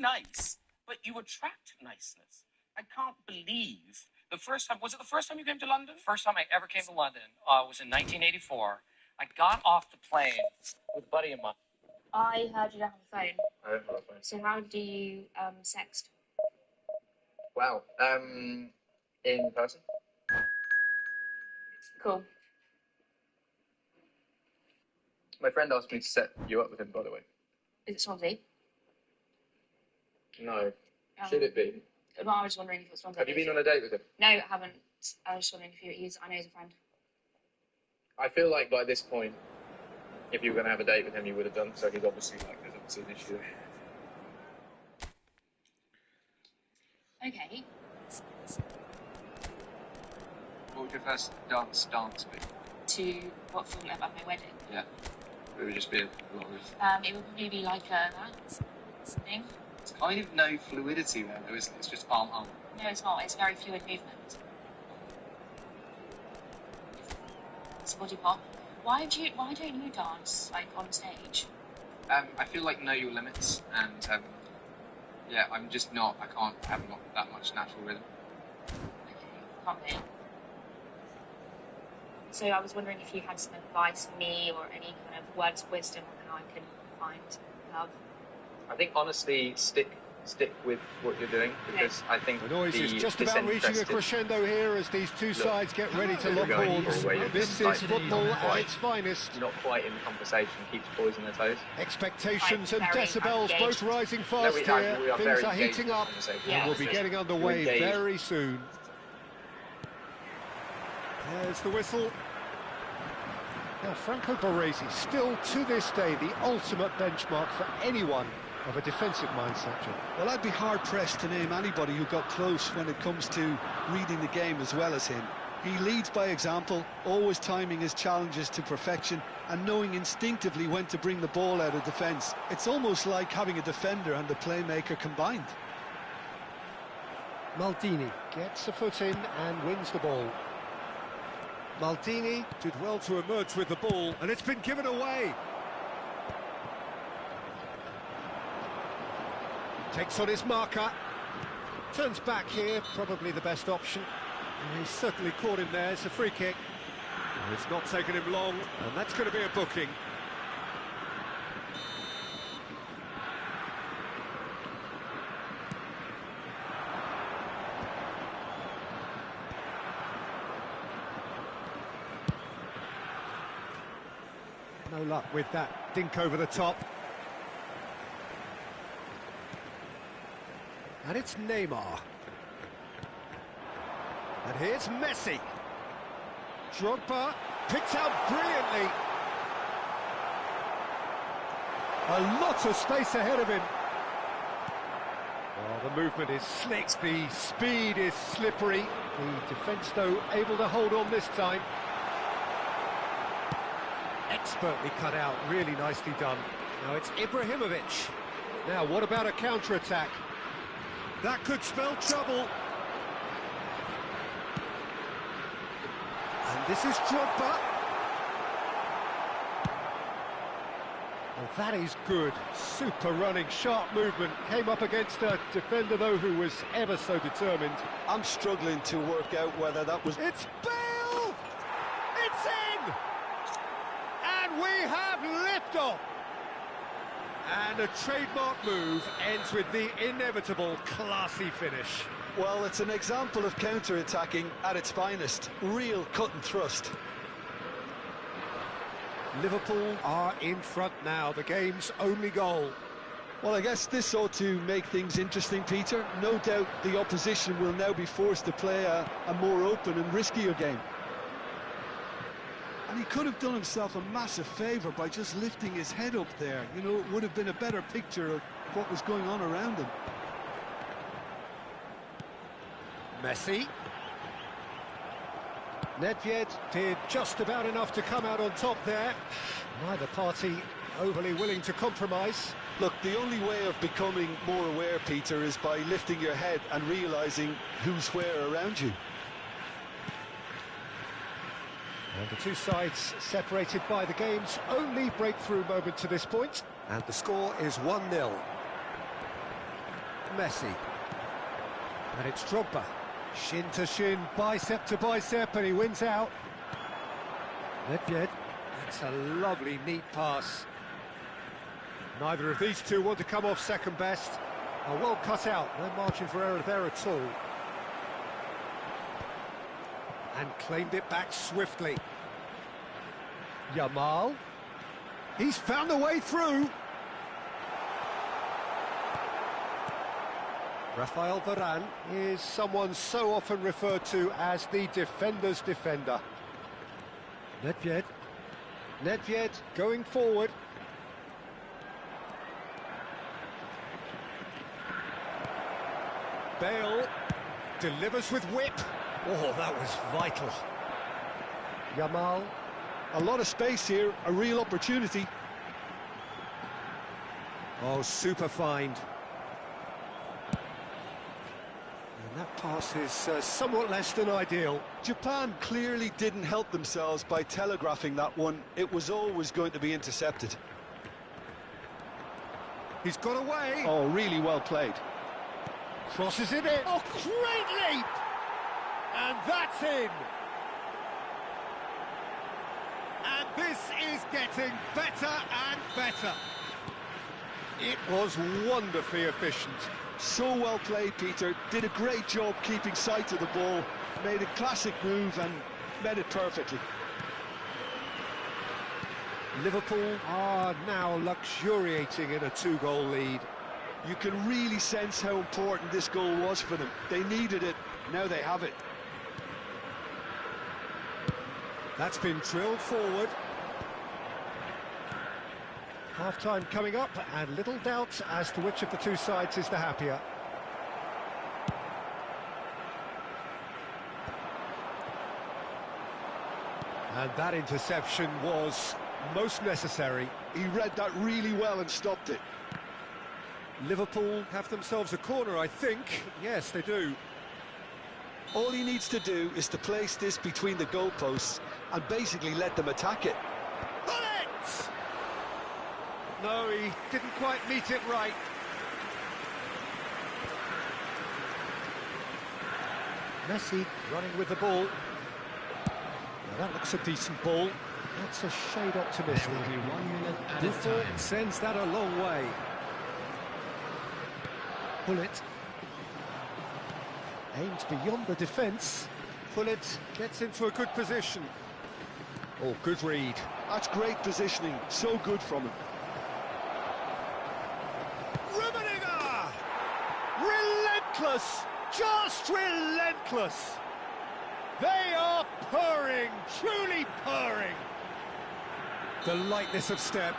nice, but you attract niceness. I can't believe the first time, was it the first time you came to London? First time I ever came to London was in 1984. I got off the plane with a buddy of mine. I heard you don't have a phone. I don't have a phone. So how do you sext? Wow. In person? Cool. My friend asked me to set you up with him, by the way. Is it Swansea? No. Should it be? Well, I was wondering if it was Swansea. Have you been on a date with him? No, I haven't. I was just wondering if I know he's a friend. I feel like by this point, if you were going to have a date with him, you would have done. So he's obviously there's obviously an issue. Okay. What would your first dance be? To what film about my wedding? Yeah. It would just be a lot of... It would probably be like that thing. It's kind of no fluidity there, though, isn't it? It's just arm. No, it's not. It's very fluid movement. It's a body pop. Why don't you dance like on stage? I feel like know your limits, and yeah, I'm just not. I haven't got that much natural rhythm. Okay, can't be. So I was wondering if you had some advice for me or any kind of words of wisdom on how I can find love. I think honestly, stick with what you're doing, because I think the noise is just about reaching a crescendo here as these two sides get ready to lock horns. This is football at its finest. You're not quite in the conversation, keeps boys on their toes. Expectations and decibels both rising fast here. Things are heating up and we'll be getting underway very soon. There's the whistle. Now, Franco Baresi, still to this day, the ultimate benchmark for anyone of a defensive mindset. Well, I'd be hard-pressed to name anybody who got close when it comes to reading the game as well as him. He leads by example, always timing his challenges to perfection and knowing instinctively when to bring the ball out of defence. It's almost like having a defender and a playmaker combined. Maldini gets a foot in and wins the ball. Maldini did well to emerge with the ball, and it's been given away. Takes on his marker, turns back here, probably the best option. And he's certainly caught him there. It's a free kick. It's not taken him long, and that's going to be a booking. No luck with that dink over the top. And it's Neymar. And here's Messi. Drogba picked out brilliantly. A lot of space ahead of him. Oh, the movement is slick, the speed is slippery. The defence, though, able to hold on this time. Expertly cut out, really nicely done. Now it's Ibrahimovic. Now, what about a counter-attack? That could spell trouble. And this is Drogba. Well, that is good. Super running, sharp movement. Came up against a defender, though, who was ever so determined. I'm struggling to work out whether that was... It's Bale! It's in! And we have liftoff! And a trademark move ends with the inevitable classy finish. Well, it's an example of counter-attacking at its finest. Real cut and thrust. Liverpool are in front now, the game's only goal. Well, I guess this ought to make things interesting, Peter. No doubt the opposition will now be forced to play a more open and riskier game. And he could have done himself a massive favour by just lifting his head up there. You know, it would have been a better picture of what was going on around him. Messi. Nedved did just about enough to come out on top there. Neither party overly willing to compromise. Look, the only way of becoming more aware, Peter, is by lifting your head and realising who's where around you. And the two sides separated by the game's only breakthrough moment to this point. And the score is 1-0. Messi. And it's Drogba. Shin to shin, bicep to bicep, and he wins out. Nedved. That's a lovely, neat pass. Neither of these two want to come off second best. Well cut out, no margin for error there at all. And claimed it back swiftly. Yamal. He's found a way through. Rafael Varane is someone so often referred to as the defender's defender. Nedved. Nedved going forward. Bale delivers with whip. Oh, that was vital. Yamal. A lot of space here, a real opportunity. Oh, super find. And that pass is somewhat less than ideal. Japan clearly didn't help themselves by telegraphing that one. It was always going to be intercepted. He's got away. Oh, really well played. Crosses it in. Oh, great leap! And that's in. And this is getting better and better. It was wonderfully efficient. So well played, Peter. Did a great job keeping sight of the ball. Made a classic move and met it perfectly. Liverpool are now luxuriating in a 2-goal lead. You can really sense how important this goal was for them. They needed it, now they have it. That's been drilled forward. Half-time coming up, and little doubt as to which of the two sides is the happier. And that interception was most necessary. He read that really well and stopped it. Liverpool have themselves a corner, I think. Yes, they do. All he needs to do is to place this between the goalposts and basically let them attack it. Bullet! No, he didn't quite meet it right. Messi running with the ball. Now that looks a decent ball. That's a shade optimistic. Buffon sends that a long way. Bullet aims beyond the defence. Bullet gets into a good position. Oh, good read. That's great positioning, so good from him. Rummenigge! Relentless! Just relentless! They are purring, truly purring. The lightness of step.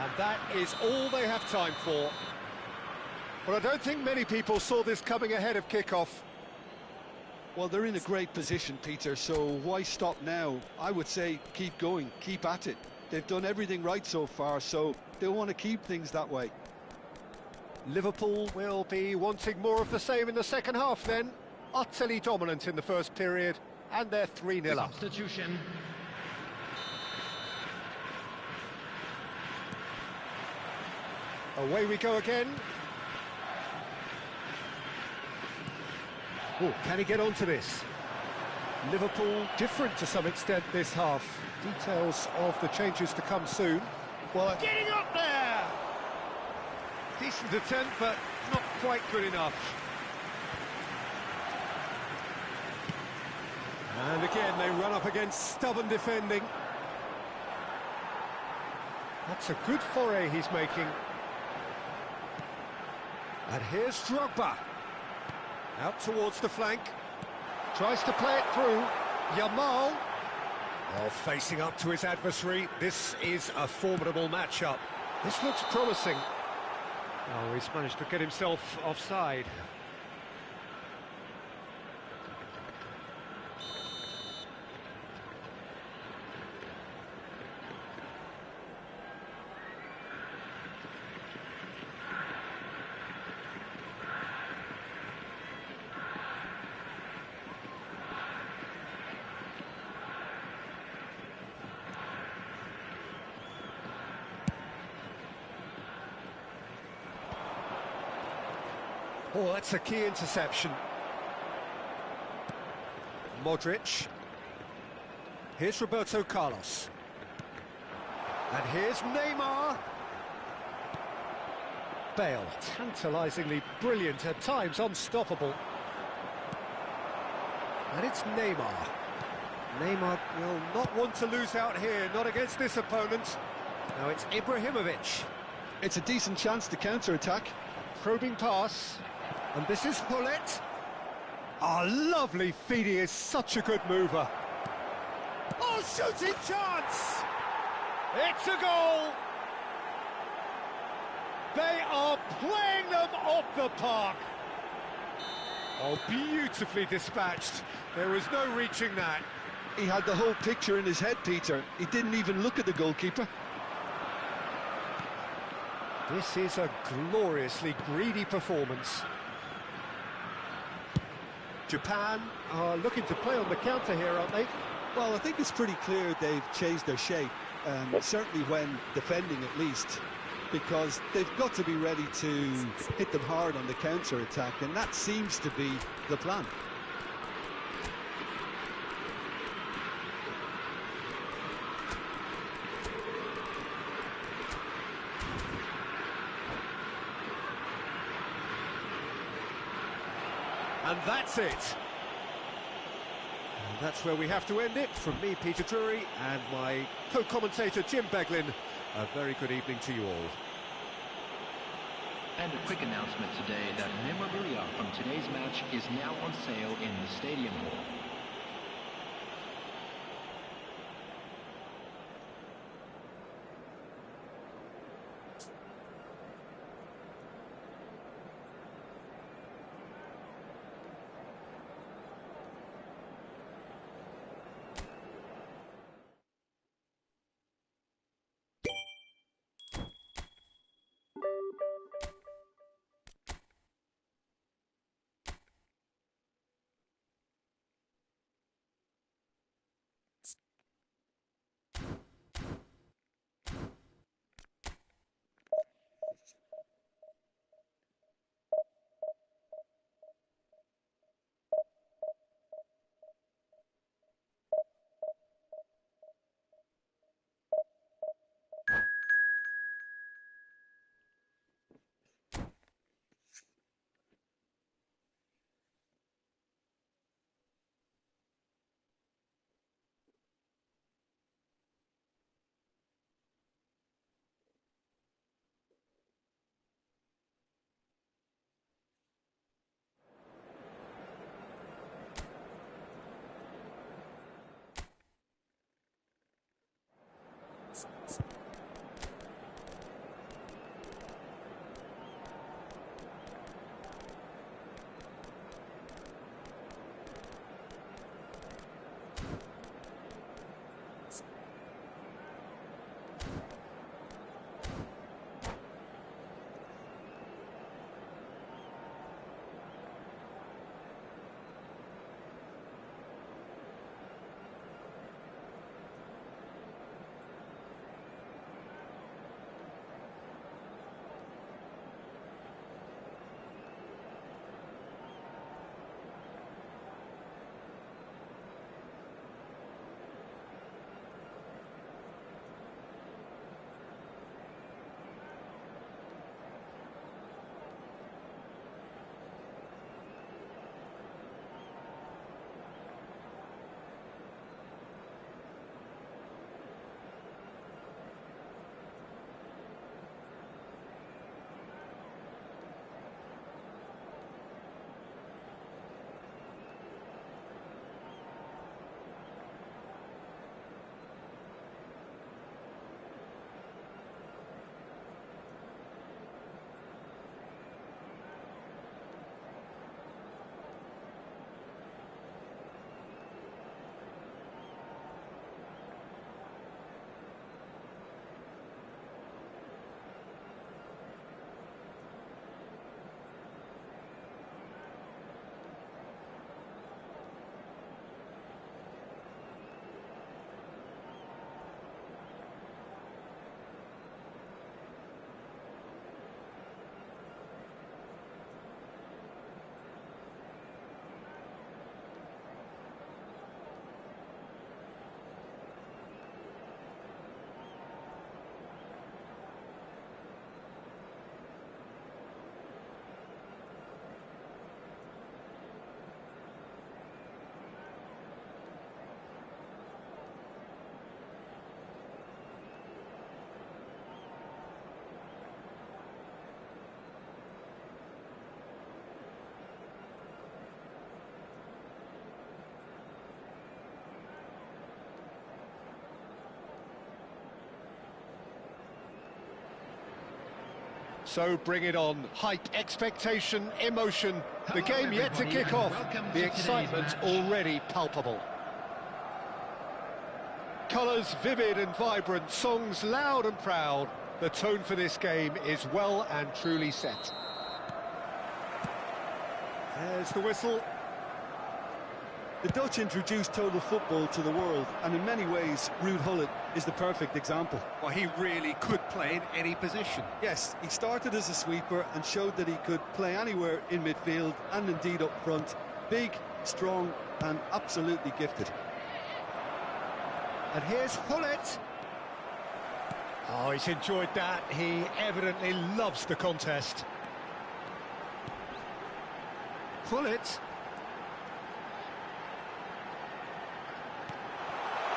And that is all they have time for. But I don't think many people saw this coming ahead of kick-off. Well, they're in a great position, Peter, so why stop now? I would say keep going, keep at it. They've done everything right so far, so they'll want to keep things that way. Liverpool will be wanting more of the same in the second half then. Utterly dominant in the first period, and they're 3-0 up. Substitution. Away we go again. Oh, can he get onto this? Liverpool different to some extent this half. Details of the changes to come soon. Well, getting up there! Decent attempt, but not quite good enough. And again, they run up against stubborn defending. That's a good foray he's making. And here's Drogba. Out towards the flank. Tries to play it through. Yamal. Oh, facing up to his adversary. This is a formidable matchup. This looks promising. Oh, he's managed to get himself offside. Oh, that's a key interception. Modric. Here's Roberto Carlos. And here's Neymar. Bale, tantalisingly brilliant, at times unstoppable. And it's Neymar. Neymar will not want to lose out here, not against this opponent. Now it's Ibrahimovic. It's a decent chance to counter-attack. Probing pass. And this is Hullet. Oh, lovely feed, he is such a good mover. Oh, shooting chance! It's a goal! They are playing them off the park. Oh, beautifully dispatched. There was no reaching that. He had the whole picture in his head, Peter. He didn't even look at the goalkeeper. This is a gloriously greedy performance. Japan are looking to play on the counter here, aren't they? Well, I think it's pretty clear they've changed their shape, certainly when defending at least, because they've got to be ready to hit them hard on the counter-attack, and that seems to be the plan. And that's it. And that's where we have to end it. From me, Peter Drury, and my co-commentator, Jim Beglin, a very good evening to you all. And a quick announcement today that memorabilia from today's match is now on sale in the Stadium Hall. So bring it on. Hype, expectation, emotion. The game yet to kick off. The excitement already palpable. Colours vivid and vibrant, songs loud and proud. The tone for this game is well and truly set. There's the whistle. The Dutch introduced total football to the world, and in many ways, Ruud Gullit is the perfect example. Well, he really could play in any position. Yes, he started as a sweeper and showed that he could play anywhere in midfield and indeed up front. Big, strong and absolutely gifted. And here's Gullit. Oh, he's enjoyed that. He evidently loves the contest. Gullit.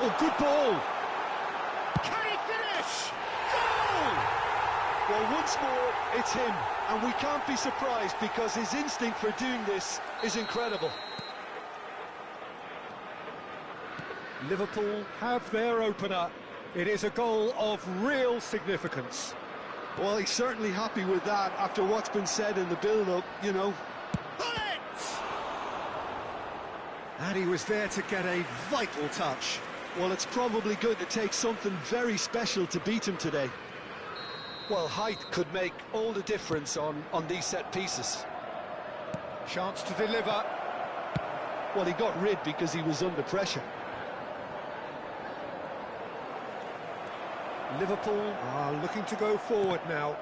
Oh, good ball. Can he finish? Goal! Well, once more, it's him. And we can't be surprised because his instinct for doing this is incredible. Liverpool have their opener. It is a goal of real significance. Well, he's certainly happy with that after what's been said in the build-up, you know. And he was there to get a vital touch. Well, it's probably going to take something very special to beat him today. Well, height could make all the difference on these set pieces. Chance to deliver. Well, he got rid because he was under pressure. Liverpool are looking to go forward now.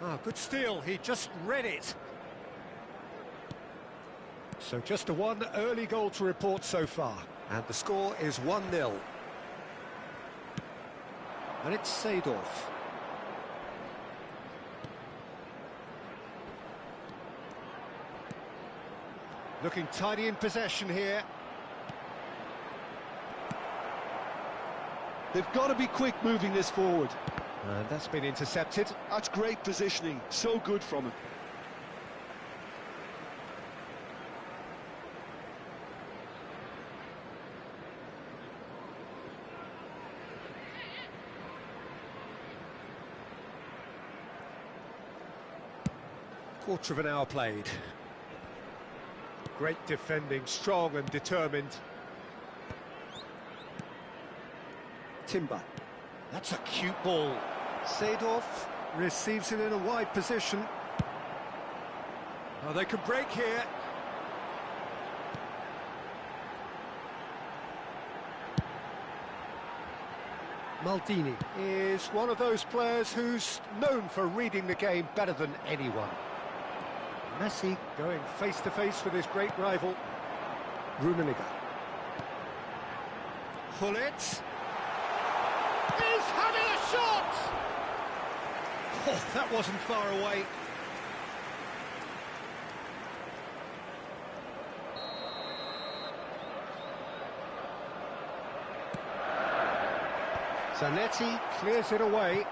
Ah, good steal, he just read it. So just a one early goal to report so far. And the score is 1-0. And it's Seedorf. Looking tidy in possession here. They've got to be quick moving this forward. And that's been intercepted. That's great positioning, so good from him. Quarter of an hour played. Great defending, strong and determined. Timber. That's a cute ball. Seedorf receives it in a wide position. Oh, they can break here. Maldini is one of those players who's known for reading the game better than anyone. Messi going face-to-face with his great rival, Rummenigge. Gullit. He's having a shot! Oh, that wasn't far away. Zanetti clears it away.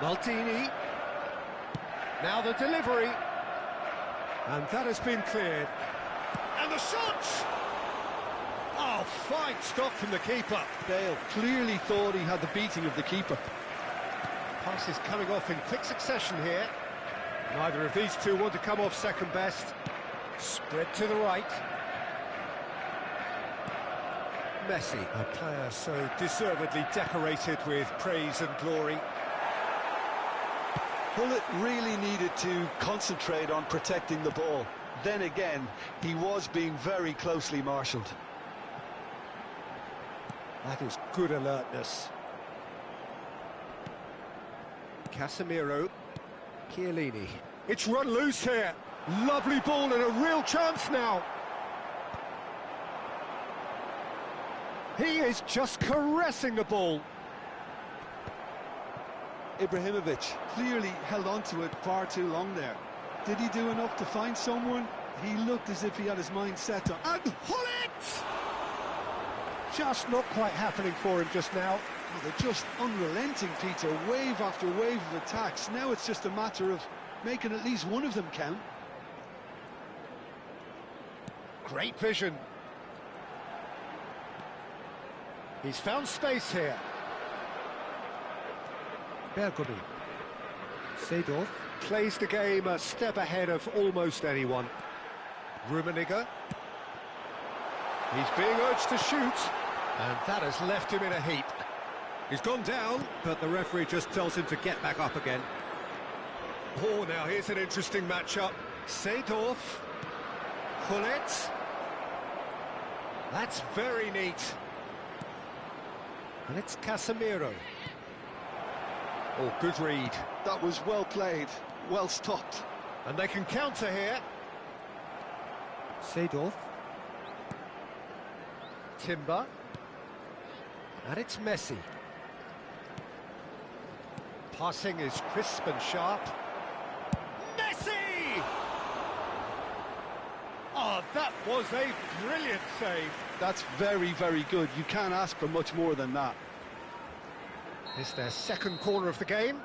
Maldini. Now the delivery. And that has been cleared. And the shot! Oh, fine stop from the keeper. Dale clearly thought he had the beating of the keeper. Pass is coming off in quick succession here. Neither of these two want to come off second best. Spread to the right. Messi, a player so deservedly decorated with praise and glory. Gullit really needed to concentrate on protecting the ball. Then again, he was being very closely marshalled. That is good alertness. Casemiro. Chiellini. It's run loose here. Lovely ball and a real chance now. He is just caressing the ball. Ibrahimovic clearly held on to it far too long there. Did he do enough to find someone? He looked as if he had his mind set on. And Gullit! Just not quite happening for him just now. Oh, they're just unrelenting, Peter. Wave after wave of attacks. Now it's just a matter of making at least one of them count. Great vision. He's found space here. Bergomi. Seedorf plays the game a step ahead of almost anyone. Rummenigge. He's being urged to shoot, and that has left him in a heap. He's gone down, but the referee just tells him to get back up again. Oh, now here's an interesting matchup. Seedorf. Hullet. That's very neat. And it's Casemiro. Oh, good read. That was well played, well stopped. And they can counter here. Seedorf. Timber. And it's Messi. Passing is crisp and sharp. Messi! Oh, that was a brilliant save. That's very, very good. You can't ask for much more than that. It's their second corner of the game.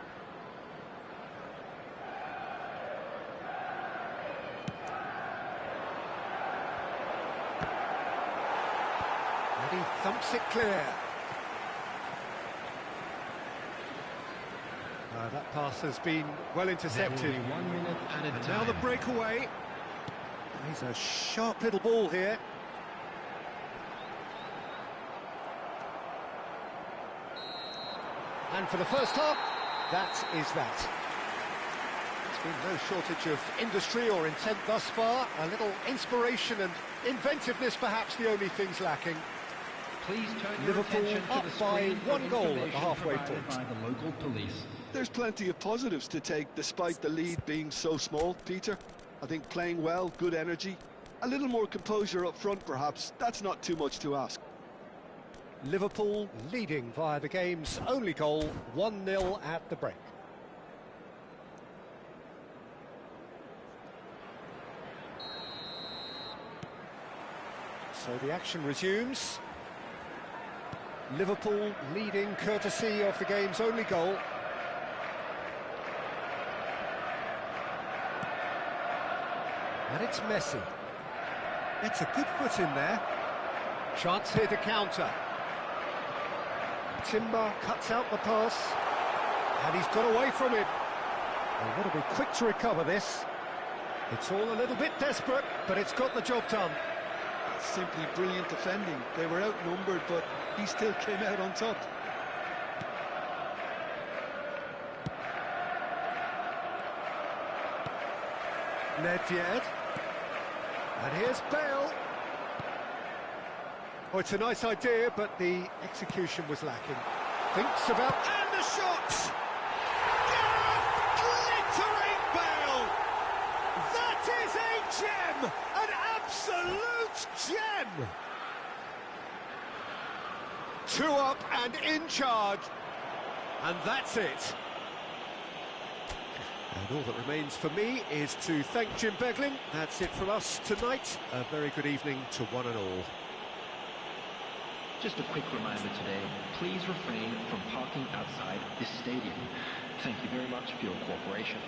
And he thumps it clear. That pass has been well intercepted. 1 minute added And time. now the breakaway. He's a sharp little ball here. And for the first half, that is that. There's been no shortage of industry or intent thus far. A little inspiration and inventiveness, perhaps the only things lacking. Please turn your Liverpool attention to up the by screen for 1 goal at the information halfway provided point. by the local police. There's plenty of positives to take despite the lead being so small, Peter. I think playing well, good energy. A little more composure up front, perhaps. That's not too much to ask. Liverpool leading via the game's only goal, 1-0 at the break. So the action resumes. Liverpool leading courtesy of the game's only goal. And it's Messi. It's a good foot in there. Chance here to counter. Timber cuts out the pass. And he's got away from it. They've got to be quick to recover this. It's all a little bit desperate, but it's got the job done. Simply brilliant defending. They were outnumbered, but he still came out on top. Nedved. And here's Bale. Oh, it's a nice idea, but the execution was lacking. Thinks about... And the shot! Gareth glittering Bale! That is a gem! An absolute gem! 2 up and in charge. And that's it. And all that remains for me is to thank Jim Beglin. That's it from us tonight. A very good evening to one and all. Just a quick reminder today, please refrain from parking outside this stadium. Thank you very much for your cooperation.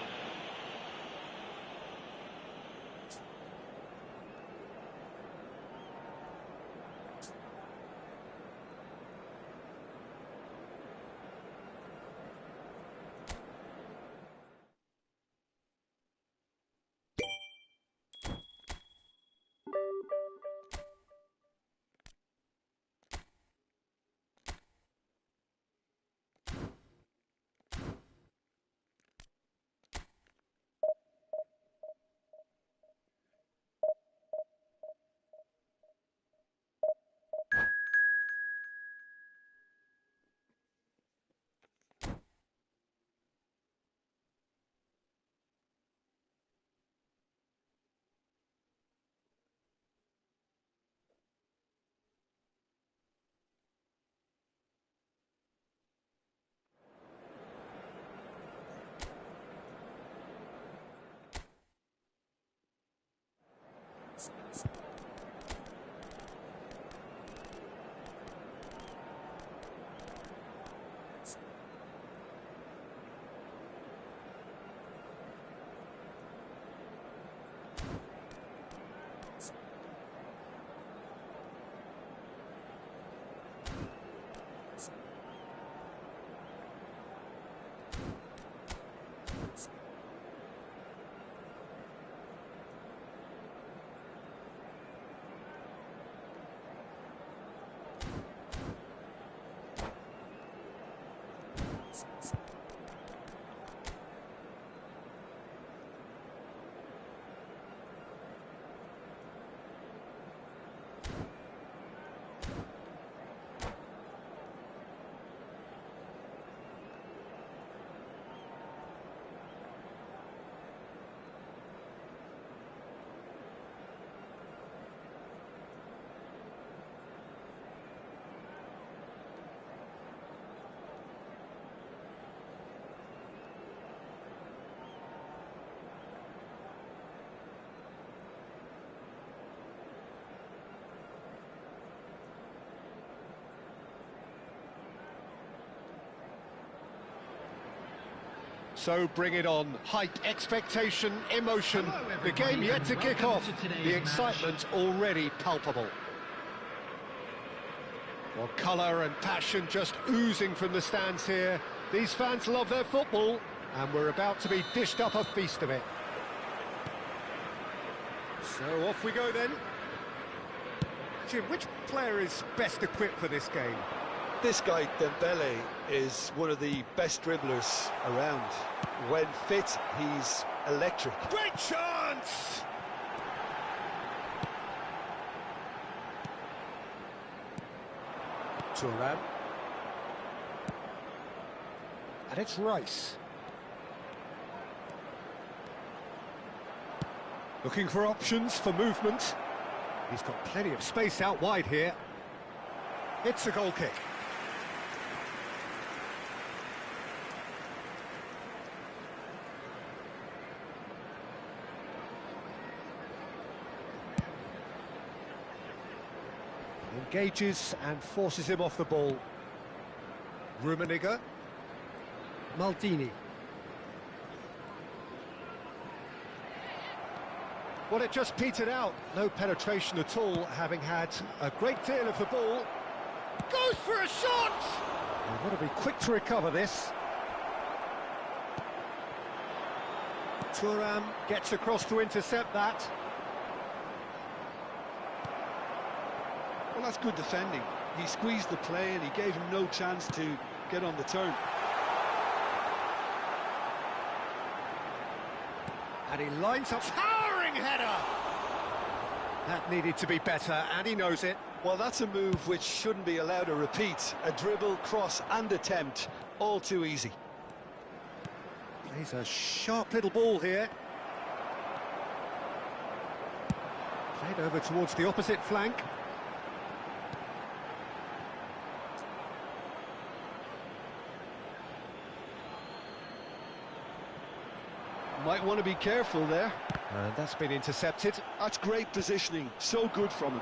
So bring it on. Hype, expectation, emotion. The game yet to kick off. The excitement already palpable. Well, colour and passion just oozing from the stands here. These fans love their football, and we're about to be dished up a feast of it. So off we go then. Jim, which player is best equipped for this game? This guy, Dembele, is one of the best dribblers around. When fit, he's electric. Great chance! Turan. And it's Rice. Looking for options for movement. He's got plenty of space out wide here. It's a goal kick. Engages and forces him off the ball. Rummenigge. Maldini. Well, it just petered out. No penetration at all, having had a great deal of the ball. Goes for a shot! They've got to be quick to recover this. Thuram gets across to intercept that. Well, that's good defending. He squeezed the play and he gave him no chance to get on the turn. And he lines up, towering header! That needed to be better, and he knows it. Well, that's a move which shouldn't be allowed to repeat. A dribble, cross and attempt, all too easy. Plays a sharp little ball here. Played over towards the opposite flank. Might want to be careful there. And that's been intercepted. That's great positioning, so good from him.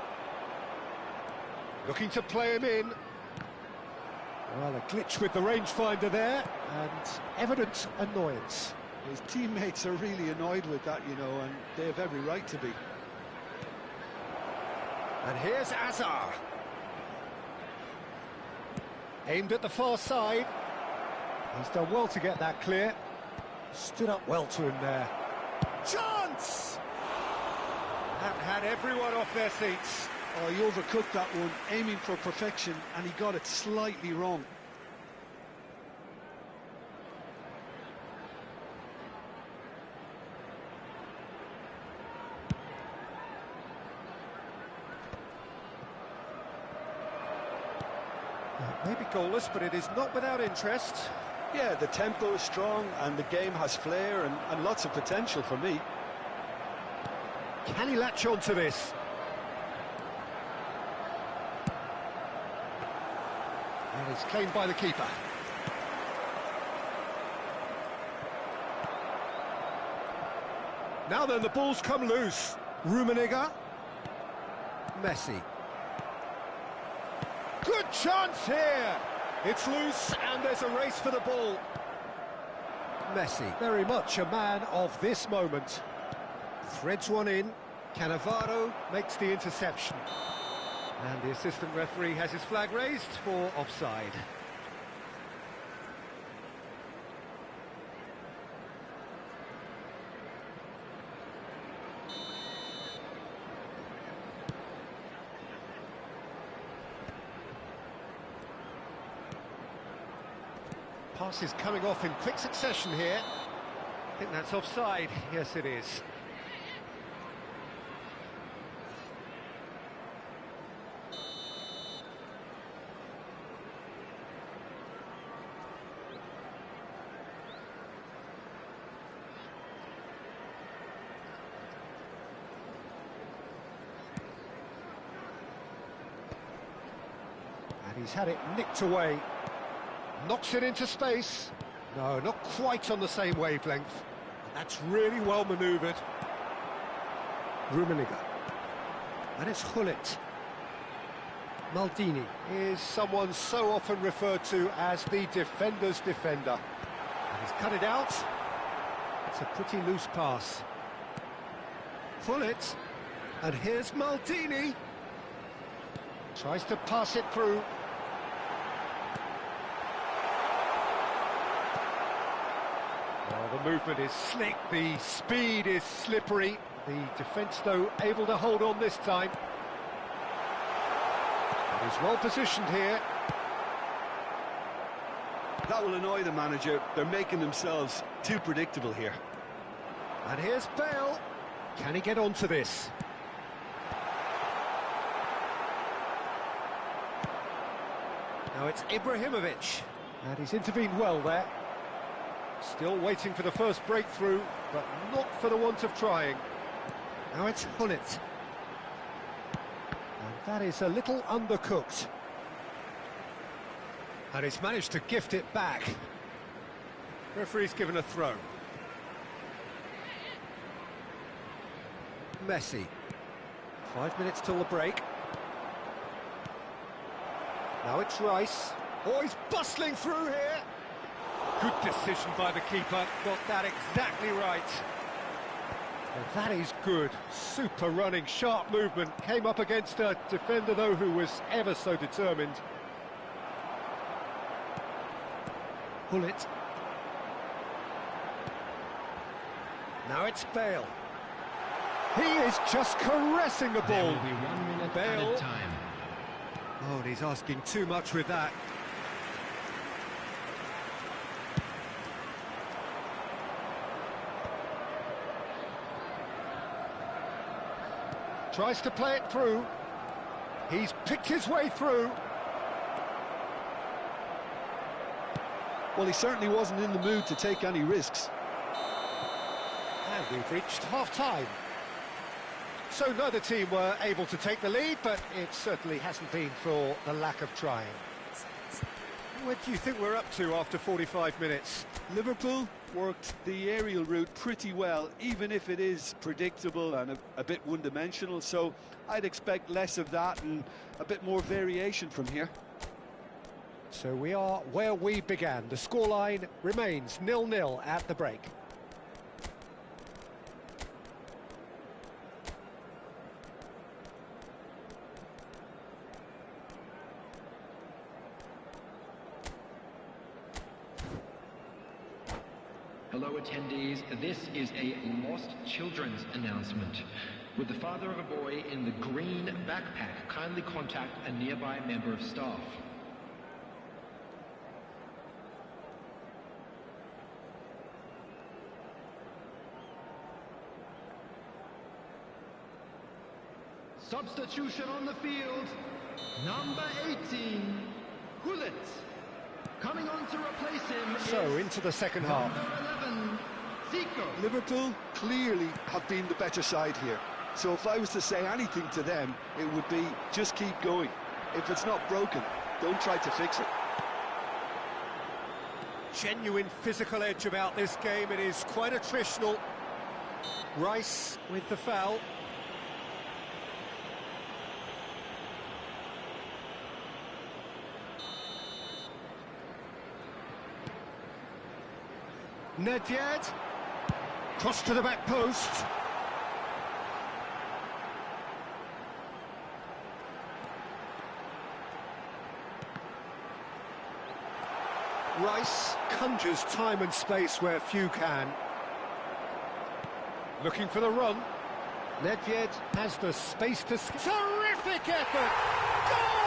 Looking to play him in. Well, a glitch with the rangefinder there, and evident annoyance. His teammates are really annoyed with that, you know, and they have every right to be. And here's Azar. Aimed at the far side. He's done well to get that clear. Stood up well to him there. Chance! That had everyone off their seats. Oh, he overcooked that one, aiming for perfection, and he got it slightly wrong. Maybe goalless, but it is not without interest. Yeah, the tempo is strong and the game has flair and lots of potential for me. Can he latch on to this? And it's claimed by the keeper. Now then, the ball's come loose. Rummenigge. Messi. Good chance here! It's loose, and there's a race for the ball. Messi, very much a man of this moment. Threads one in. Cannavaro makes the interception. And the assistant referee has his flag raised for offside. Pass is coming off in quick succession here. I think that's offside. Yes, it is. And he's had it nicked away. Knocks it into space. No, not quite on the same wavelength. That's really well manoeuvred. Rummenigge. And it's Gullit. Maldini is someone so often referred to as the defender's defender. He's cut it out. It's a pretty loose pass. Pull it. And here's Maldini. Tries to pass it through. Well, the movement is slick, the speed is slippery. The defence, though, able to hold on this time. He's well positioned here. That will annoy the manager. They're making themselves too predictable here. And here's Bale. Can he get onto this? Now it's Ibrahimovic. And he's intervened well there. Still waiting for the first breakthrough, but not for the want of trying. Now it's Hullet. And that is a little undercooked. And he's managed to gift it back. Referee's given a throw. Messi. 5 minutes till the break. Now it's Rice. Oh, he's bustling through here. Good decision by the keeper. Got that exactly right. Well, that is good. Super running, sharp movement. Came up against a defender, though, who was ever so determined. Hullet. Now it's Bale. He is just caressing the ball. There will be 1 minute Bale. added time. Oh, and he's asking too much with that. Tries to play it through. He's picked his way through. Well, he certainly wasn't in the mood to take any risks. And we've reached half-time. So neither team were able to take the lead, but it certainly hasn't been for the lack of trying. What do you think we're up to after 45 minutes? Liverpool worked the aerial route pretty well, even if it is predictable and a bit one-dimensional, so I'd expect less of that and a bit more variation from here. So we are where we began. The scoreline remains 0-0 at the break. Hello attendees, this is a lost children's announcement. Would the father of a boy in the green backpack kindly contact a nearby member of staff? Substitution on the field, number 18, Hullet. Coming on to replace him So into the second half. number 11, Zico. Liverpool clearly have been the better side here. So if I was to say anything to them, it would be just keep going. If it's not broken, don't try to fix it. Genuine physical edge about this game. It is quite attritional. Rice with the foul. Nedved. Cross to the back post. Rice conjures time and space where few can. Looking for the run. Nedved has the space to... Terrific effort! Goal!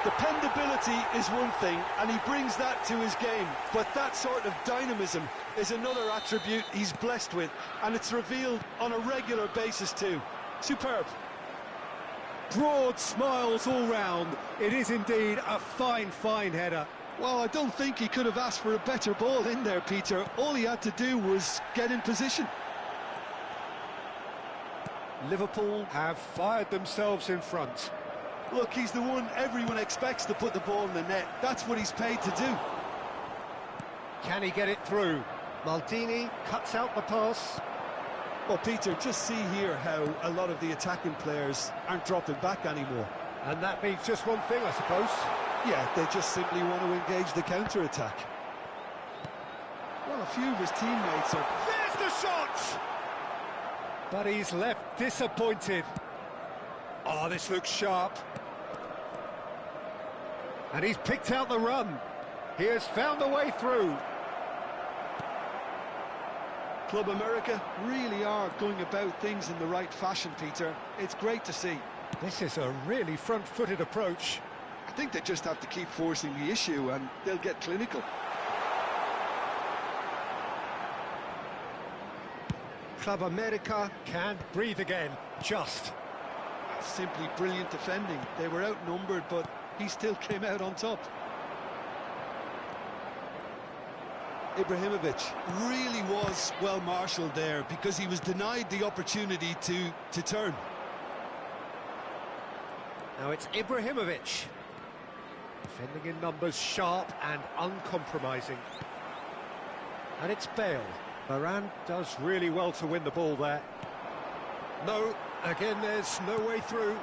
Dependability is one thing, and he brings that to his game, but that sort of dynamism is another attribute he's blessed with, and it's revealed on a regular basis too. Superb. Broad smiles all round. It is indeed a fine, fine header. Well, I don't think he could have asked for a better ball in there, Peter. All he had to do was get in position. Liverpool have fired themselves in front. Look, he's the one everyone expects to put the ball in the net. That's what he's paid to do. Can he get it through? Maldini cuts out the pass. Well, Peter, just see here how a lot of the attacking players aren't dropping back anymore. And that means just one thing, I suppose. Yeah, they just simply want to engage the counter-attack. Well, a few of his teammates are... There's the shot! But he's left disappointed. Oh, this looks sharp. And he's picked out the run. He has found a way through. Club America really are going about things in the right fashion, Peter. It's great to see. This is a really front-footed approach. I think they just have to keep forcing the issue and they'll get clinical. Club America can't breathe again, just. Simply brilliant defending. They were outnumbered, but he still came out on top. Ibrahimovic really was well marshalled there because he was denied the opportunity to turn. Now it's Ibrahimovic. Defending in numbers, sharp and uncompromising. And it's Bale. Varane does really well to win the ball there. No, again there's no way through.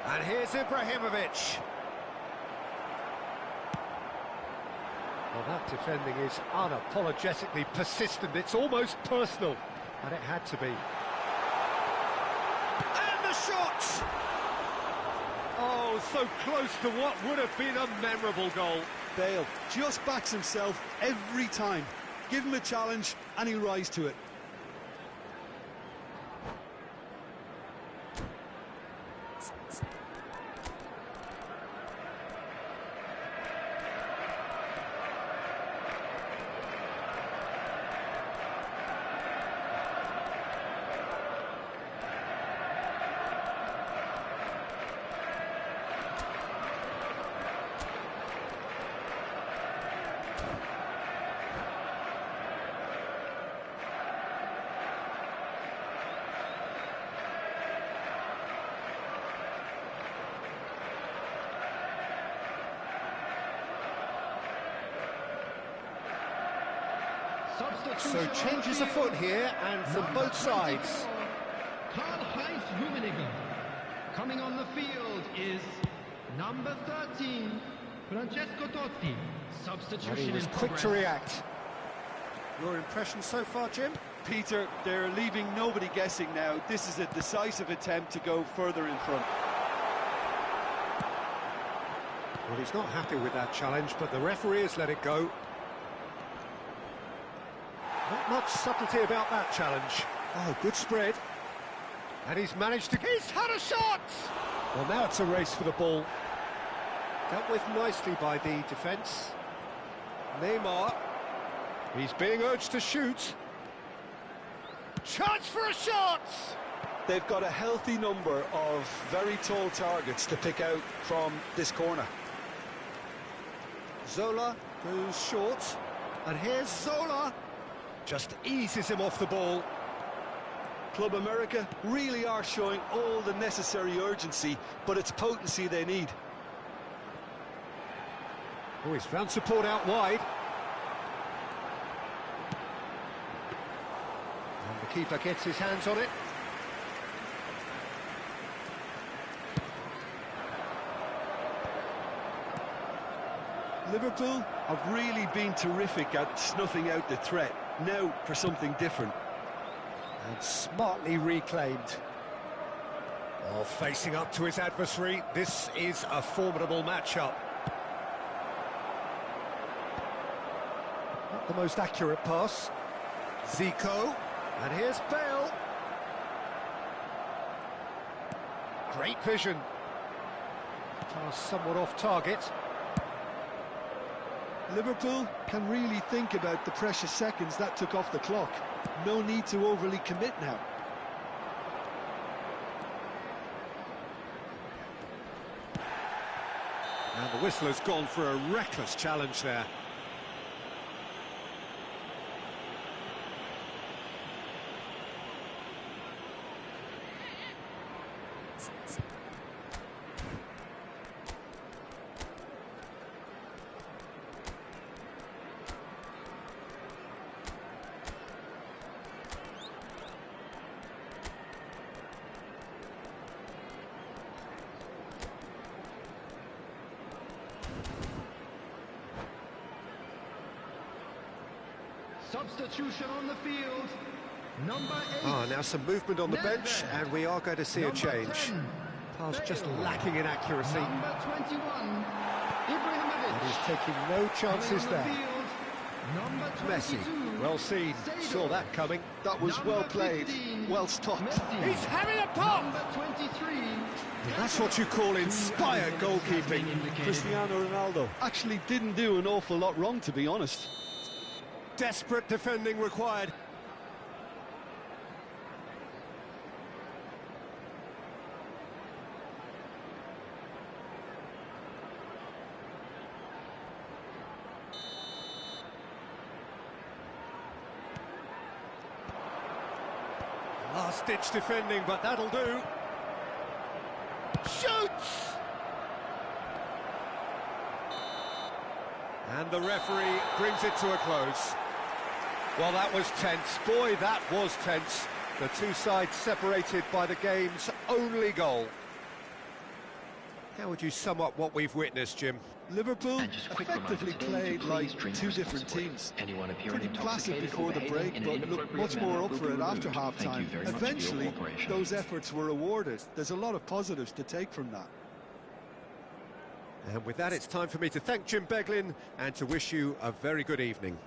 And here's Ibrahimovic. Well, that defending is unapologetically persistent. It's almost personal, and it had to be. And the shot! Oh, so close to what would have been a memorable goal. Bale just backs himself every time. Give him a challenge, and he'll rise to it. So changes afoot here, and from both sides. Karl-Heinz Rummenigge. Coming on the field is number 13, Francesco Totti. Substitution And he was in quick to progress. react. Your impression so far, Jim? Peter, they're leaving nobody guessing now. This is a decisive attempt to go further in front. Well, he's not happy with that challenge, but the referee has let it go. Not much subtlety about that challenge. Oh, good spread. And he's managed to... He's had a shot! Well, now it's a race for the ball. Dealt with nicely by the defence. Neymar. He's being urged to shoot. Chance for a shot! They've got a healthy number of very tall targets to pick out from this corner. Zola goes short. And here's Zola. Just eases him off the ball. Club America really are showing all the necessary urgency, but it's potency they need. Oh, he's found support out wide. And the keeper gets his hands on it. Liverpool have really been terrific at snuffing out the threat. Now for something different. And smartly reclaimed. Oh, facing up to his adversary, this is a formidable matchup. Not the most accurate pass. Zico, and here's Bale. Great vision. Pass somewhat off target. Liverpool can really think about the precious seconds that took off the clock. No need to overly commit now. And the whistle has gone for a reckless challenge there. Substitution on the field. Number 8. Ah, now some movement on the bench, and we are going to see a change. 10, Pass just Bale. lacking in accuracy. Number 21, Ibrahimovic. He's taking no chances Playing on the there. field, number 22, Messi, well seen, saw that coming. That was Number well played, 15, well stopped. Messi. He's having a pop! Number 23, That's what you call inspired goalkeeping. Cristiano Ronaldo actually didn't do an awful lot wrong, to be honest. Desperate defending required. Last-ditch defending, but that'll do. Shoots! And the referee brings it to a close. Well, that was tense. Boy, that was tense. The two sides separated by the game's only goal. How would you sum up what we've witnessed, Jim? Liverpool And just a quick effectively reminder today played to like please drink two different responsibly. teams. Anyone appearing Pretty placid intoxicated before or the break, behaving in but an looked inappropriate much more manner up will for be it after removed. Thank you half-time. very much for your Eventually, cooperation. those efforts were rewarded. There's a lot of positives to take from that. And with that, it's time for me to thank Jim Beglin and to wish you a very good evening.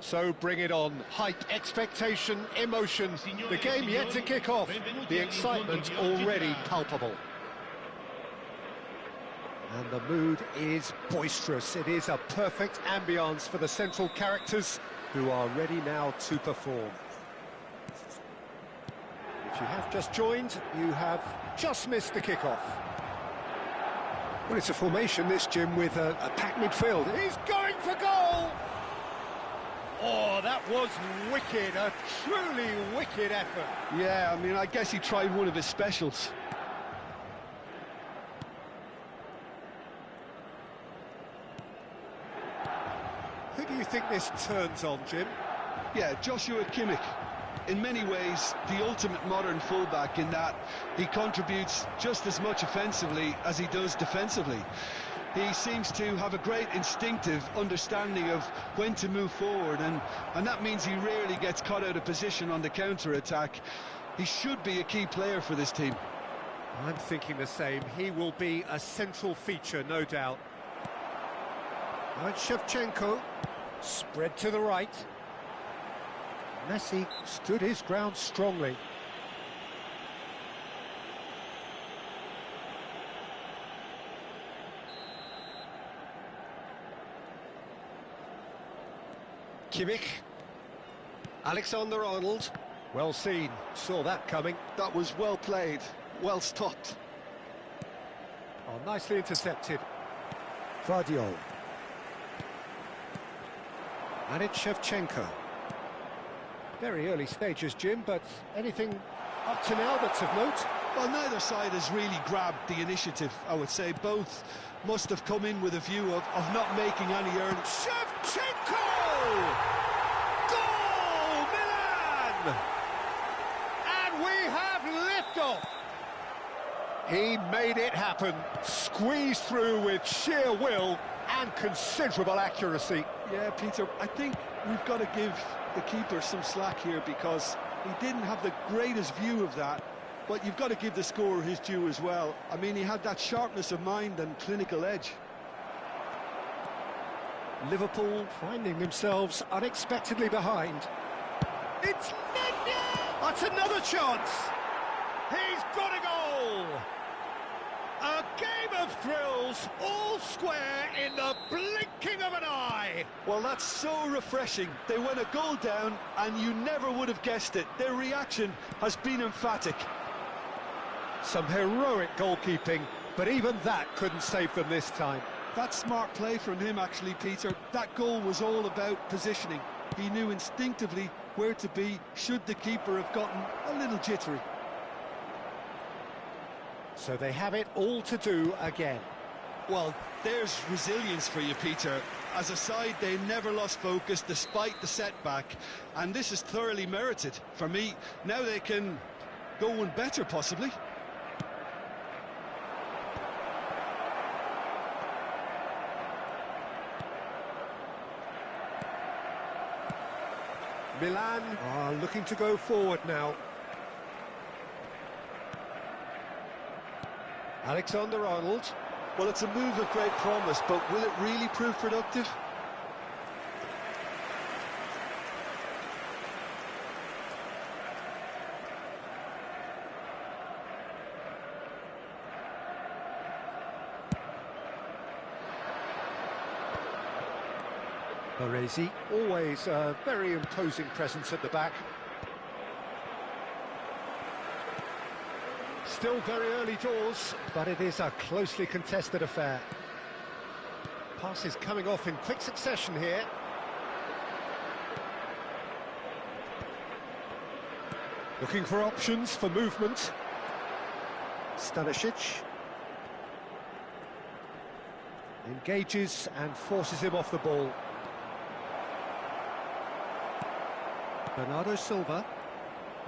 So bring it on. Hype, expectation, emotion. The game yet to kick off. The excitement already palpable. And the mood is boisterous. It is a perfect ambience for the central characters who are ready now to perform. If you have just joined, you have just missed the kickoff. Well, it's a formation, this, Jim, with a packed midfield. He's going for goal! Oh, that was wicked, a truly wicked effort. Yeah, I mean, I guess he tried one of his specials. Who do you think this turns on, Jim? Yeah, Joshua Kimmich. In many ways, the ultimate modern fullback in that he contributes just as much offensively as he does defensively. He seems to have a great instinctive understanding of when to move forward, and that means he rarely gets caught out of position on the counter-attack. He should be a key player for this team. I'm thinking the same. He will be a central feature, no doubt. Right, Shevchenko, spread to the right. Messi stood his ground strongly. Kimmich. Alexander-Arnold. Well seen, saw that coming. That was well played, well stopped. Oh, nicely intercepted. Vardiol. And it's Shevchenko. Very early stages, Jim, but anything up to now that's of note? Well, neither side has really grabbed the initiative, I would say. Both must have come in with a view of not making any early... Shevchenko! Goal, Milan! And we have liftoff! He made it happen, squeezed through with sheer will and considerable accuracy. Yeah, Peter, I think we've got to give the keeper some slack here because he didn't have the greatest view of that, but you've got to give the scorer his due as well. I mean, he had that sharpness of mind and clinical edge. Liverpool finding themselves unexpectedly behind. It's Nene! That's another chance! He's got a goal! A game of thrills, all square in the blinking of an eye. Well, that's so refreshing. They went a goal down and you never would have guessed it. Their reaction has been emphatic. Some heroic goalkeeping, but even that couldn't save them this time. That's smart play from him, actually, Peter. That goal was all about positioning. He knew instinctively where to be should the keeper have gotten a little jittery. So they have it all to do again. Well, there's resilience for you, Peter. As a side, they never lost focus despite the setback, and this is thoroughly merited. For me, now they can go one better, possibly. Milan are looking to go forward now. Alexander-Arnold. Well, it's a move of great promise, but will it really prove productive? Baresi, always a very imposing presence at the back. Still very early doors, but it is a closely contested affair. Passes coming off in quick succession here. Looking for options for movement. Stanisic. Engages and forces him off the ball. Bernardo Silva.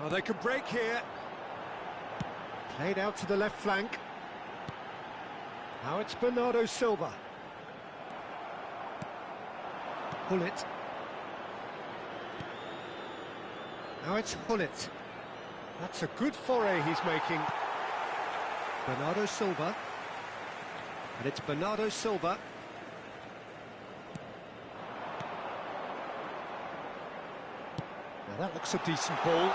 Oh, they could break here. Played out to the left flank. Now it's Bernardo Silva. Hullet. Now it's Hullet. That's a good foray he's making. Bernardo Silva. And it's Bernardo Silva. Now that looks a decent ball.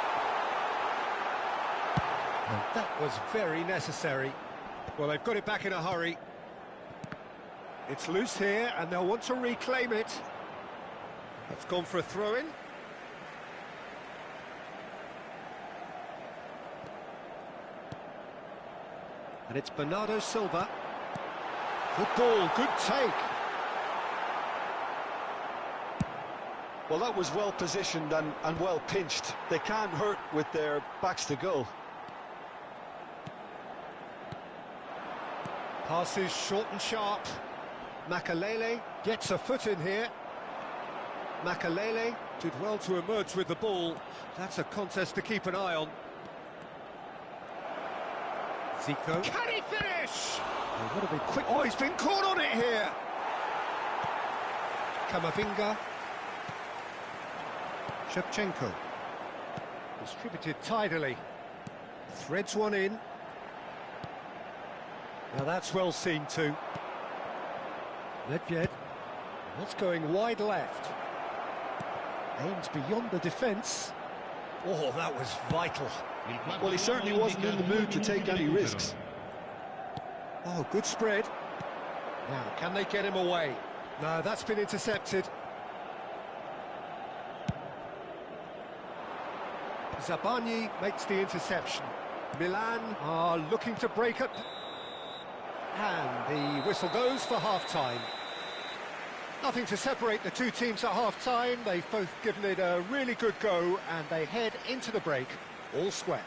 And that was very necessary. Well, they've got it back in a hurry. It's loose here, and they'll want to reclaim it. That's gone for a throw-in. And it's Bernardo Silva. Good ball, good take. Well, that was well positioned and well pinched. They can't hurt with their backs to goal. Passes short and sharp. Makalele gets a foot in here. Makalele did well to emerge with the ball. That's a contest to keep an eye on. Zico. Can he finish? Oh, what a big quick... Oh, he's been caught on it here. Kamavinga. Shevchenko. Distributed tidily. Threads one in. Now that's well seen too. Nedved. That's going wide left. Aims beyond the defence. Oh, that was vital. Well, he certainly wasn't in the mood to take any risks. Oh, good spread. Now, can they get him away? No, that's been intercepted. Zabani makes the interception. Milan are looking to break it. And the whistle goes for half-time. Nothing to separate the two teams at half-time. They've both given it a really good go, and they head into the break all square.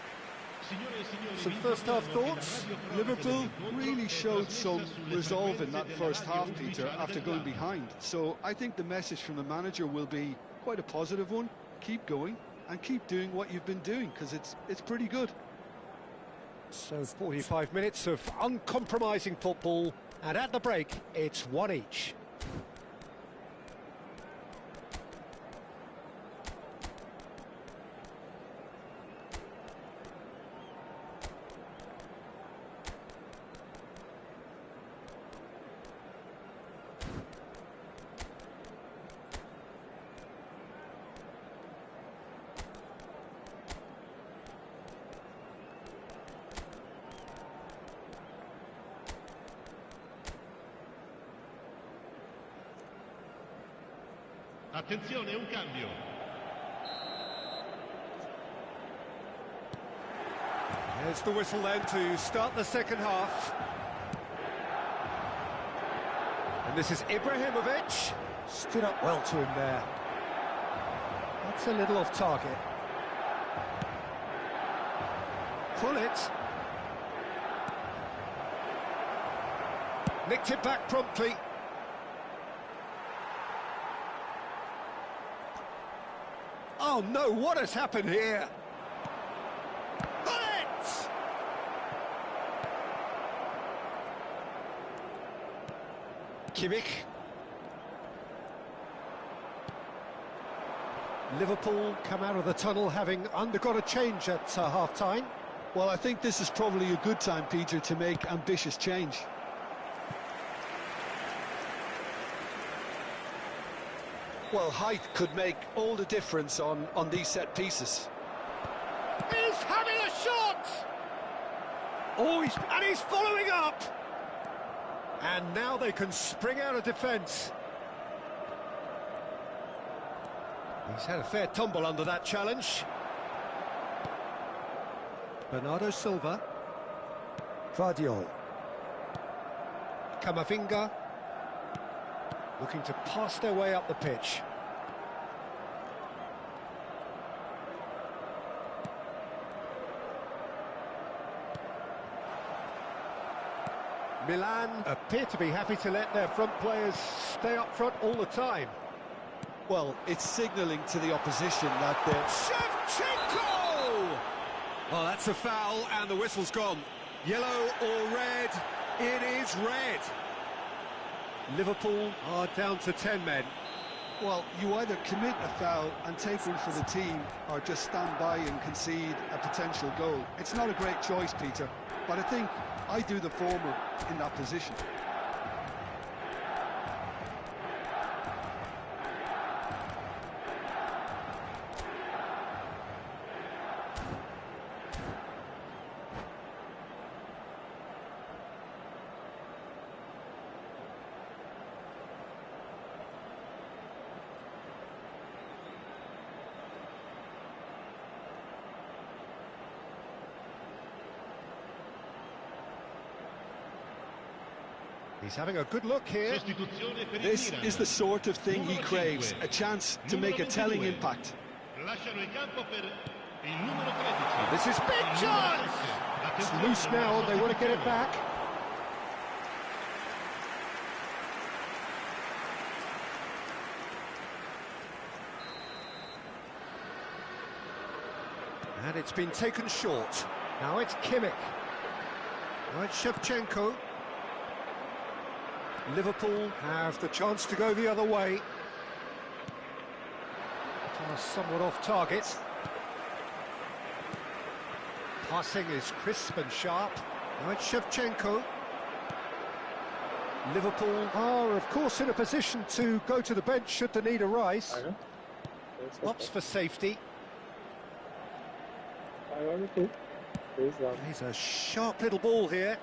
Some first-half thoughts? Liverpool really showed some resolve in that first half, Peter, after going behind. So I think the message from the manager will be quite a positive one. Keep going and keep doing what you've been doing, because it's pretty good. So 45 minutes of uncompromising football, and at the break, it's one each. Attenzione, un cambio. There's the whistle then to start the second half. And this is Ibrahimovic. Stood up well to him there. That's a little off target. Pullet. Nicked it back promptly. Oh no, what has happened here? Bullet! Kimmich. Liverpool come out of the tunnel having undergone a change at half-time. Well, I think this is probably a good time, Peter, to make ambitious change. Well, height could make all the difference on these set pieces. He's having a shot! Oh, he's following up! And now they can spring out of defence. He's had a fair tumble under that challenge. Bernardo Silva. Vardiol. Camavinga. Looking to pass their way up the pitch. Milan appear to be happy to let their front players stay up front all the time. Well, it's signalling to the opposition that they're... Shevchenko! Well, that's a foul, and the whistle's gone. Yellow or red? It is red. Liverpool are down to 10 men. Well, you either commit a foul and take one for the team, or just stand by and concede a potential goal. It's not a great choice, Peter, but I think I do the former in that position. He's having a good look here. This is the sort of thing he craves, a chance to make a telling impact. This is big chance! It's loose now, they want to get it back. And it's been taken short. Now it's Kimmich. Now it's Shevchenko. Liverpool have the chance to go the other way. Pass somewhat off target. Passing is crisp and sharp. Now it's Shevchenko. Liverpool are, of course, in a position to go to the bench should the need arise. Opts for safety. He's a sharp little ball here.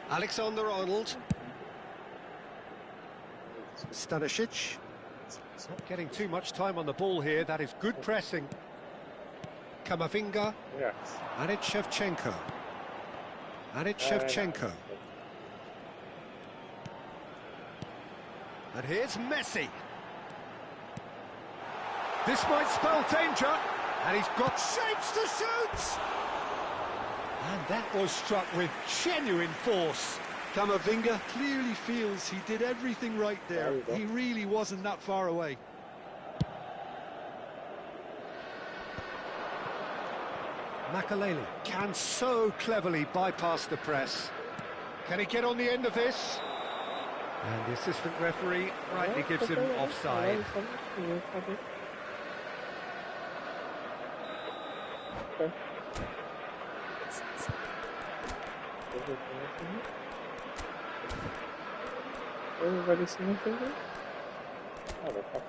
Alexander-Arnold. Stanisic. Not getting too much time on the ball here. That is good pressing. Kamavinga. Yes. And it's Shevchenko. And it's Shevchenko. And here's Messi. This might spell danger. And he's got shapes to shoot! And that was struck with genuine force. Kamavinga clearly feels he did everything right there. He really wasn't that far away. Makaleli can so cleverly bypass the press. Can he get on the end of this? And the assistant referee rightly gives him offside. Everybody see anything? Oh, the fuck.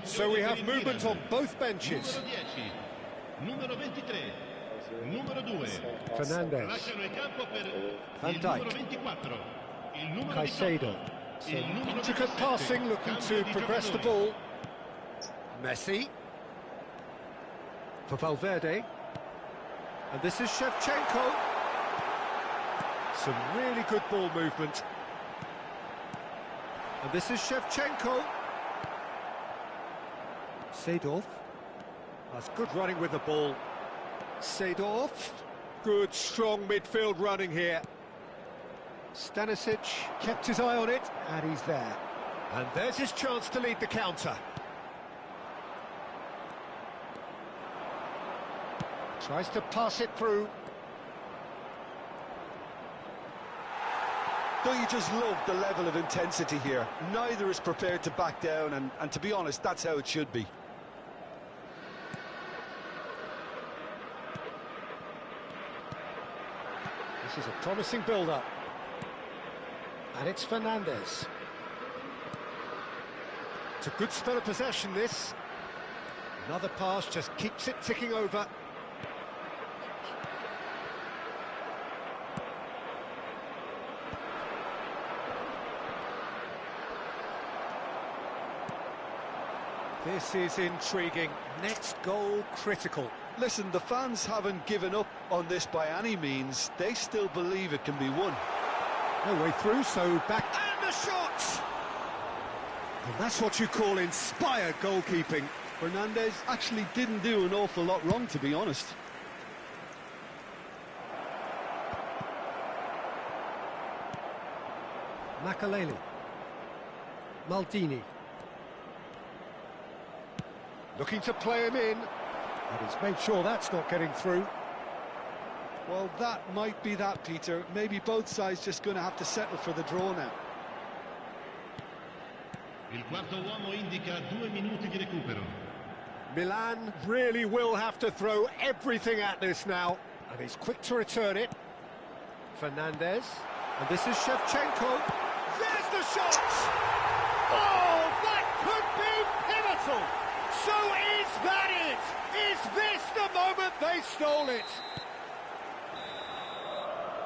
So we have movement on both benches. Numero 23, numero 2. Fernandes, Lasciano il campo per Van il Dijk, numero 24, il numero Caicedo. 18, il numero Intricate 17. passing, looking to Cambio di progress the giocatore. ball. Messi. For Valverde. And this is Shevchenko. Some really good ball movement. And this is Shevchenko. Seedorf. That's good running with the ball. Seedorf. Good, strong midfield running here. Stanisic kept his eye on it, and he's there. And there's his chance to lead the counter. Tries to pass it through. Don't you just love the level of intensity here? Neither is prepared to back down, and to be honest, that's how it should be. This is a promising build-up. And it's Fernandes. It's a good spell of possession, this. Another pass just keeps it ticking over. This is intriguing. Next goal critical. Listen, the fans haven't given up on this by any means. They still believe it can be won. No way through, so back, and the shot! And that's what you call inspired goalkeeping. Fernandes actually didn't do an awful lot wrong, to be honest. Makaleli. Maldini. Looking to play him in. And he's made sure that's not getting through. Well, that might be that, Peter. Maybe both sides just going to have to settle for the draw now. Il quarto uomo indica 2 minuti di recupero. Milan really will have to throw everything at this now. And he's quick to return it. Fernandes. And this is Shevchenko. There's the shot! Oh, that could be pivotal! So is that it? Is this the moment they stole it?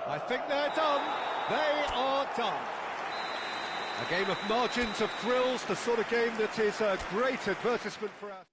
I think they're done. They are done. A game of margins of thrills, the sort of game that is a great advertisement for us.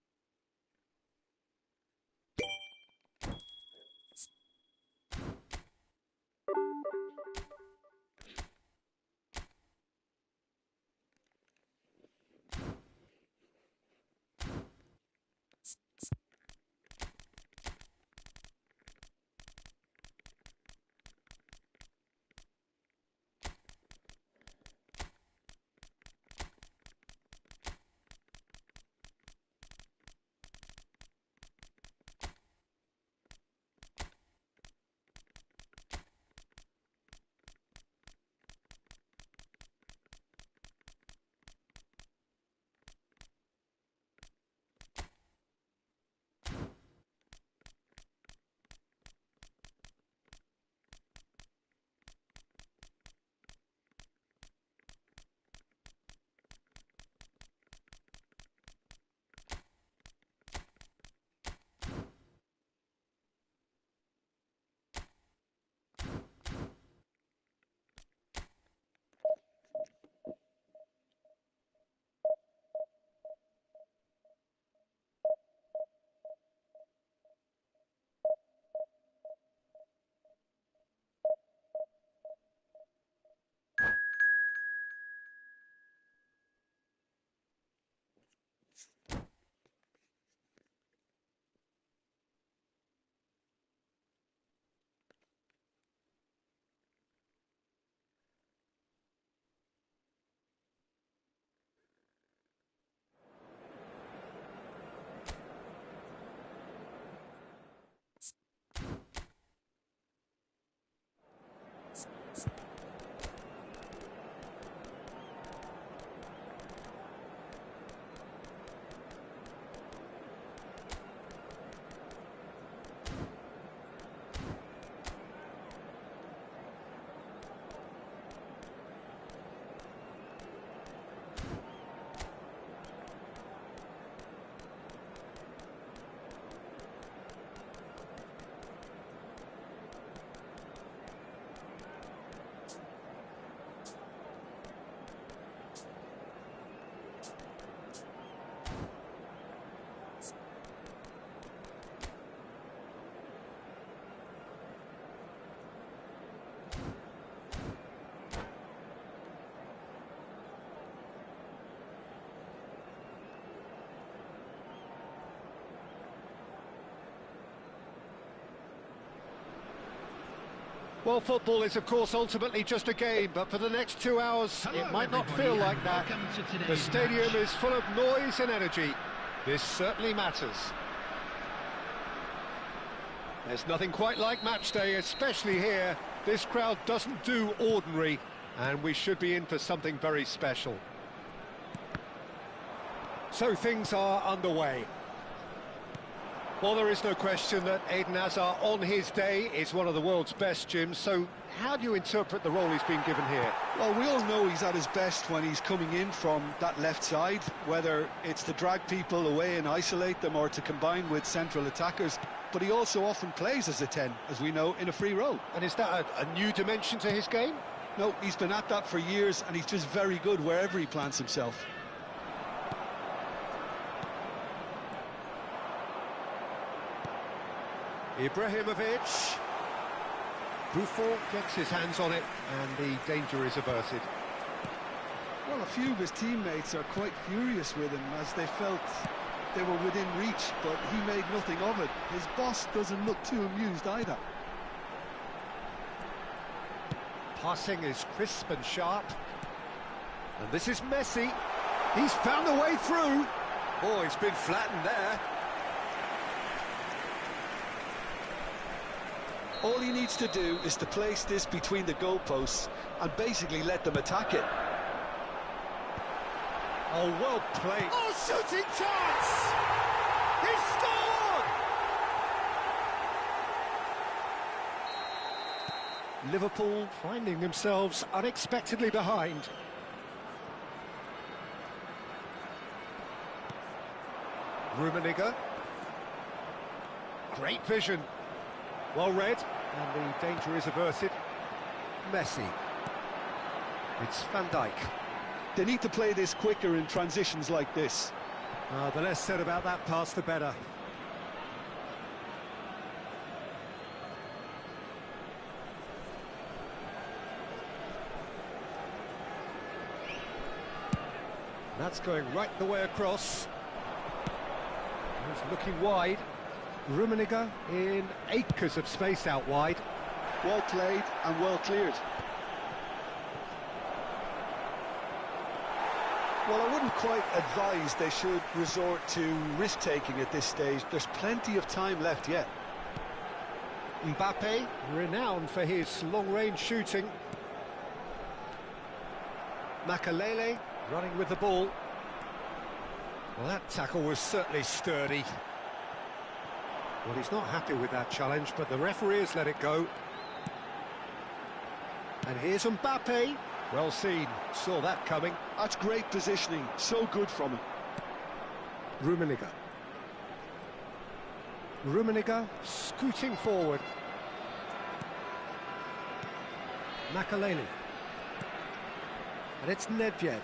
Well, football is, of course, ultimately just a game, but for the next 2 hours, it might not feel like that. The stadium is full of noise and energy. This certainly matters. There's nothing quite like match day, especially here. This crowd doesn't do ordinary, and we should be in for something very special. So things are underway. Well, there is no question that Eden Hazard, on his day, is one of the world's best, Jim. So how do you interpret the role he's been given here? Well, we all know he's at his best when he's coming in from that left side, whether it's to drag people away and isolate them or to combine with central attackers. But he also often plays as a 10, as we know, in a free role. And is that a new dimension to his game? No, he's been at that for years, and he's just very good wherever he plants himself. Ibrahimovic. Buffon gets his hands on it, and the danger is averted. Well, a few of his teammates are quite furious with him, as they felt they were within reach, but he made nothing of it. His boss doesn't look too amused either. Passing is crisp and sharp. And this is Messi. He's found a way through. Oh, he's been flattened there. All he needs to do is to place this between the goalposts and basically let them attack it. Oh, well played. Oh, shooting chance! He scored! Liverpool finding themselves unexpectedly behind. Rummenigge. Great vision. Well read, and the danger is averted. Messi. It's Van Dijk. They need to play this quicker in transitions like this. The less said about that pass, the better. That's going right the way across. He's looking wide. Rummenigge in acres of space out wide. Well played and well cleared. Well, I wouldn't quite advise they should resort to risk-taking at this stage. There's plenty of time left yet. Mbappe, renowned for his long-range shooting. Makelele running with the ball. Well, that tackle was certainly sturdy. Well, he's not happy with that challenge, but the referee has let it go. And here's Mbappe. Well seen, saw that coming. That's great positioning, so good from him. Rummenigge. Rummenigge scooting forward. Makelele. And it's Nedved.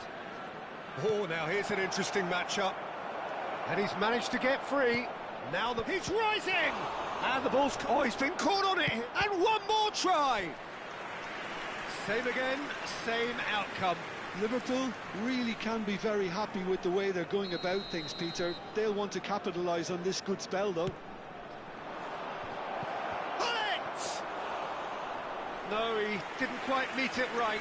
Oh, now here's an interesting matchup. And he's managed to get free. Now he's rising! And the ball's... Oh, he's been caught on it! And one more try! Same again, same outcome. Liverpool really can be very happy with the way they're going about things, Peter. They'll want to capitalise on this good spell, though. Bullet! No, he didn't quite meet it right.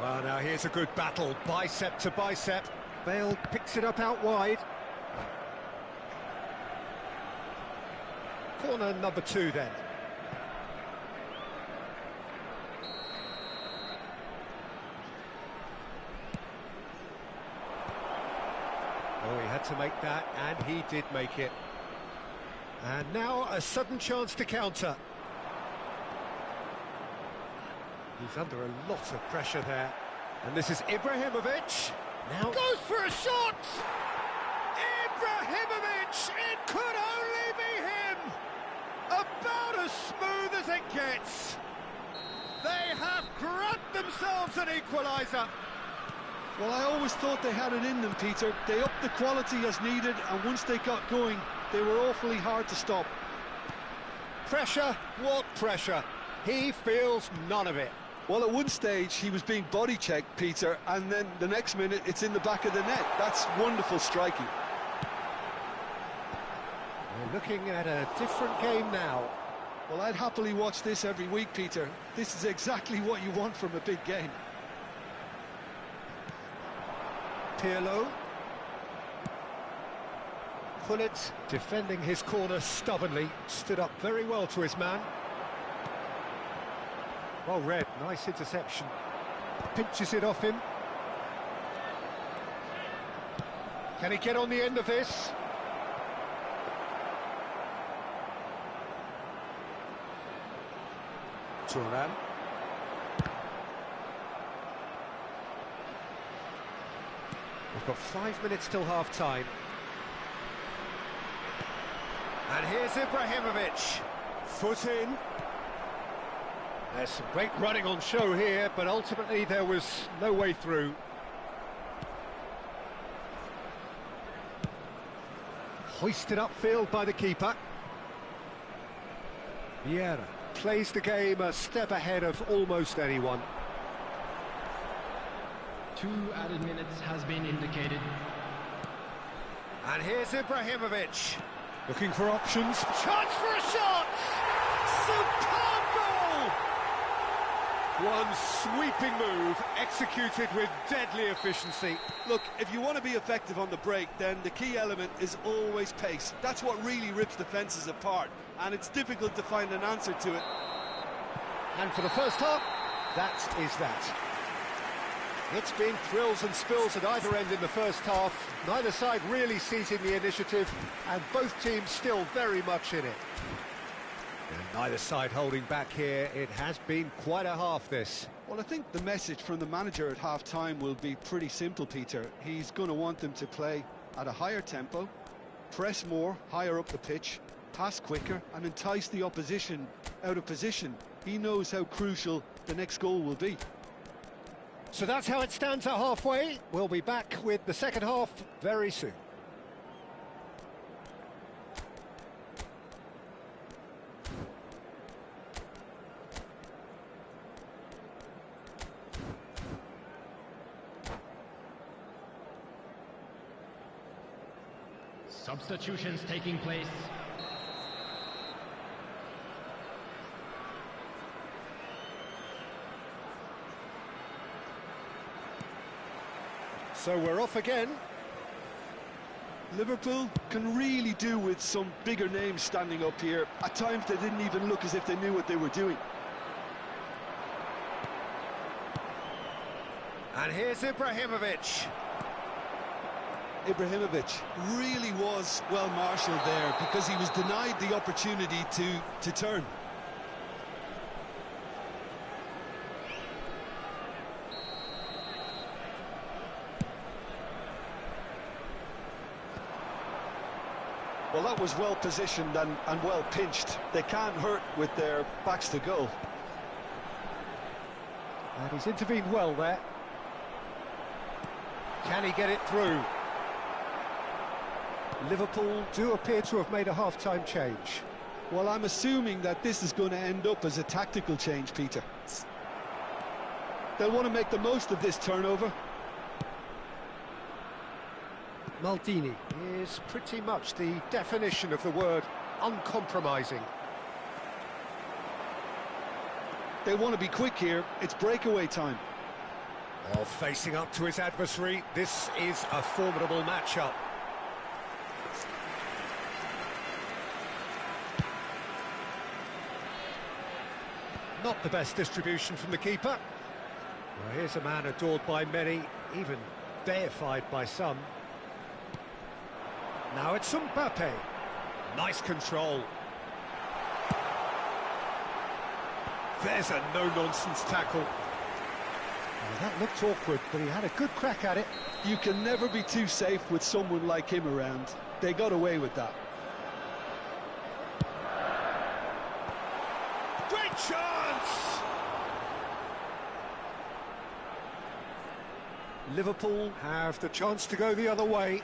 Well, now here's a good battle, bicep to bicep. Bale picks it up out wide. Corner number 2 then. Oh, he had to make that, and he did make it. And now a sudden chance to counter. He's under a lot of pressure there. And this is Ibrahimovic. Now goes for a shot! Ibrahimovic! It could only be him! About as smooth as it gets. They have grabbed themselves an equaliser. Well, I always thought they had it in them, Peter. They upped the quality as needed, and once they got going, they were awfully hard to stop. Pressure? What pressure? He feels none of it. Well, at one stage he was being body checked, Peter, and then the next minute it's in the back of the net. That's wonderful striking. We're looking at a different game now. Well, I'd happily watch this every week, Peter. This is exactly what you want from a big game. Pirlo. Pullet, defending his corner stubbornly, stood up very well to his man. Well read, nice interception. Pinches it off him. Can he get on the end of this? Turan. We've got 5 minutes till half-time. And here's Ibrahimovic. Foot in. There's some great running on show here, but ultimately there was no way through. Hoisted upfield by the keeper. Vieira plays the game a step ahead of almost anyone. 2 added minutes has been indicated. And here's Ibrahimovic. Looking for options. Chance for a shot! Superb goal! One sweeping move, executed with deadly efficiency. Look, if you want to be effective on the break, then the key element is always pace. That's what really rips defences apart, and it's difficult to find an answer to it. And for the first half, that is that. It's been thrills and spills at either end in the first half. Neither side really seizing the initiative, and both teams still very much in it. And neither side holding back here. It has been quite a half, this. Well, I think the message from the manager at half-time will be pretty simple, Peter. He's going to want them to play at a higher tempo, press more, higher up the pitch, pass quicker, and entice the opposition out of position. He knows how crucial the next goal will be. So that's how it stands at halfway. We'll be back with the second half very soon. Substitutions taking place. So we're off again. Liverpool can really do with some bigger names standing up here. At times they didn't even look as if they knew what they were doing. And here's Ibrahimovic. Ibrahimovic really was well marshalled there because he was denied the opportunity to turn. Well, that was well positioned and well pinched. They can't hurt with their backs to goal. And he's intervened well there. Can he get it through? Liverpool do appear to have made a half-time change. Well, I'm assuming that this is going to end up as a tactical change, Peter. They'll want to make the most of this turnover. Maldini is pretty much the definition of the word uncompromising. They want to be quick here. It's breakaway time. Well, facing up to his adversary, this is a formidable matchup. Not the best distribution from the keeper. Well, here's a man adored by many, even deified by some. Now it's Mbappe. Nice control. There's a no-nonsense tackle. Well, that looked awkward, but he had a good crack at it. You can never be too safe with someone like him around. They got away with that. Great chance! Liverpool have the chance to go the other way.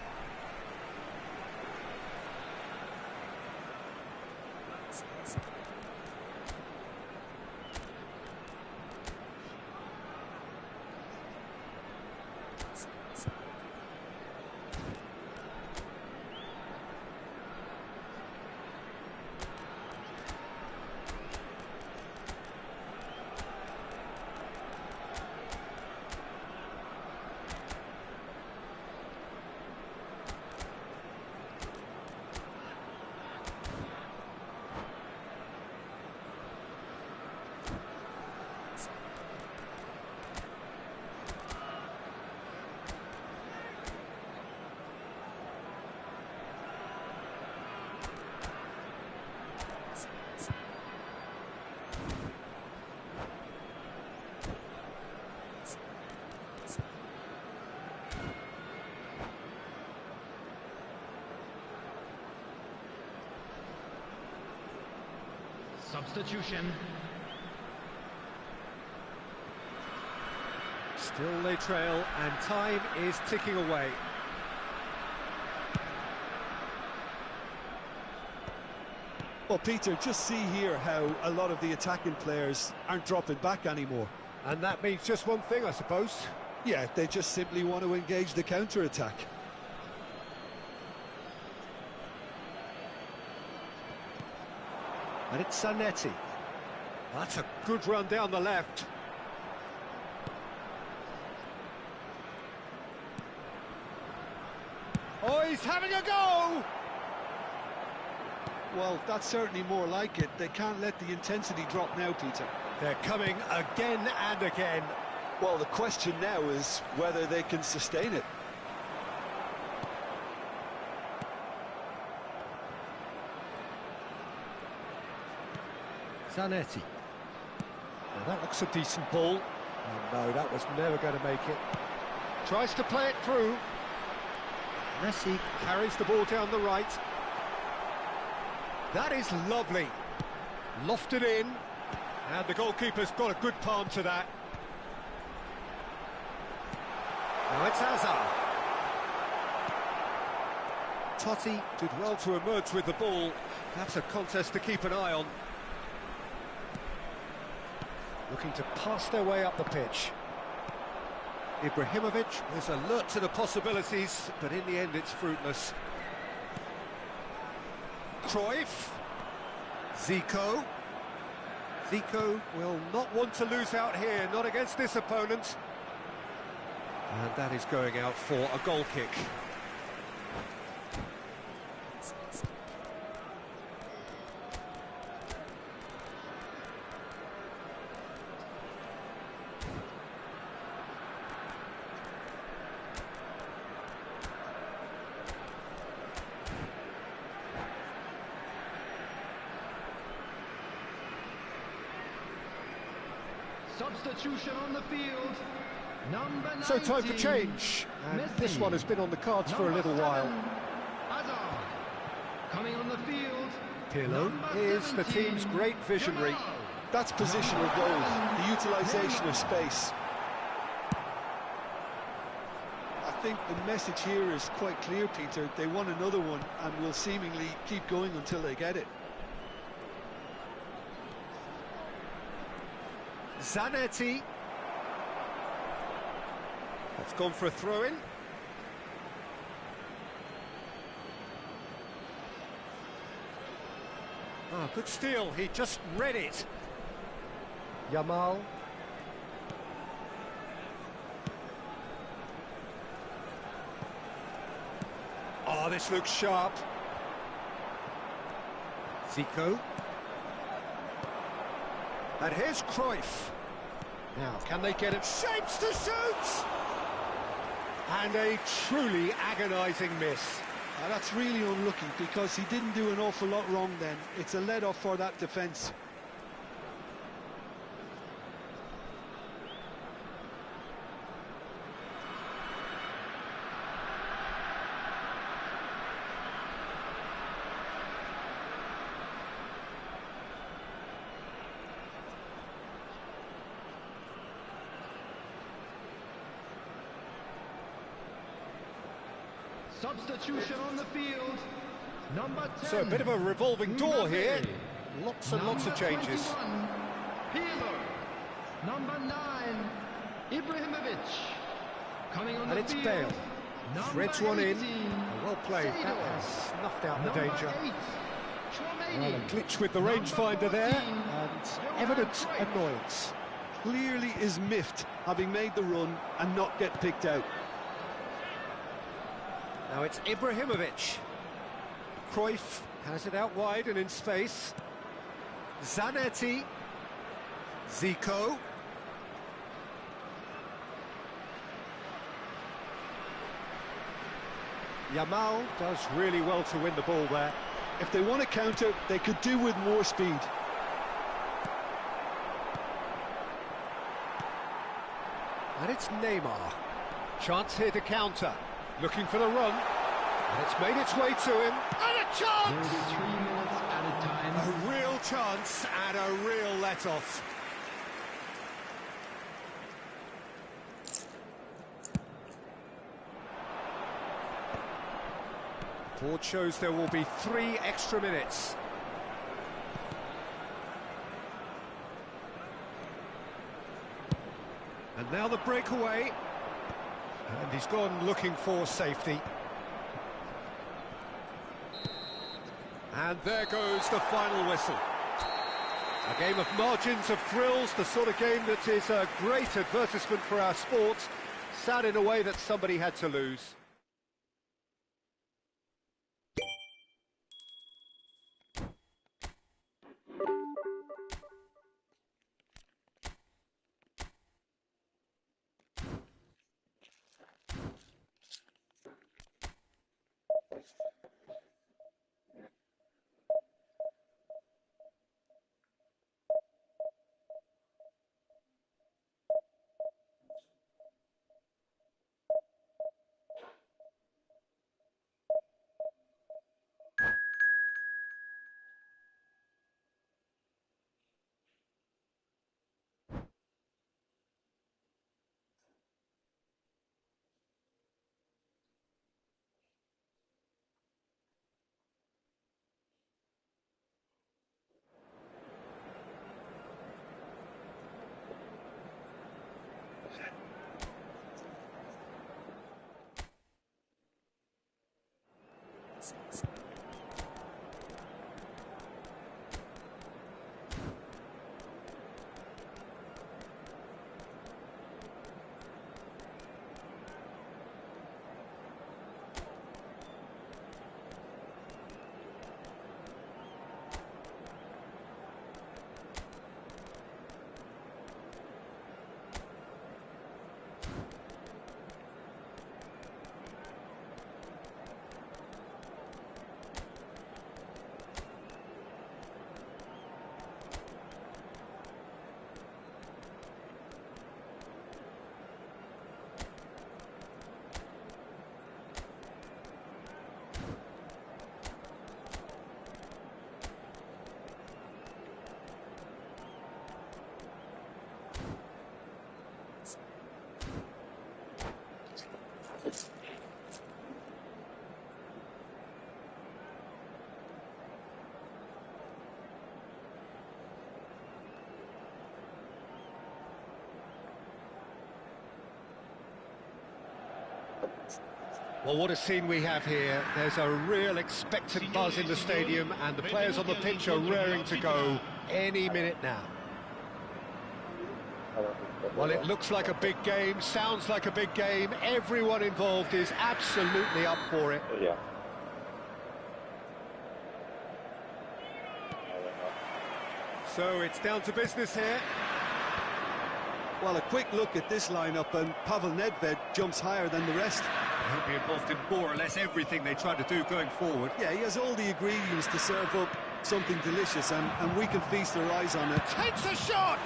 Substitution. Still they trail, and time is ticking away. Well, Peter, just see here how a lot of the attacking players aren't dropping back anymore. And that means just one thing, I suppose. Yeah, they just simply want to engage the counter-attack. And it's Zanetti. That's a good run down the left. Oh, he's having a go! Well, that's certainly more like it. They can't let the intensity drop now, Peter. They're coming again and again. Well, the question now is whether they can sustain it. Zanetti. Well, that looks a decent ball. Oh no, that was never going to make it. Tries to play it through. Messi carries the ball down the right. That is lovely. Lofted in. And the goalkeeper's got a good palm to that. Now it's Hazard. Totti did well to emerge with the ball. That's a contest to keep an eye on. Looking to pass their way up the pitch. Ibrahimovic was alert to the possibilities, but in the end it's fruitless. Cruyff. Zico. Zico will not want to lose out here, not against this opponent. And that is going out for a goal kick. Substitution on the field. Number 19. So time for change. And Messi. this one has been on the cards for a little while. Hazard. Coming on the field. Pirlo is the team's great visionary. That's positional goals, the utilisation of space. I think the message here is quite clear, Peter. They want another one and will seemingly keep going until they get it. Zanetti. That's gone for a throw-in. Ah, good steal. He just read it. Yamal. Oh, this looks sharp. Zico. And here's Cruyff. Now, can they get it? Shapes to shoot! And a truly agonising miss. That's really unlucky because he didn't do an awful lot wrong then. It's a let-off for that defence. Substitution on the field. Number 10. So a bit of a revolving door here. Lots and lots of changes. 21, Pirlo. Number 9, Ibrahimovic. Coming on And the it's field, Bale. number Threads one in. 18, Well played. That Sailor. has snuffed out the Number danger. 8, Well, a Chouameni. glitch with the Number rangefinder there, 14, and Johan evident Cruyff. Annoyance. Clearly is miffed, having made the run and not get picked out. now it's Ibrahimovic. Cruyff has it out wide and in space. Zanetti. Zico. Yamal does really well to win the ball there. If they want to counter, they could do with more speed. And it's Neymar. Chance here to counter. Looking for the run. And it's made its way to him. And a There will chance! be 3 minutes at a time. A real chance and a real let-off. Board shows there will be 3 extra minutes. And now the breakaway. And he's gone looking for safety. And there goes the final whistle. A game of margins, of thrills, the sort of game that is a great advertisement for our sports. Sad in a way that somebody had to lose. Well, what a scene we have here. There's a real expectant buzz in the stadium, and the players on the pitch are raring to go any minute now. Well, it looks like a big game, sounds like a big game. Everyone involved is absolutely up for it. Yeah. So it's down to business here. Well, a quick look at this lineup, and Pavel Nedved jumps higher than the rest. He'll be involved in more or less everything they try to do going forward. Yeah, he has all the ingredients to serve up something delicious, and we can feast our eyes on it. Takes a shot!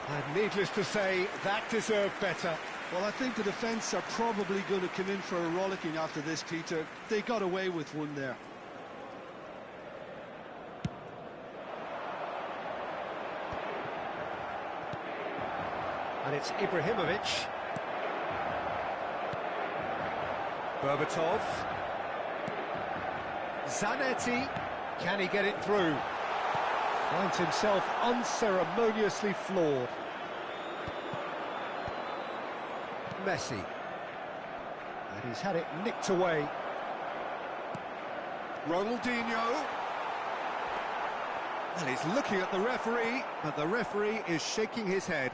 And needless to say, that deserved better. Well, I think the defence are probably going to come in for a rollicking after this, Peter. They got away with one there. And it's Ibrahimovic. Berbatov. Zanetti. Can he get it through? Finds himself unceremoniously floored. Messi. And he's had it nicked away. Ronaldinho. And he's looking at the referee, but the referee is shaking his head.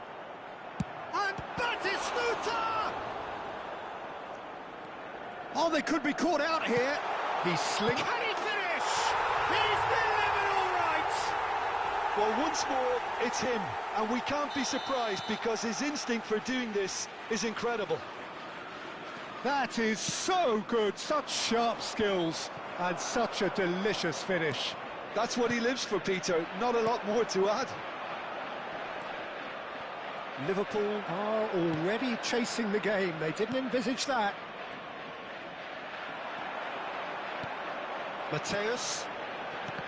And Batistuta! Oh, they could be caught out here. He's slick. Can he finish? He's delivered all right! Well, once more, it's him, and we can't be surprised because his instinct for doing this is incredible. That is so good, such sharp skills, and such a delicious finish. That's what he lives for, Peter, not a lot more to add. Liverpool are already chasing the game, they didn't envisage that. Mateus,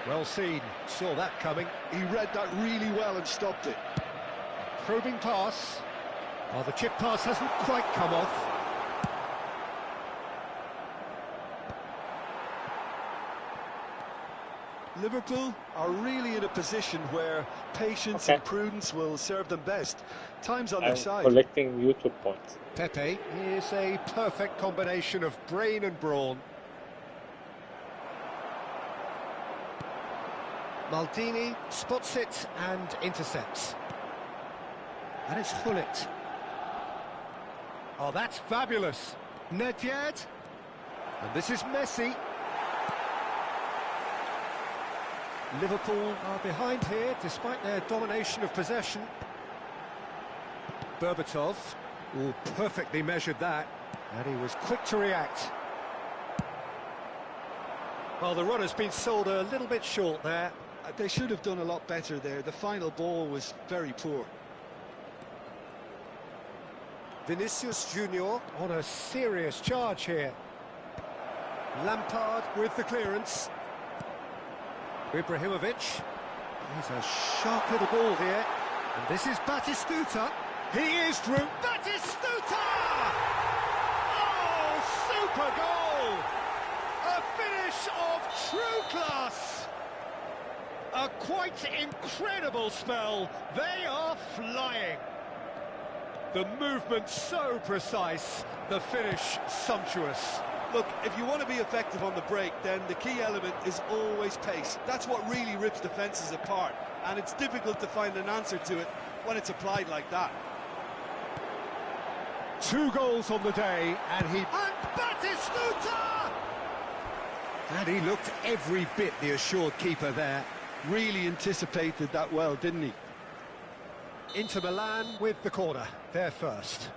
well seen, saw that coming. He read that really well and stopped it. Probing pass. Oh, the chip pass hasn't quite come off. Liverpool are really in a position where patience and prudence will serve them best. Time's on their side. Collecting YouTube points. Pepe is a perfect combination of brain and brawn. Maldini spots it and intercepts. And it's Gullit. Oh, that's fabulous. Nedved. And this is Messi. Liverpool are behind here, despite their domination of possession. Berbatov, oh, perfectly measured that, and he was quick to react. Well, the run has been sold a little bit short there. They should have done a lot better there. The final ball was very poor. Vinicius Junior on a serious charge here. Lampard with the clearance. Ibrahimovic. He's a sharp little ball here. And this is Batistuta. He is through. Batistuta! Oh, super goal! A finish of true class. A quite incredible spell. They are flying. The movement so precise, the finish sumptuous. Look, if you want to be effective on the break, then the key element is always pace. That's what really rips defences apart, and it's difficult to find an answer to it when it's applied like that. 2 goals on the day, and he... And Batistuta! And he looked every bit the assured keeper there. Really anticipated that well, didn't he? Inter Milan with the corner, they're first.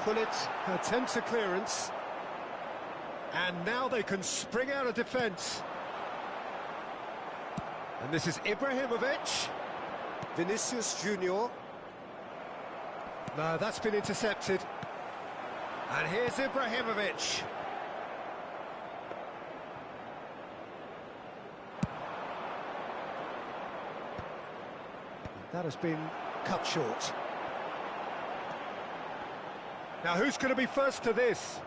Gullit attempts a clearance. And now they can spring out of defence. And this is Ibrahimovic. Vinicius Junior. No, that's been intercepted. And here's Ibrahimovic. That has been cut short. Now who's going to be first to this?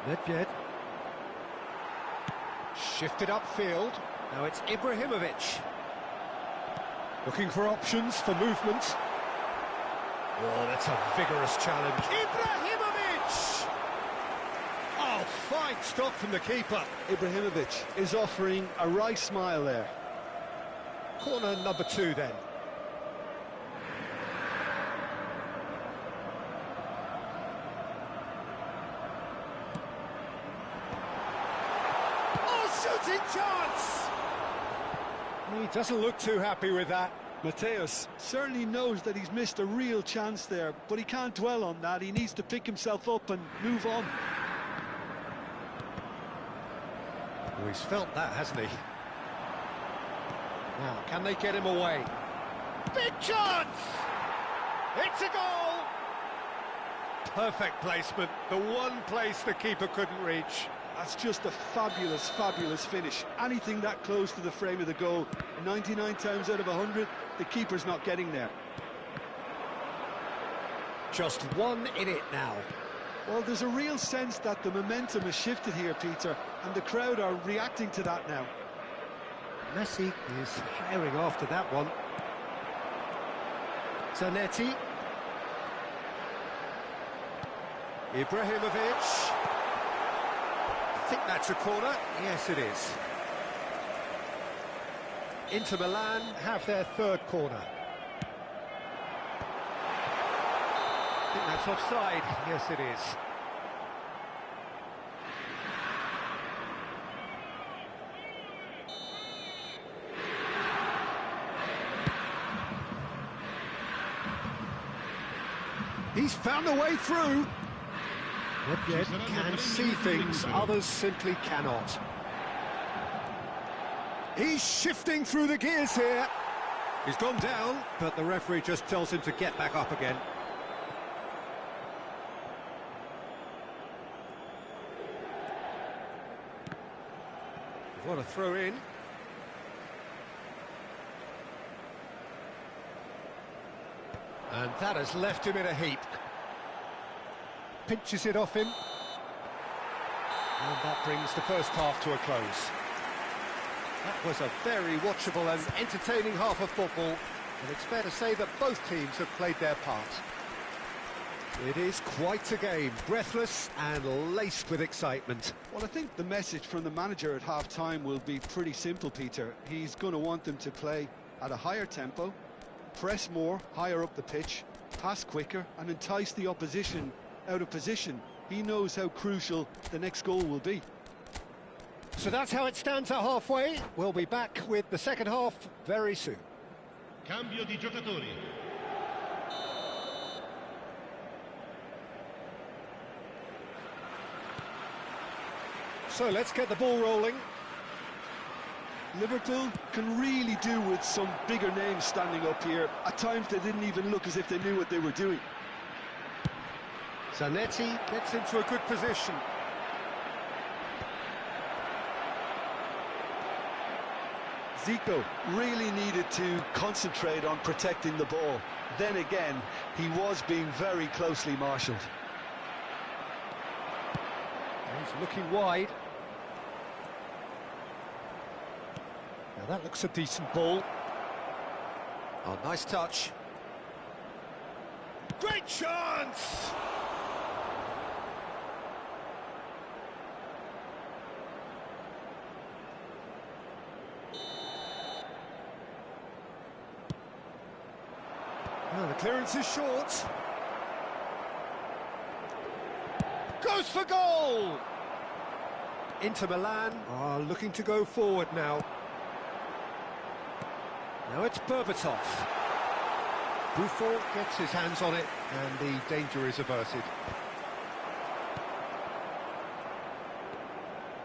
Nedved. Shifted upfield. Now it's Ibrahimovic. Looking for options for movement. Oh, that's a vigorous challenge. Ibrahimovic! Oh, fine stop from the keeper. Ibrahimovic is offering a wry smile there. Corner number 2 then. Shooting chance! He doesn't look too happy with that. Mateus certainly knows that he's missed a real chance there, but he can't dwell on that. He needs to pick himself up and move on. Oh, he's felt that, hasn't he? Now, can they get him away? Big chance! It's a goal! Perfect placement, the one place the keeper couldn't reach. That's just a fabulous, fabulous finish. Anything that close to the frame of the goal, 99 times out of 100, the keeper's not getting there. Just one in it now. Well, there's a real sense that the momentum has shifted here, Peter, and the crowd are reacting to that now. Messi is firing after that one. Zanetti. Ibrahimovic. I think that's a corner. Yes, it is. Inter Milan have their third corner. I think that's offside. Yes, it is. He's found a way through. Yet can see things others simply cannot. He's shifting through the gears here. He's gone down, but the referee just tells him to get back up again. What a throw in. And that has left him in a heap. Pinches it off him. And that brings the first half to a close. That was a very watchable and entertaining half of football, and it's fair to say that both teams have played their part. It is quite a game, breathless and laced with excitement. Well, I think the message from the manager at half-time will be pretty simple, Peter. He's going to want them to play at a higher tempo, press more, higher up the pitch, pass quicker, and entice the opposition out of position. He knows how crucial the next goal will be. So that's how it stands at halfway. We'll be back with the second half very soon. Cambio di giocatori. So let's get the ball rolling. Liverpool can really do with some bigger names standing up here. At times they didn't even look as if they knew what they were doing. Zanetti gets into a good position. Zico really needed to concentrate on protecting the ball. Then again, he was being very closely marshalled. He's looking wide. Now that looks a decent ball. Oh, nice touch. Great chance! Well, the clearance is short. Goes for goal! Inter Milan are looking to go forward now. Now it's Berbatov. Buffon gets his hands on it, and the danger is averted.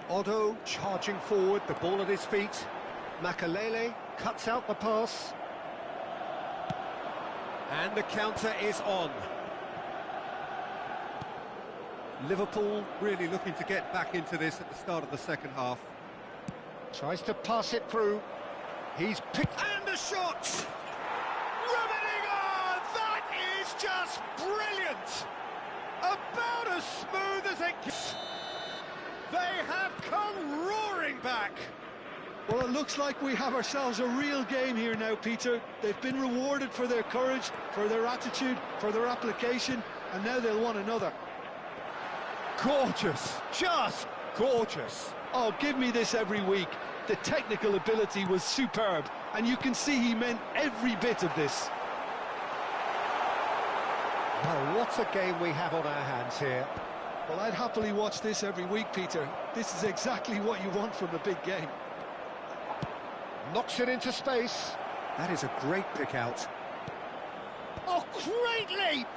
Otto charging forward, the ball at his feet. Makalele cuts out the pass. And the counter is on. Liverpool really looking to get back into this at the start of the second half. Tries to pass it through. He's picked... And a shot! Rummenigge! That is just brilliant! About as smooth as it gets. They have come roaring back. Well, it looks like we have ourselves a real game here now, Peter. They've been rewarded for their courage, for their attitude, for their application, and now they'll want another. Gorgeous, just gorgeous. Oh, give me this every week. The technical ability was superb, and you can see he meant every bit of this. Well, what a game we have on our hands here. Well, I'd happily watch this every week, Peter. This is exactly what you want from a big game. Knocks it into space. That is a great pick out. Oh, great leap!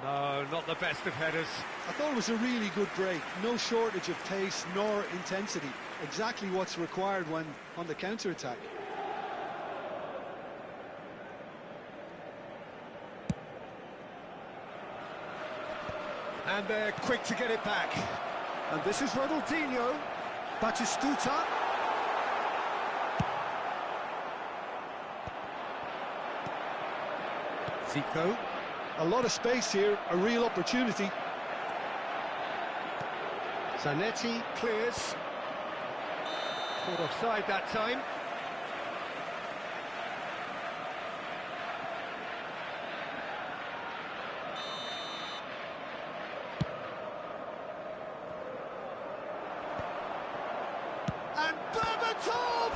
No, not the best of headers. I thought it was a really good break. No shortage of pace nor intensity. Exactly what's required when on the counter-attack. And they're quick to get it back. And this is Ronaldinho. Batistuta. Zico. A lot of space here, a real opportunity. Zanetti clears. Caught offside that time. And Berbatov!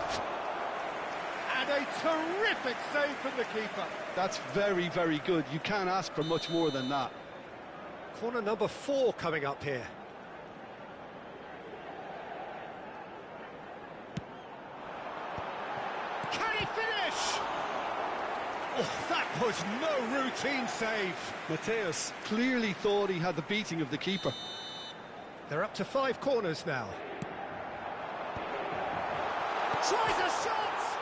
And a terrific save from the keeper. That's very, very good. You can't ask for much more than that. Corner number 4 coming up here. Can he finish? Oh, that was no routine save. Mateus clearly thought he had the beating of the keeper. They're up to 5 corners now. Tries a shot!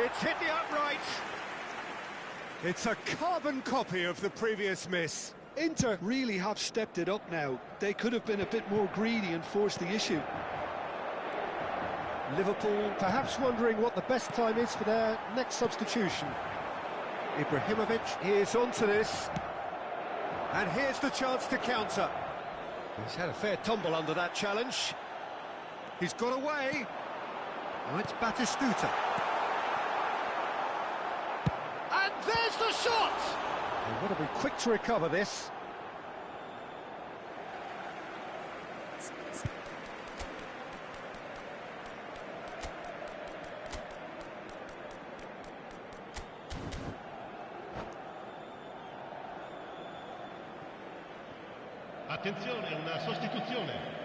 It's hit the upright. It's a carbon copy of the previous miss. Inter really have stepped it up now. They could have been a bit more greedy and forced the issue. Liverpool perhaps wondering what the best time is for their next substitution. Ibrahimovic is onto this. And here's the chance to counter. He's had a fair tumble under that challenge. He's got away. Oh, it's Batistuta. And there's the shot! They've got to be quick to recover this. Attenzione, una sostituzione.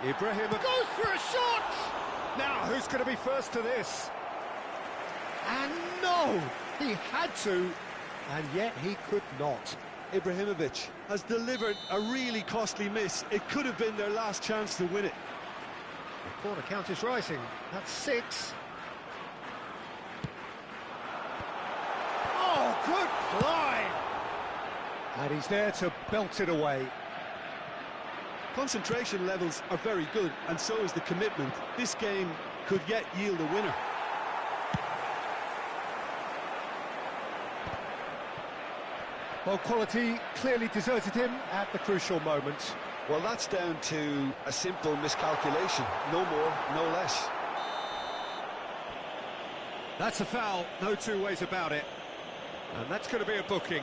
Ibrahimovic goes for a shot! Now, who's going to be first to this? And no! He had to, and yet he could not. Ibrahimovic has delivered a really costly miss. It could have been their last chance to win it. The corner count is rising. That's 6. Oh, good fly! And he's there to belt it away. Concentration levels are very good, and so is the commitment. This game could yet yield a winner. Well, quality clearly deserted him at the crucial moment. Well, that's down to a simple miscalculation. No more, no less. That's a foul, no two ways about it. And that's going to be a booking.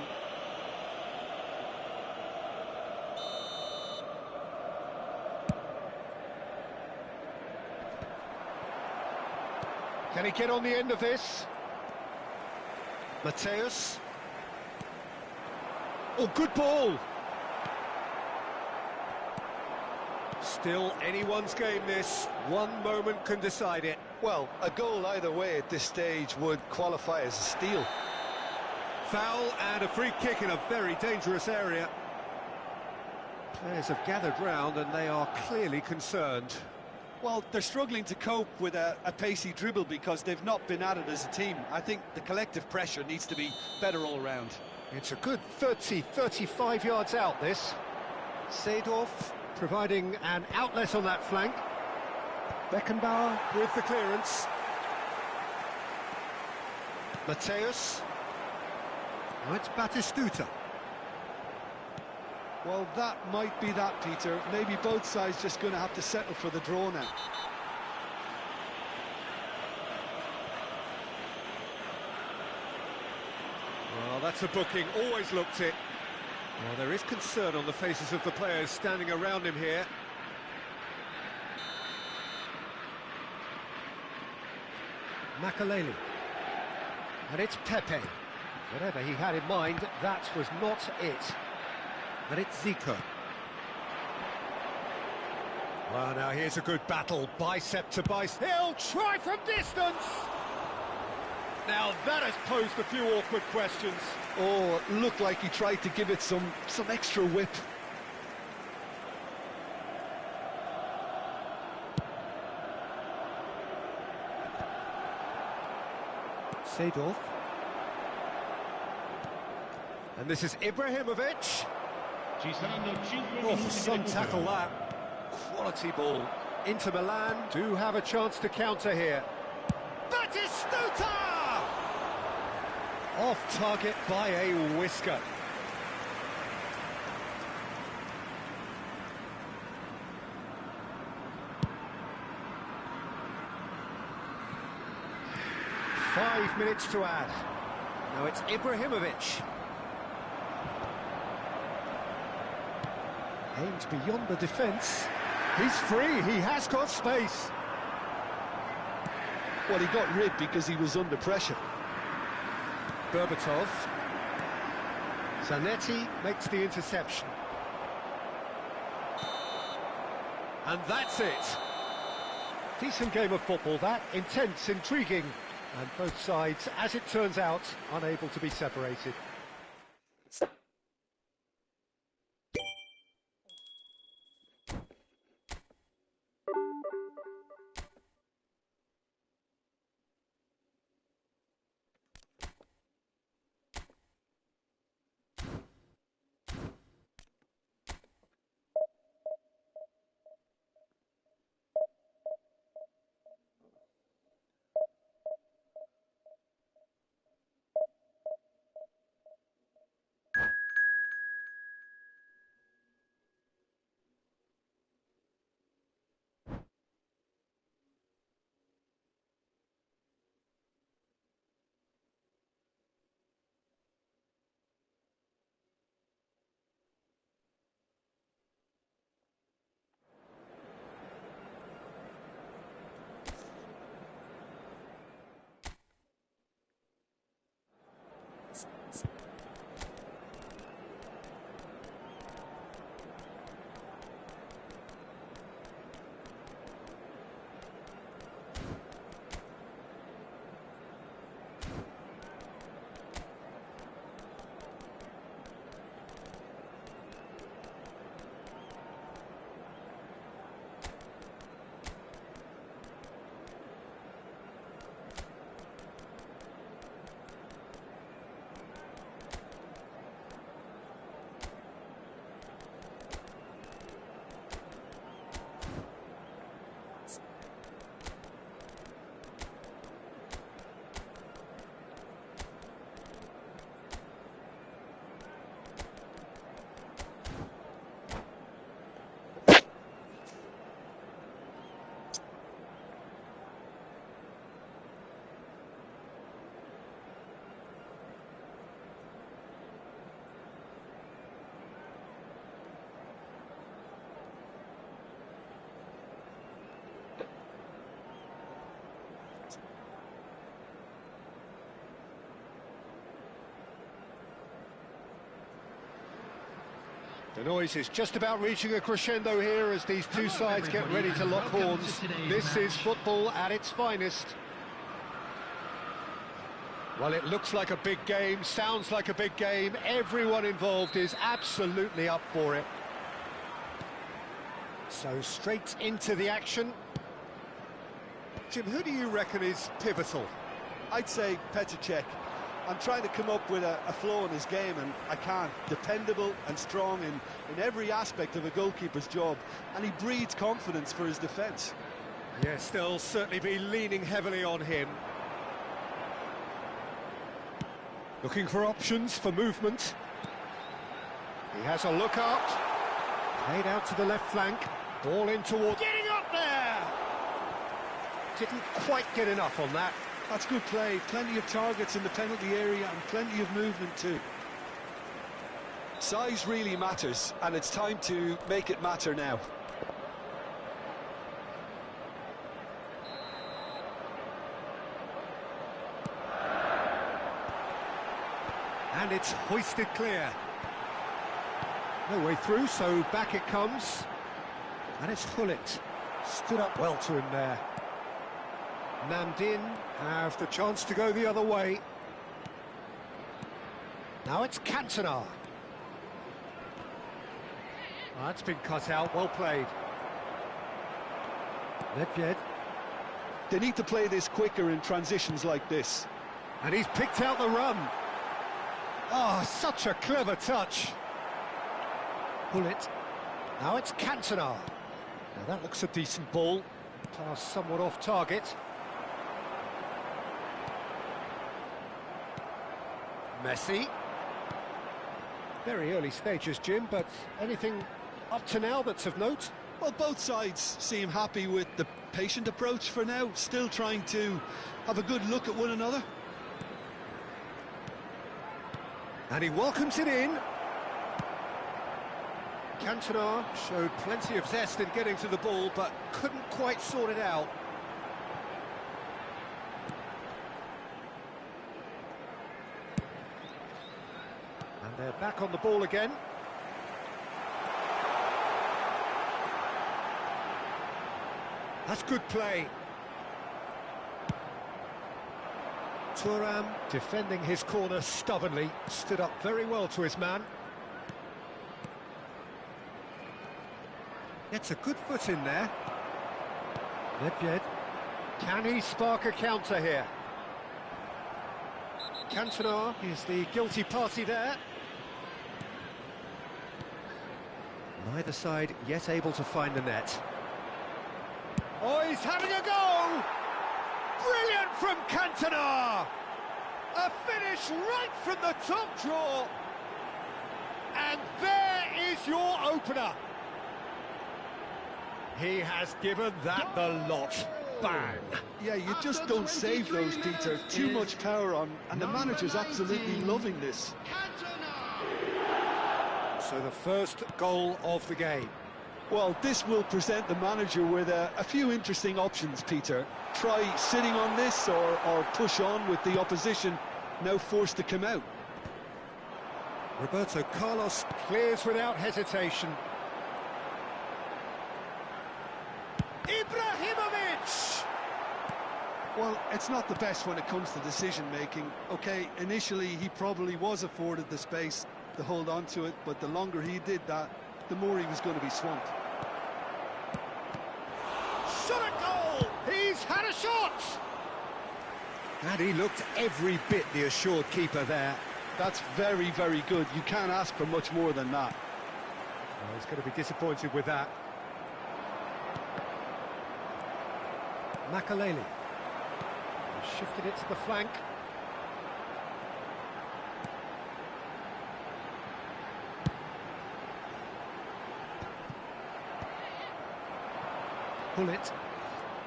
Can he get on the end of this? Mateus. Oh, good ball. Still anyone's game this. One moment can decide it. Well, a goal either way at this stage would qualify as a steal. Foul and a free kick in a very dangerous area. Players have gathered round and they are clearly concerned. Well, they're struggling to cope with a pacey dribble because they've not been at it as a team. I think the collective pressure needs to be better all round. It's a good 35 yards out, this. Seedorf providing an outlet on that flank. Beckenbauer with the clearance. Mateus. Now it's Batistuta. Well, that might be that, Peter. Maybe both sides just going to have to settle for the draw now. Well, that's a booking. Always looked it. Well, there is concern on the faces of the players standing around him here. Makaleli. And it's Pepe. Whatever he had in mind, that was not it. And it's Zico. Well, now here's a good battle, bicep to bicep. He'll try from distance! Now that has posed a few awkward questions. Oh, it looked like he tried to give it some extra whip. Seedorf. And this is Ibrahimovic. Ci saranno 5 Oh, minuti di some recupero. tackle that. Quality ball. Inter Milan do have a chance to counter here. Batistuta! Off target by a whisker. Five minutes to add. Now it's Ibrahimovic. Aims beyond the defence. He's free, he has got space. Well, he got rid because he was under pressure. Berbatov. Zanetti makes the interception. And that's it. Decent game of football, that. Intense, intriguing. And both sides, as it turns out, unable to be separated. The noise is just about reaching a crescendo here as these two sides get ready to lock horns. This is football at its finest. Well, it looks like a big game, sounds like a big game. Everyone involved is absolutely up for it. So straight into the action. Jim, who do you reckon is pivotal? I'd say Petr Cech. I'm trying to come up with a flaw in his game, and I can't. Dependable and strong in every aspect of a goalkeeper's job, and he breeds confidence for his defence. Yes, they'll certainly be leaning heavily on him. Looking for options for movement. He has a look out. Played out to the left flank. Ball in towards... Getting up there! Didn't quite get enough on that. That's good play. Plenty of targets in the penalty area and plenty of movement too. Size really matters, and it's time to make it matter now. And it's hoisted clear. No way through, so back it comes. And it's Hullet. Stood up well to him there. Namdin have the chance to go the other way. Now it's Cantona. That's been cut out, well played. Nedved. They need to play this quicker in transitions like this. And he's picked out the run. Oh, such a clever touch. Hullet. Now it's Cantona. Now that looks a decent ball. Pass somewhat off target. Messi. Very early stages, Jim, but anything up to now that's of note? Well, both sides seem happy with the patient approach for now, still trying to have a good look at one another. And he welcomes it in. Cantona showed plenty of zest in getting to the ball, but couldn't quite sort it out. And they're back on the ball again. That's good play. Thuram defending his corner stubbornly, stood up very well to his man. Gets a good foot in there. Nedved. Can he spark a counter here? Cantona is the guilty party there. Neither side yet able to find the net. Oh, he's having a go! Brilliant from Cantona! A finish right from the top draw! And there is your opener! He has given that the lot. Bang! Yeah, you just don't save those, Peter. Too much power on, and the manager's absolutely loving this. So the first goal of the game. Well, this will present the manager with a few interesting options, Peter. Try sitting on this or push on with the opposition now forced to come out. Roberto Carlos clears without hesitation. Ibrahimovic! Well, it's not the best when it comes to decision-making. OK, initially he probably was afforded the space to hold on to it, but the longer he did that, the more he was going to be swamped. Shot a goal! He's had a shot! And he looked every bit the assured keeper there. That's very, very good. You can't ask for much more than that. Well, he's going to be disappointed with that. Makaleli. He shifted it to the flank. Hullet.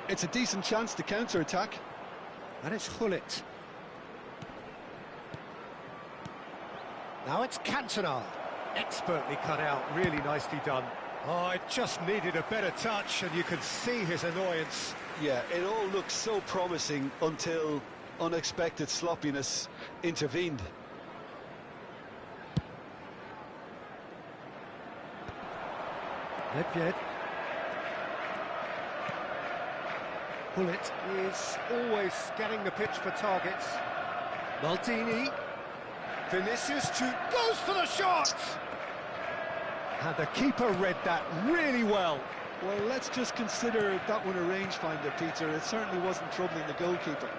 It's a decent chance to counter-attack. And it's Hullet. Now it's Cantona. Expertly cut out, really nicely done. Oh, it just needed a better touch, and you could see his annoyance. Yeah, it all looked so promising until unexpected sloppiness intervened. Nedved. Hullet is always scanning the pitch for targets. Maldini. Vinicius goes for the shot! And the keeper read that really well. Well, let's just consider that one a rangefinder, Peter. It certainly wasn't troubling the goalkeeper.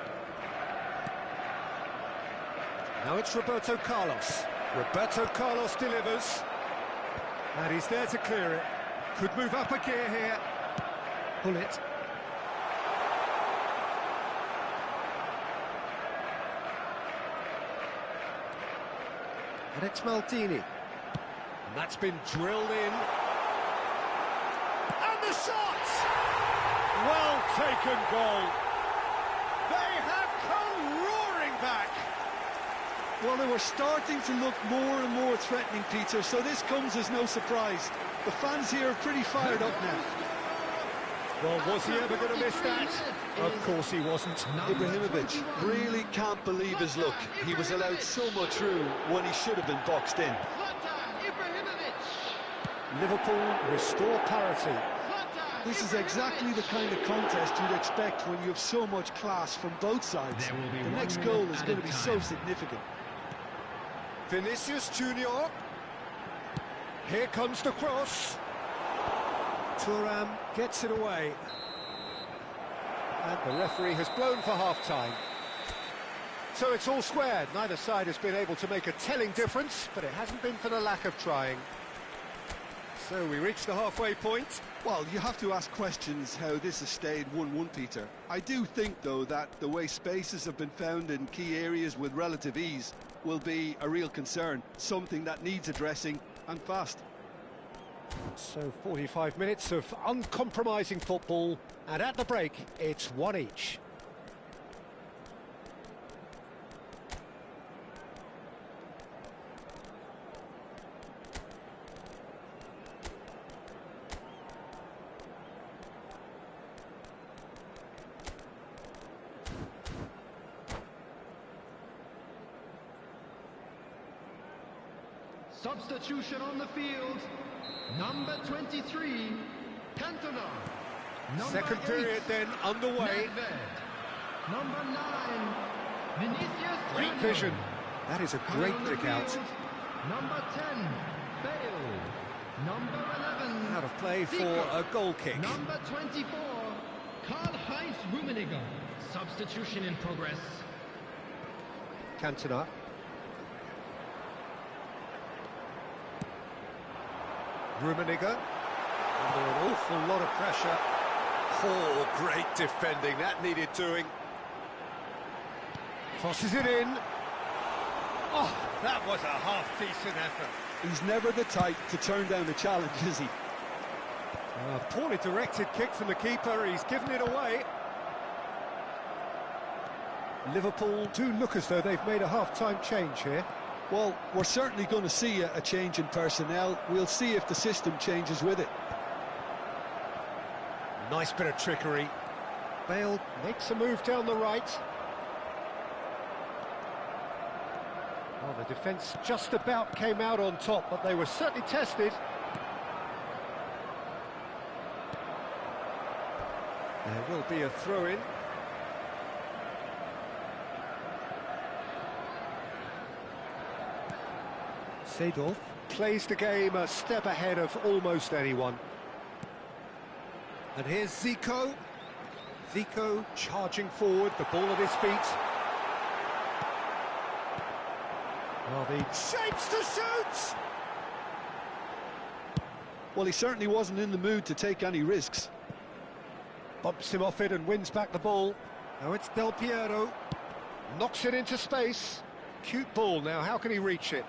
Now it's Roberto Carlos. Roberto Carlos delivers. And he's there to clear it. Could move up a gear here. Hullet. And it's Maldini. And that's been drilled in. And the shot! Well taken goal. They have come roaring back. Well, they were starting to look more and more threatening, Peter, so this comes as no surprise. The fans here are pretty fired up now. Well, was he ever going to miss that? Of course he wasn't. Ibrahimovic really can't believe his luck. He was allowed so much room when he should have been boxed in. Liverpool restore parity. This is exactly the kind of contest you'd expect when you have so much class from both sides. The next goal is going to be so significant. Vinicius Junior. Here comes the cross. Thuram gets it away. And the referee has blown for half-time. So it's all squared. Neither side has been able to make a telling difference, but it hasn't been for the lack of trying. So we reach the halfway point. Well, you have to ask questions how this has stayed 1-1, Peter. I do think, though, that the way spaces have been found in key areas with relative ease will be a real concern, something that needs addressing, and fast. So 45 minutes of uncompromising football, and at the break, it's one each. Substitution on the field. Number 23, Cantona. Second period then underway. Nedved. Number 9, Vinicius Great Junior. vision. That is a great On the kick out. field, Number 10, Bale. Number 11, Out of play for Zico. a goal kick. Number 24, Karl-Heinz Rummenigge. Substitution in progress. Cantona. Rummenigge. Under an awful lot of pressure. Oh, great defending. That needed doing. Crosses it in. Oh, that was a half-decent effort. He's never the type to turn down a challenge, is he? A poorly directed kick from the keeper. He's given it away. Liverpool do look as though they've made a half-time change here. Well, we're certainly going to see a change in personnel. We'll see if the system changes with it. Nice bit of trickery. Bale makes a move down the right. Well, the defence just about came out on top, but they were certainly tested. There will be a throw-in. Seedorf plays the game a step ahead of almost anyone. And here's Zico. Zico charging forward, the ball at his feet. Well, the shapes to shoot! Well, he certainly wasn't in the mood to take any risks. Bumps him off it and wins back the ball. Now it's Del Piero. Knocks it into space. Cute ball now, how can he reach it?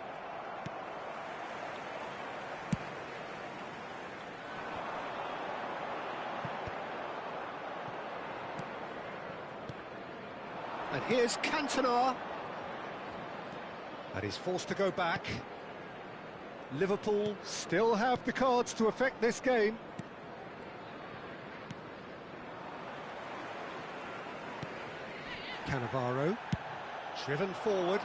And here's Cantona. And he's forced to go back. Liverpool still have the cards to affect this game. Cannavaro, driven forward.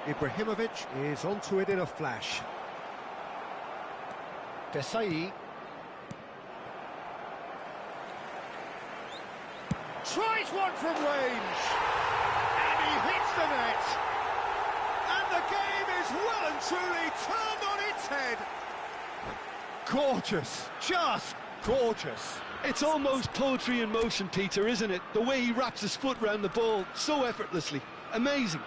Ibrahimovic is onto it in a flash. Desai. Tries one from range. And he hits the net. And the game is well and truly turned on its head. Gorgeous, just gorgeous. It's almost poetry in motion, Peter, isn't it? The way he wraps his foot round the ball so effortlessly. Amazing.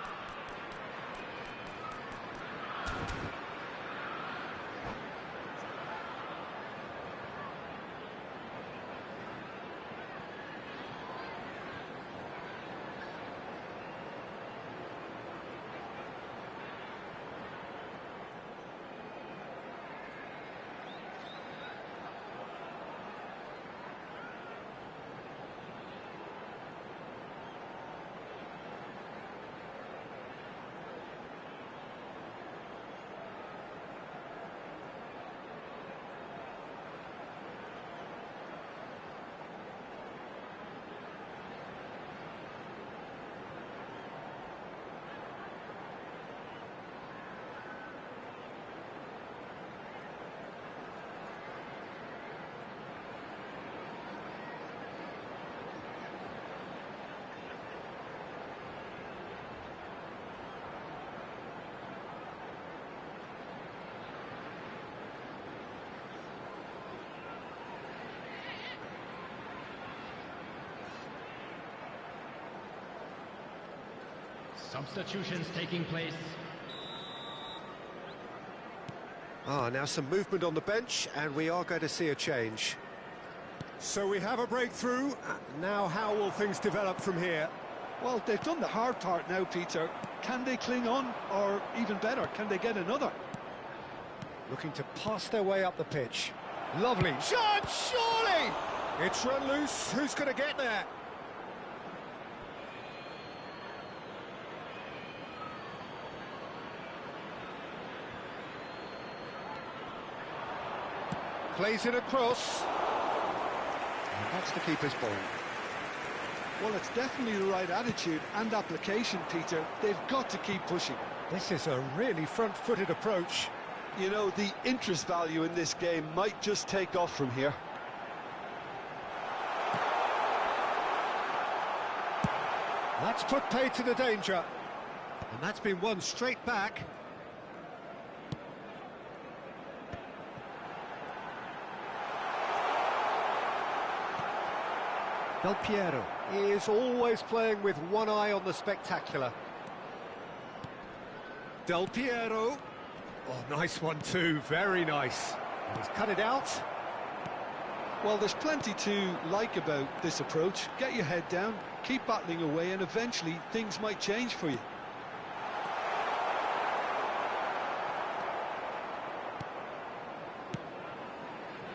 Substitutions taking place. Now some movement on the bench, and we are going to see a change. So we have a breakthrough. Now how will things develop from here? Well, they've done the hard part now, Peter. Can they cling on, or even better, can they get another? Looking to pass their way up the pitch. Lovely shot, surely! It's run loose. Who's going to get there? Plays it across. And that's the keeper's ball. Well, it's definitely the right attitude and application, Peter. They've got to keep pushing. This is a really front-footed approach. You know, the interest value in this game might just take off from here. That's put paid to the danger. And that's been won straight back. Del Piero is always playing with one eye on the spectacular. Del Piero. Oh, nice one too, very nice. And he's cut it out. Well, there's plenty to like about this approach. Get your head down, keep battling away, and eventually things might change for you.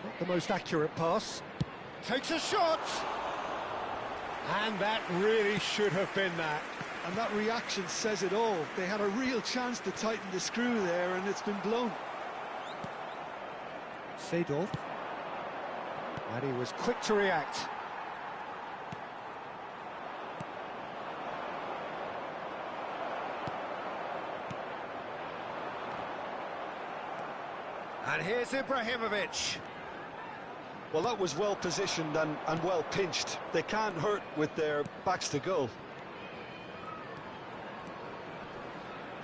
Not the most accurate pass. Takes a shot! And that really should have been that. And that reaction says it all. They had a real chance to tighten the screw there, and it's been blown. Seedorf. And he was quick to react. And here's Ibrahimovic. Well, that was well positioned and well pinched. They can't hurt with their backs to goal.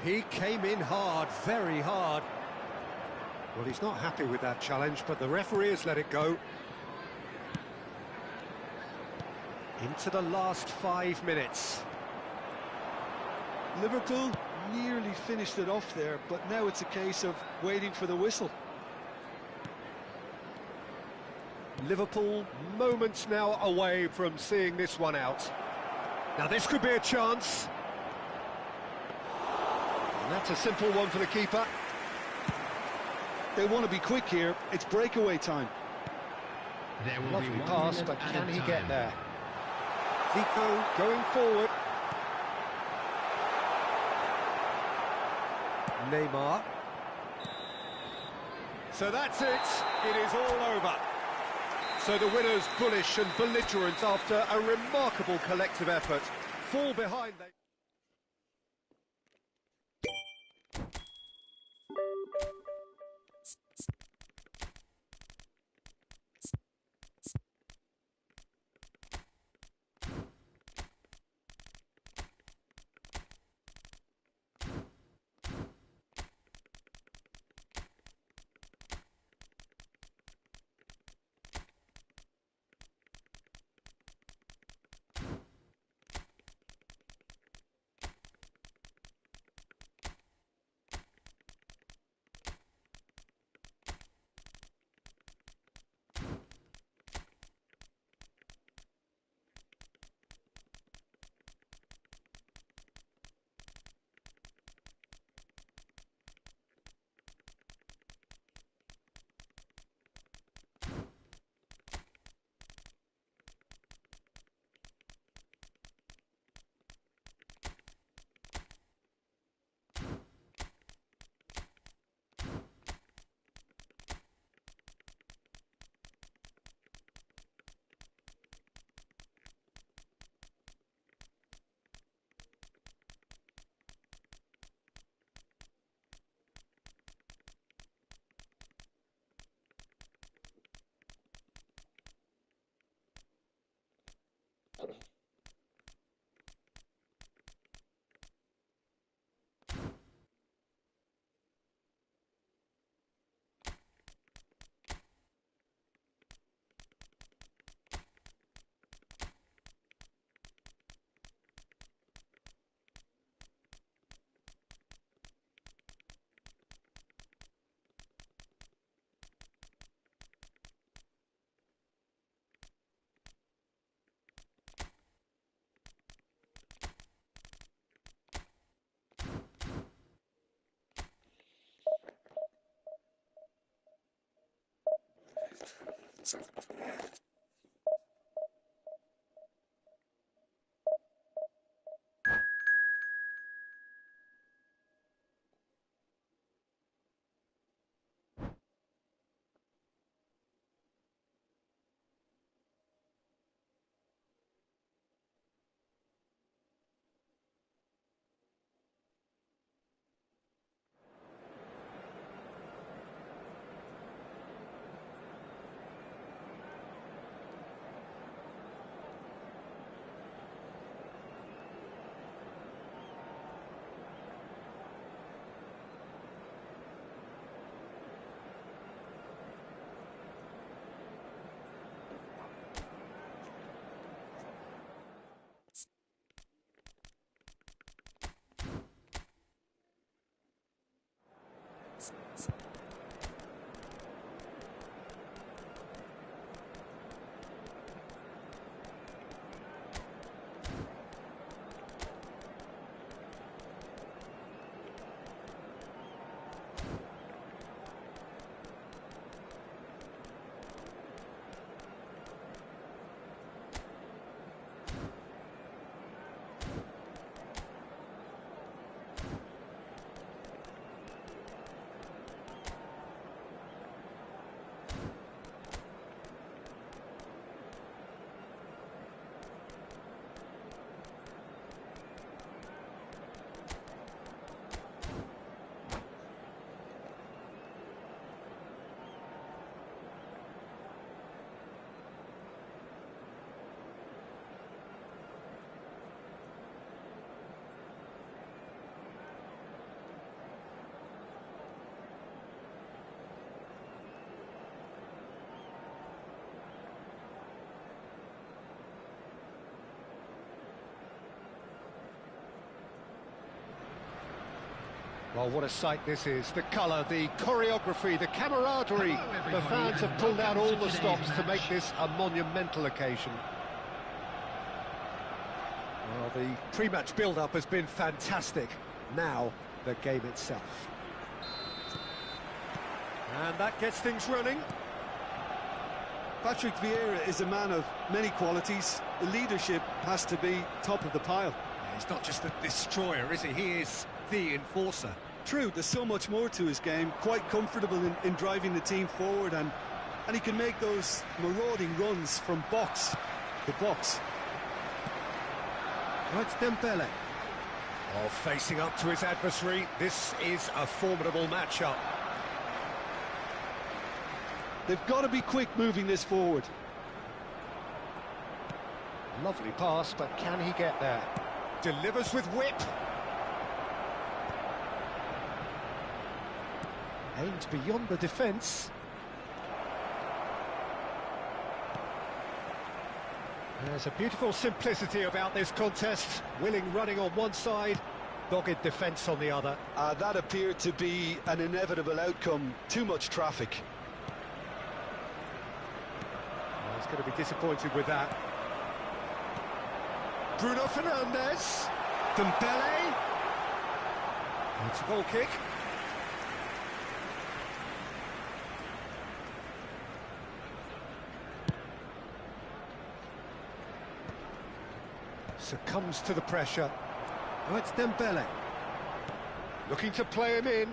He came in hard, very hard. Well, he's not happy with that challenge, but the referee has let it go. Into the last 5 minutes. Liverpool nearly finished it off there, but now it's a case of waiting for the whistle. Liverpool moments now away from seeing this one out. Now this could be a chance. And that's a simple one for the keeper. They want to be quick here. It's breakaway time. There will Lovely be 1 pass, minute but can added he time. get there? Zico going forward. Neymar. So that's it. It is all over. So the winners bullish and belligerent after a remarkable collective effort. Fall behind they... Well, what a sight this is. The colour, the choreography, the camaraderie. The fans have pulled out all the stops to make this a monumental occasion. Well, the pre-match build-up has been fantastic. Now, the game itself. And that gets things running. Patrick Vieira is a man of many qualities. The leadership has to be top of the pile. Yeah, he's not just a destroyer, is he? He is the enforcer. True, there's so much more to his game. Quite comfortable in driving the team forward, and he can make those marauding runs from box to box. That's Dembele. Oh, facing up to his adversary, this is a formidable matchup. They've got to be quick moving this forward. Lovely pass, but can he get there? Delivers with whip. Aims beyond the defence. There's a beautiful simplicity about this contest. Willing running on one side, dogged defence on the other. That appeared to be an inevitable outcome. Too much traffic. Well, he's going to be disappointed with that. Bruno Fernandes. Dembele. It's a goal kick. Succumbs to the pressure. Oh, it's Dembele. Looking to play him in.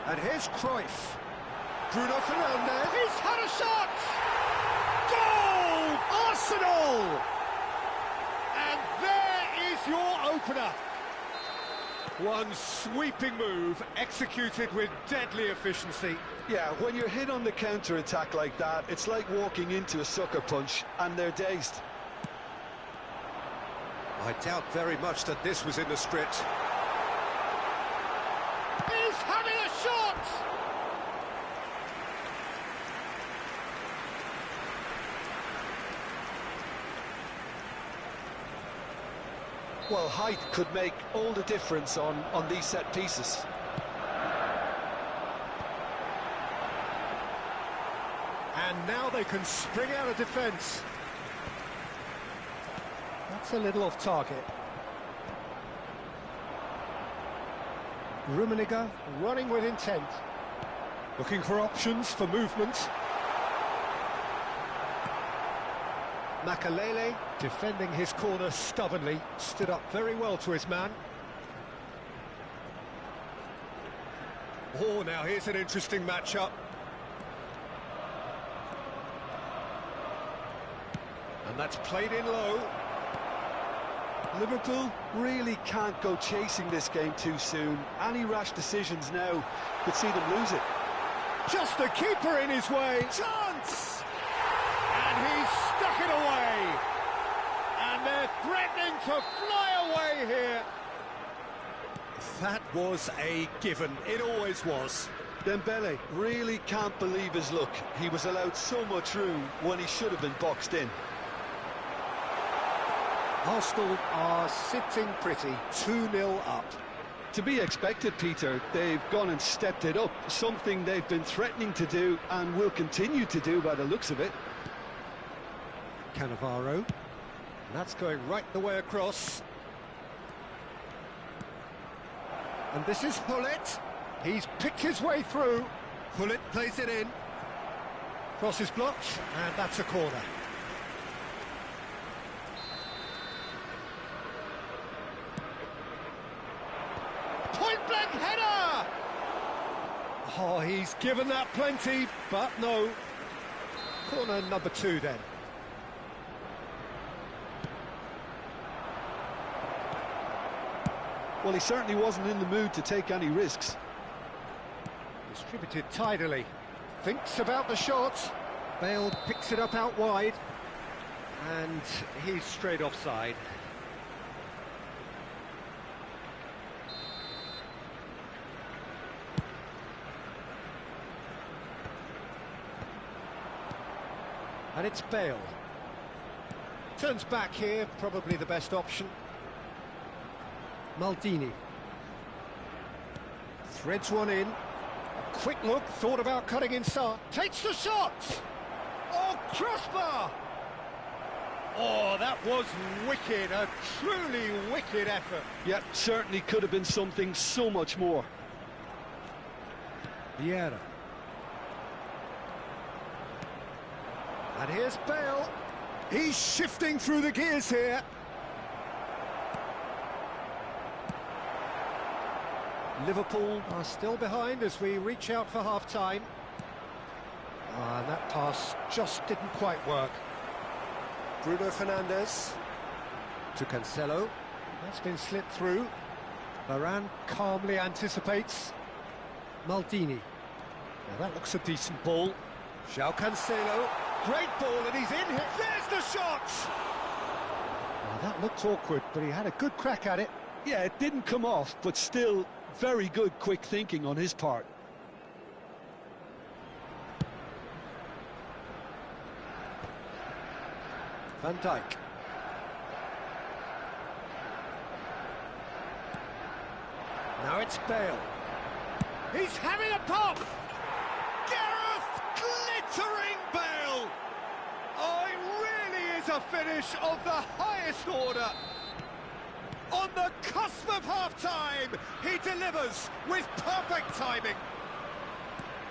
And here's Cruyff. Bruno Fernandes. He's had a shot! Goal! Arsenal! And there is your opener. One sweeping move, executed with deadly efficiency. Yeah, when you're hit on the counter-attack like that, it's like walking into a sucker punch, and they're dazed. I doubt very much that this was in the script. He's having a shot! Well, height could make all the difference on these set pieces. And now they can spring out of defence. That's a little off target. Rummenigge running with intent. Looking for options for movement. Makalele defending his corner stubbornly, stood up very well to his man. Oh, now here's an interesting matchup. And that's played in low. Liverpool really can't go chasing this game too soon. Any rash decisions now could see them lose it. Just the keeper in his way. Chance! And he's stuck it away. And they're threatening to fly away here. That was a given. It always was. Dembele really can't believe his luck. He was allowed so much room when he should have been boxed in. Arsenal are sitting pretty, 2-0 up. To be expected, Peter. They've gone and stepped it up, something they've been threatening to do and will continue to do by the looks of it. Cannavaro. That's going right the way across. And this is Hullet. He's picked his way through. Hullet plays it in. Cross is blocked, and that's a corner. Point-blank header! Oh, he's given that plenty, but no. Corner number 2 then. Well, he certainly wasn't in the mood to take any risks. Distributed tidily. Thinks about the shot. Bale picks it up out wide. And he's straight offside. And it's Bale. Turns back here, probably the best option. Maldini. Threads one in. A quick look, thought about cutting inside. Takes the shot! Oh, crossbar! Oh, that was wicked, a truly wicked effort. Yeah, certainly could have been something so much more. Vieira. And here's Bale. He's shifting through the gears here. Liverpool are still behind as we reach out for half-time. And that pass just didn't quite work. Bruno Fernandes to Cancelo. That's been slipped through. Varane calmly anticipates. Maldini. Now that looks a decent ball. João Cancelo. Great ball, and he's in here. There's the shot! Now that looked awkward, but he had a good crack at it. Yeah, it didn't come off, but still very good quick thinking on his part. Van Dijk. Now it's Bale. He's having a pop! Gareth glittering Bale! Oh, it really is a finish of the highest order. On the cusp of half-time, he delivers with perfect timing.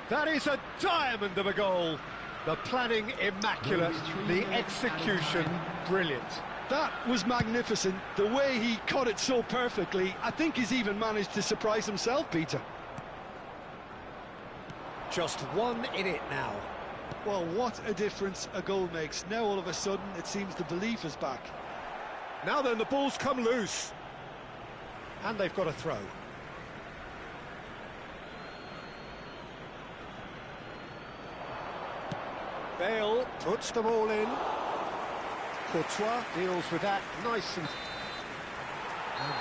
That is a diamond of a goal. The planning immaculate, the execution brilliant. That was magnificent. The way he cut it so perfectly, I think he's even managed to surprise himself, Peter. Just one in it now. Well, what a difference a goal makes. Now all of a sudden it seems the belief is back. Now then, the ball's come loose. And they've got a throw. Bale puts them all in. Courtois deals with that nice and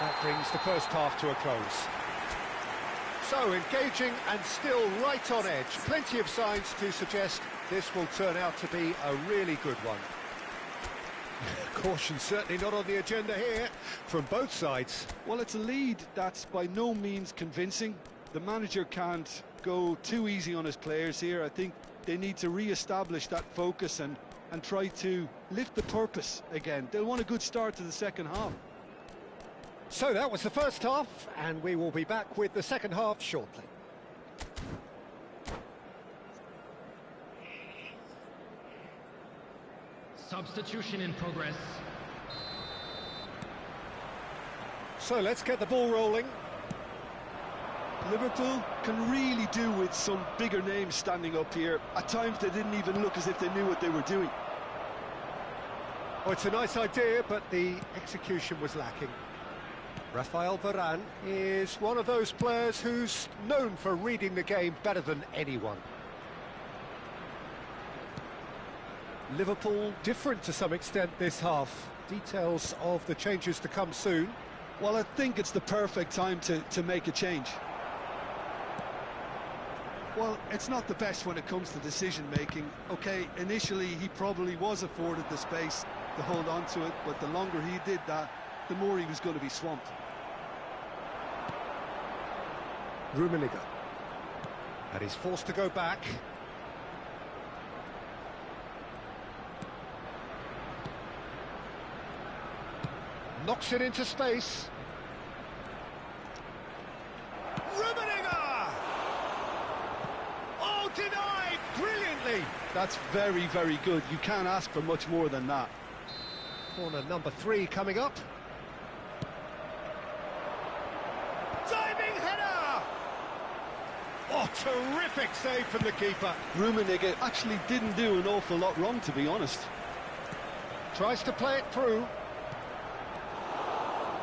that brings the first half to a close. So engaging and still right on edge. Plenty of signs to suggest this will turn out to be a really good one. Caution certainly not on the agenda here from both sides. Well, it's a lead that's by no means convincing. The manager can't go too easy on his players here. I think they need to re-establish that focus and try to lift the purpose again. They'll want a good start to the second half. So that was the first half, and we will be back with the second half shortly. Substitution in progress. So let's get the ball rolling. Liverpool can really do with some bigger names standing up here. At times they didn't even look as if they knew what they were doing. Oh, it's a nice idea, but the execution was lacking. Rafael Varane is one of those players who's known for reading the game better than anyone. Liverpool different to some extent this half. Details of the changes to come soon. Well, I think it's the perfect time to make a change. Well, it's not the best when it comes to decision-making. Okay, initially he probably was afforded the space to hold on to it, but the longer he did that, the more he was going to be swamped. Rummenigge. And he's forced to go back. Knocks it into space. Rummenigge! Oh, denied brilliantly! That's very, very good. You can't ask for much more than that. Corner number 3 coming up. Diving header! Oh, terrific save from the keeper. Rummenigge actually didn't do an awful lot wrong, to be honest. Tries to play it through.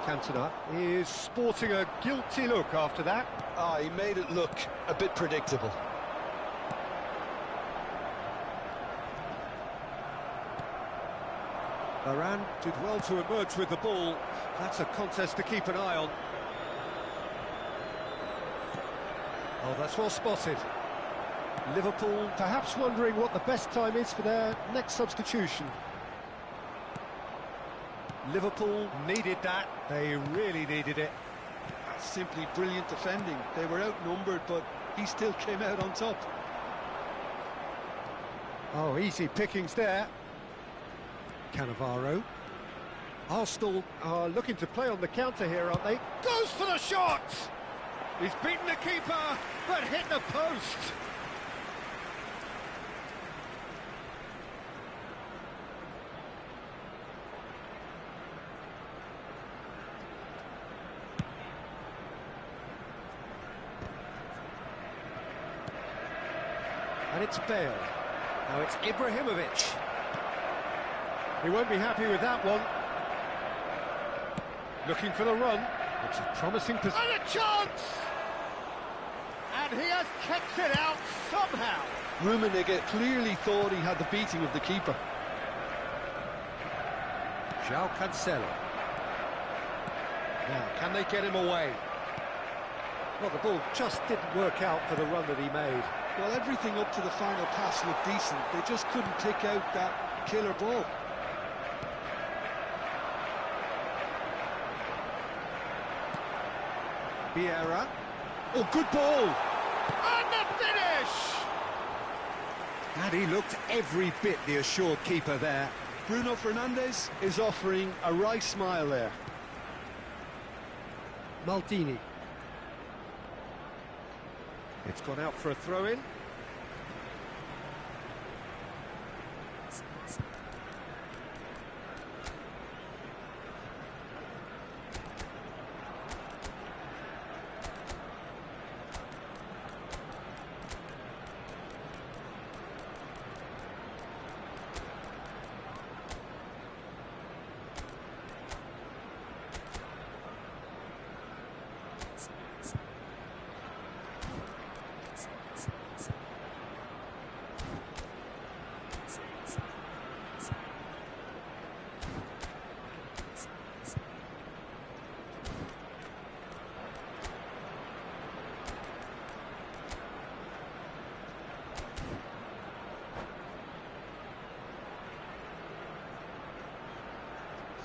Cantona is sporting a guilty look after that. He made it look a bit predictable. Varane did well to emerge with the ball. That's a contest to keep an eye on. Oh, that's well spotted. Liverpool perhaps wondering what the best time is for their next substitution. Liverpool needed that. They really needed it. Simply brilliant defending. They were outnumbered, but he still came out on top. Oh, easy pickings there. Cannavaro. Arsenal are looking to play on the counter here, aren't they? Goes for the shot! He's beaten the keeper, but hit the post. And it's Bale. Now it's Ibrahimovic. He won't be happy with that one. Looking for the run. It's a promising position. And a chance! And he has kept it out somehow. Rummenigge clearly thought he had the beating of the keeper. João Cancelo. Now, can they get him away? Well, the ball just didn't work out for the run that he made. Well, everything up to the final pass looked decent. They just couldn't pick out that killer ball. Vieira. Oh, good ball! And the finish! And he looked every bit the assured keeper there. Bruno Fernandes is offering a wry smile there. Maldini. It's gone out for a throw-in.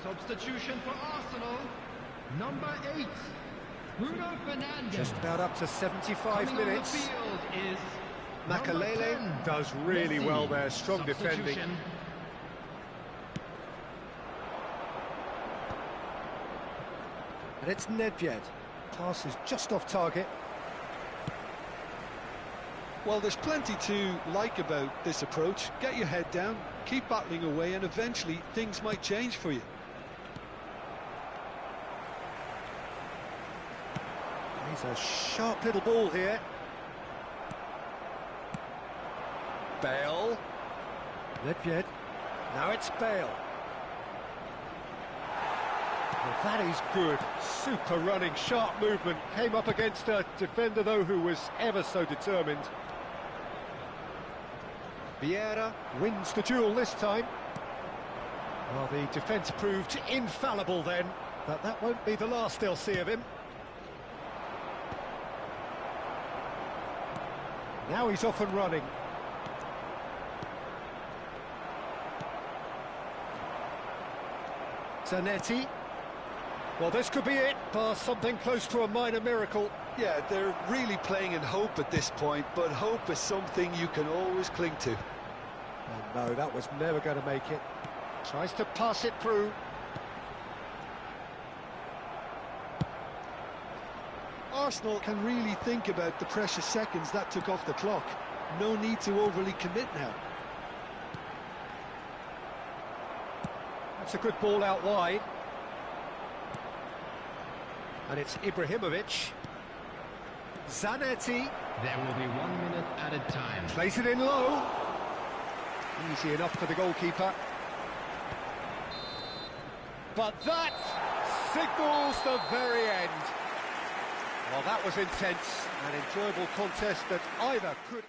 Substitution for Arsenal, number 8, Bruno Fernandes. Just about up to 75 Coming minutes. on the field is Makalele does really well there, strong defending. And it's Nedved. Pass is just off target. Well, there's plenty to like about this approach. Get your head down, keep battling away, and eventually things might change for you. He's a sharp little ball here. Bale. Nedved. Now it's Bale. Well, that is good. Super running, sharp movement. Came up against a defender, though, who was ever so determined. Vieira wins the duel this time. Well, the defence proved infallible then, but that won't be the last they'll see of him. Now he's off and running. Zanetti. Well, this could be it, past something close to a minor miracle. Yeah, they're really playing in hope at this point, but hope is something you can always cling to. Oh no, that was never going to make it. Tries to pass it through. Arsenal can really think about the precious seconds that took off the clock. No need to overly commit now. That's a good ball out wide. And it's Ibrahimovic. Zanetti. There will be 1 minute added time. Plays it in low. Easy enough for the goalkeeper. But that signals the very end. Well, that was intense. An enjoyable contest that either could...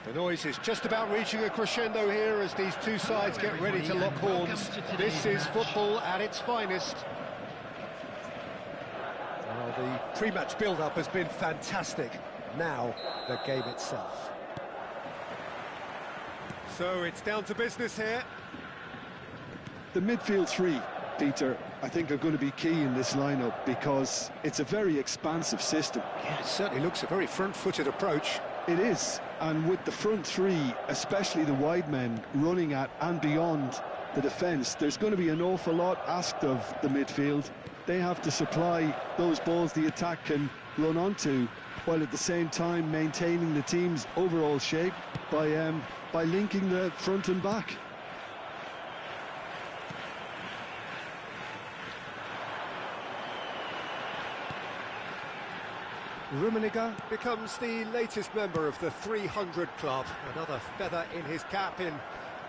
The noise is just about reaching a crescendo here as these two sides get ready to lock horns. This is football at its finest. Well, the pre-match build-up has been fantastic. Now, the game itself. So it's down to business here. The midfield three, Peter, I think are going to be key in this lineup because it's a very expansive system. Yeah, it certainly looks a very front-footed approach. It is, and with the front three, especially the wide men, running at and beyond the defence, there's going to be an awful lot asked of the midfield. They have to supply those balls the attack can run onto, while at the same time maintaining the team's overall shape by linking the front and back. Rummenigge becomes the latest member of the 300 club, another feather in his cap in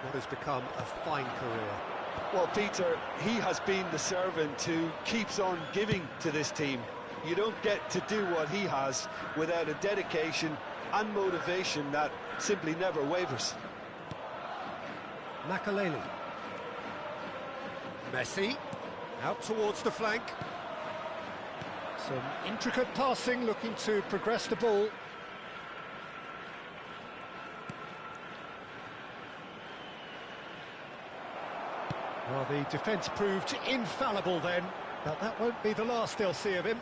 what has become a fine career. Well, Peter, he has been the servant who keeps on giving to this team. You don't get to do what he has without a dedication and motivation that simply never wavers. Makaleli. Messi, out towards the flank. Some intricate passing, looking to progress the ball. Well, the defence proved infallible then, but that won't be the last they'll see of him.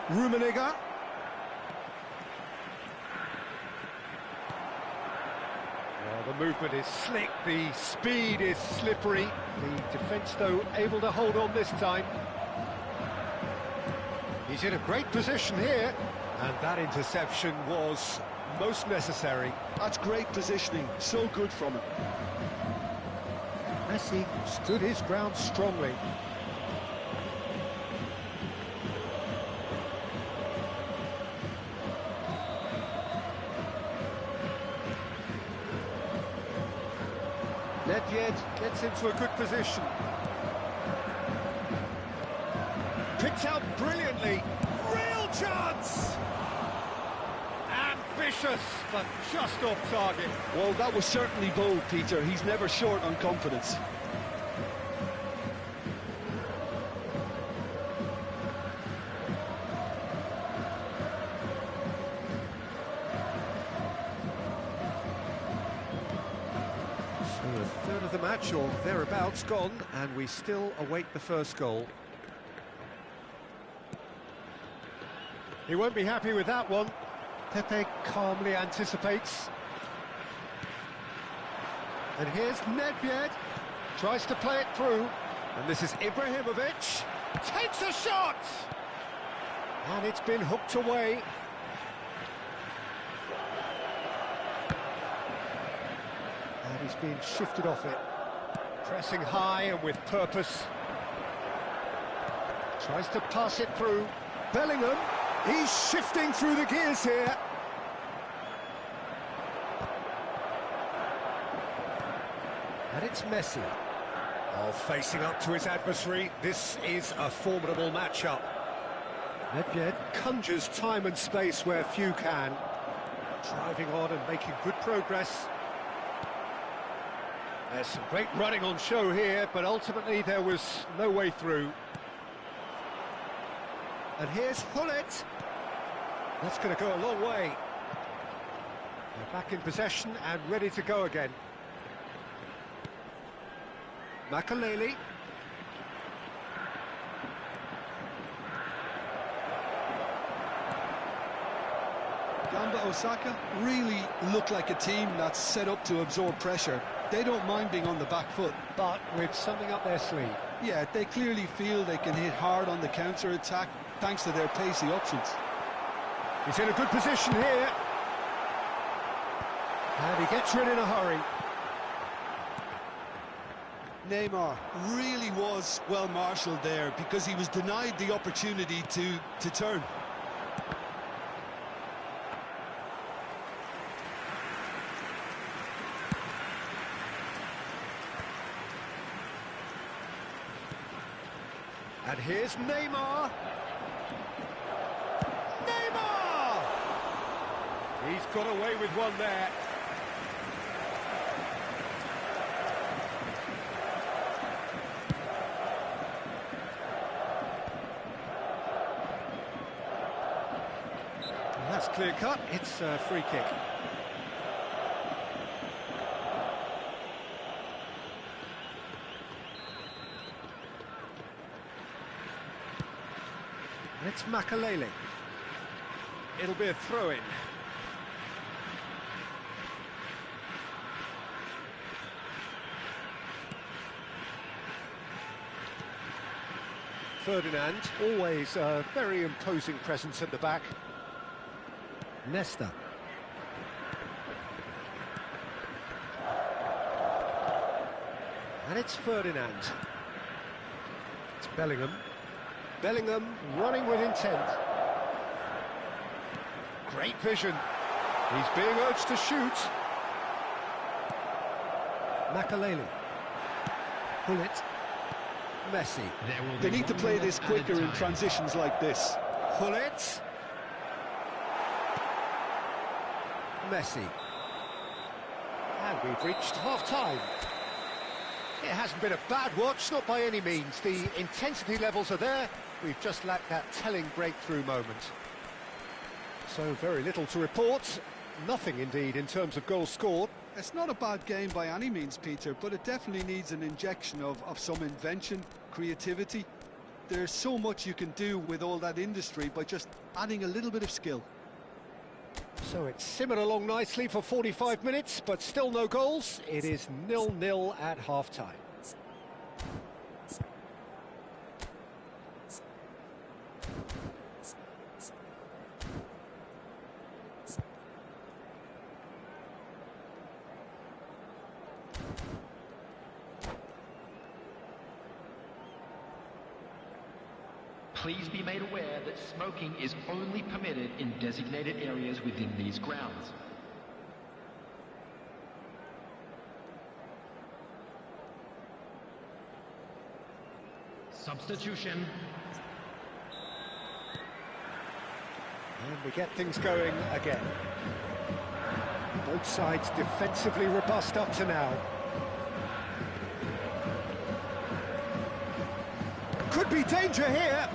Rummenigge. Well, the movement is slick, the speed is slippery. The defence, though, able to hold on this time. He's in a great position here, and that interception was most necessary. That's great positioning, so good from him. Messi stood his ground strongly. Nedved gets into a good position. Picked out brilliantly. Real chance! Ambitious, but just off target. Well, that was certainly bold, Peter. He's never short on confidence. So a third of the match, or thereabouts, gone, and we still await the first goal. He won't be happy with that one. Pepe calmly anticipates. And here's Nedved. Tries to play it through. And this is Ibrahimovic. Takes a shot! And it's been hooked away. And he's being shifted off it. Pressing high and with purpose. Tries to pass it through. Bellingham. He's shifting through the gears here. And it's Messi. Oh, facing up to his adversary. This is a formidable matchup. Nedved conjures time and space where few can. Driving on and making good progress. There's some great running on show here, but ultimately there was no way through. And here's Hullet. That's going to go a long way. They're back in possession and ready to go again. Makaleli. Gamba Osaka really look like a team that's set up to absorb pressure. They don't mind being on the back foot. But with something up their sleeve. Yeah, they clearly feel they can hit hard on the counter-attack thanks to their pacey options. He's in a good position here. And he gets rid in a hurry. Neymar really was well marshalled there because he was denied the opportunity to turn. And here's Neymar. Neymar! He's got away with one there. Well, that's clear cut. It's a free kick. It's Makalele. It'll be a throw-in. Ferdinand, always a very imposing presence at the back. Nesta. And it's Ferdinand. It's Bellingham. Bellingham running with intent. Great vision. He's being urged to shoot. Makalele. Pull it. Messi. They need to play this quicker in transitions like this. Pull it. Messi. And we've reached half-time. It hasn't been a bad watch, not by any means. The intensity levels are there. We've just lacked that telling breakthrough moment. So very little to report. Nothing, indeed, in terms of goals scored. It's not a bad game by any means, Peter, but it definitely needs an injection of some invention, creativity. There's so much you can do with all that industry by just adding a little bit of skill. So it's simmered along nicely for 45 minutes, but still no goals. It is 0-0 at half-time. Please be made aware that smoking is only permitted in designated areas within these grounds. Substitution. And we get things going again. Both sides defensively robust up to now. Could be danger here.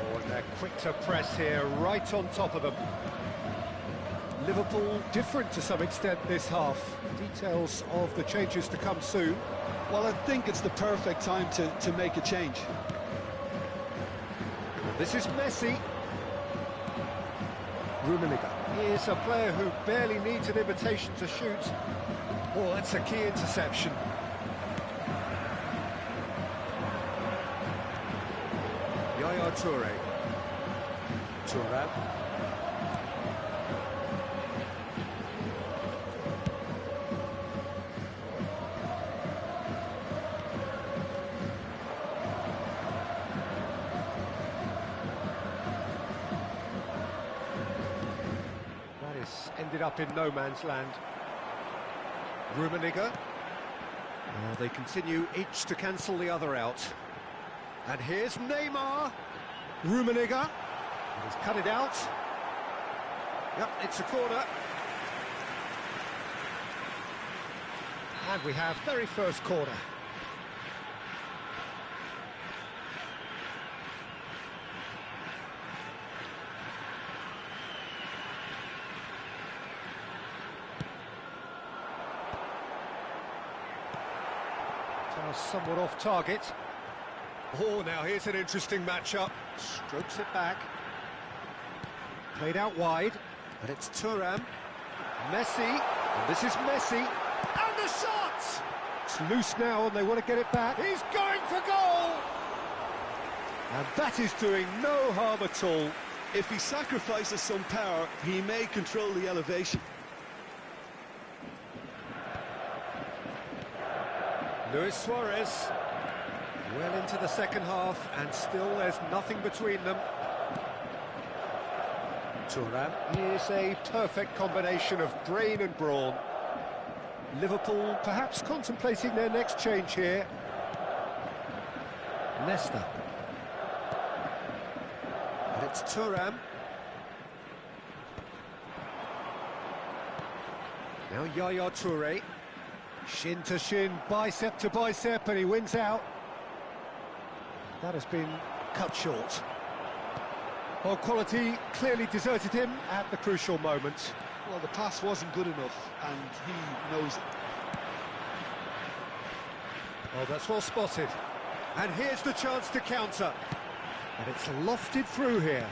Oh, and they're quick to press here, right on top of them. Liverpool different to some extent this half. Details of the changes to come soon. Well, I think it's the perfect time to make a change. This is Messi. Rummenigge. He is a player who barely needs an invitation to shoot. Oh, that's a key interception. Yaya Toure. Thuram. That is ended up in no man's land. Rummenigge. Oh, they continue each to cancel the other out. And here's Neymar. Rummenigge. He's cut it out. Yep, it's a corner. And we have very first corner. Somewhat off target. Oh, now here's an interesting matchup. Strokes it back. Played out wide. And it's Thuram. Messi. And this is Messi. And the shot! It's loose now and they want to get it back. He's going for goal! And that is doing no harm at all. If he sacrifices some power, he may control the elevation. Luis Suarez, well into the second half, and still there's nothing between them. Thuram is a perfect combination of brain and brawn. Liverpool perhaps contemplating their next change here. Nesta. And it's Thuram. Now Yaya Toure. Shin to shin, bicep to bicep, and he wins out. That has been cut short. Well, quality clearly deserted him at the crucial moment. Well, the pass wasn't good enough, and he knows it. Oh, that's well spotted. And here's the chance to counter. And it's lofted through here.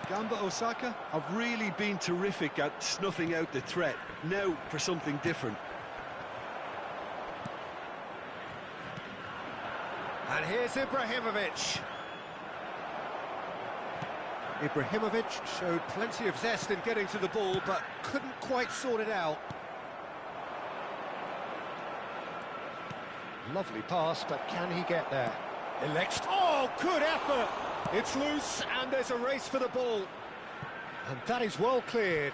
Gamba Osaka have really been terrific at snuffing out the threat. Now for something different. And here's Ibrahimovic. Ibrahimovic showed plenty of zest in getting to the ball, but couldn't quite sort it out. Lovely pass, but can he get there? Oh, good effort! It's loose, and there's a race for the ball. And that is well cleared.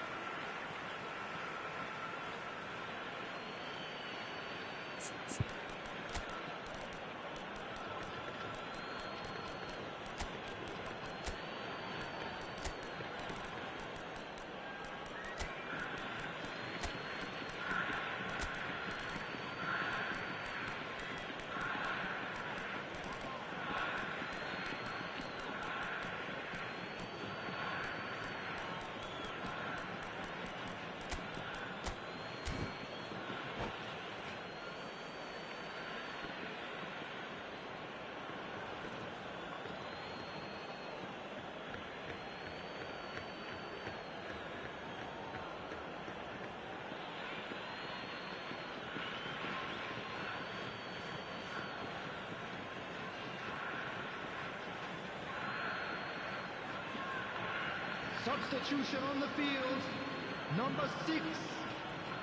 Substitution on the field. Number 6,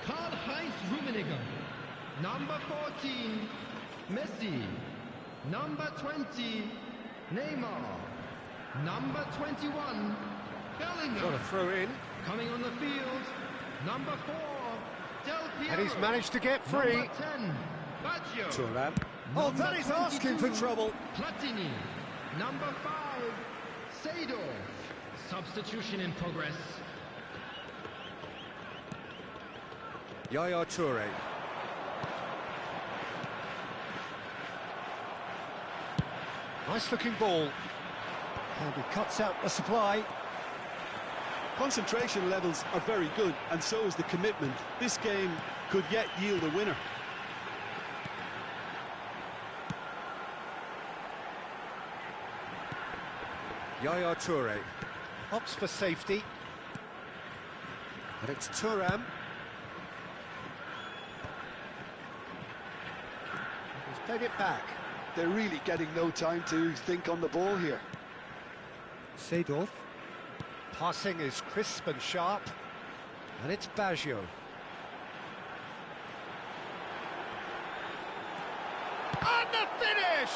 Karl-Heinz Rummenigge. Number 14, Messi. Number 20, Neymar. Number 21, Bellingham. Got to throw in. Coming on the field, number 4, Del Piero. And he's managed to get free. Number 10, Baggio. Thuram. Oh, that is asking for trouble. Platini. Number 5, Seedorf. Substitution in progress. Yaya Toure. Nice looking ball. And he cuts out the supply. Concentration levels are very good, and so is the commitment. This game could yet yield a winner. Yaya Toure opts for safety. And it's Thuram. He's played it back. They're really getting no time to think on the ball here. Seedorf. Passing is crisp and sharp. And it's Baggio. And the finish!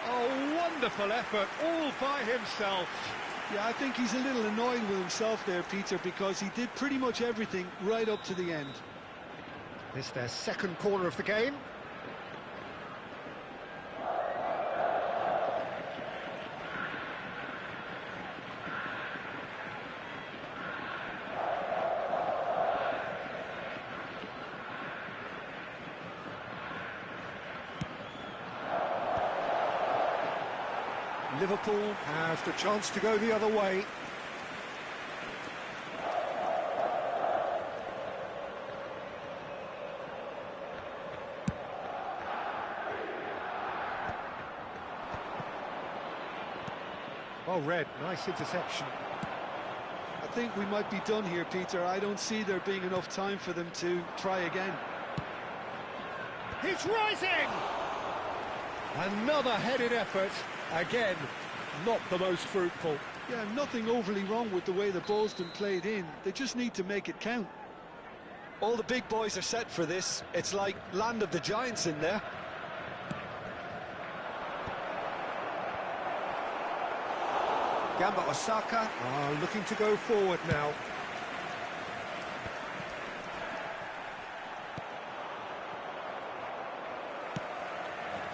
Oh, wonderful effort, all by himself. Yeah, I think he's a little annoyed with himself there, Peter, because he did pretty much everything right up to the end. It's their second corner of the game. Liverpool have the chance to go the other way. Well read, nice interception. I think we might be done here, Peter. I don't see there being enough time for them to try again. He's rising! Another headed effort. Again, not the most fruitful. Yeah, nothing overly wrong with the way the ball's been played in. They just need to make it count. All the big boys are set for this. It's like land of the giants in there. Gamba Osaka are looking to go forward now.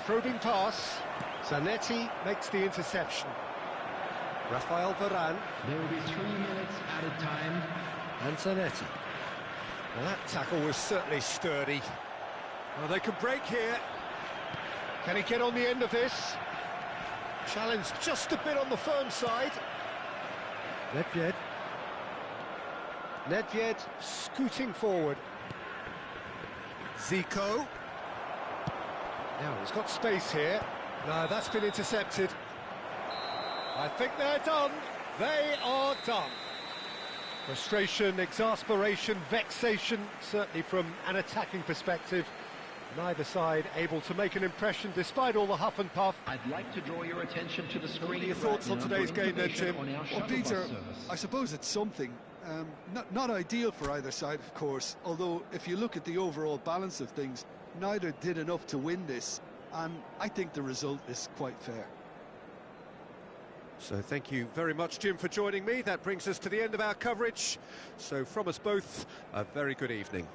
Probing pass. Zanetti makes the interception. Rafael Varane. There will be 3 minutes added time. And Zanetti. Well, that tackle was certainly sturdy. Well, they can break here. Can he get on the end of this? Challenge just a bit on the firm side. Nedved. Nedved scooting forward. Zico. Now he's got space here. No, that's been intercepted. I think they're done. They are done. Frustration, exasperation, vexation, certainly from an attacking perspective. Neither side able to make an impression despite all the huff and puff. I'd like to draw your attention to the screen. What are your thoughts on today's game then, Tim? Well, Peter, I suppose it's something. Not ideal for either side, of course, although if you look at the overall balance of things, neither did enough to win this, and I think the result is quite fair. So thank you very much, Jim, for joining me. That brings us to the end of our coverage. So from us both, a very good evening.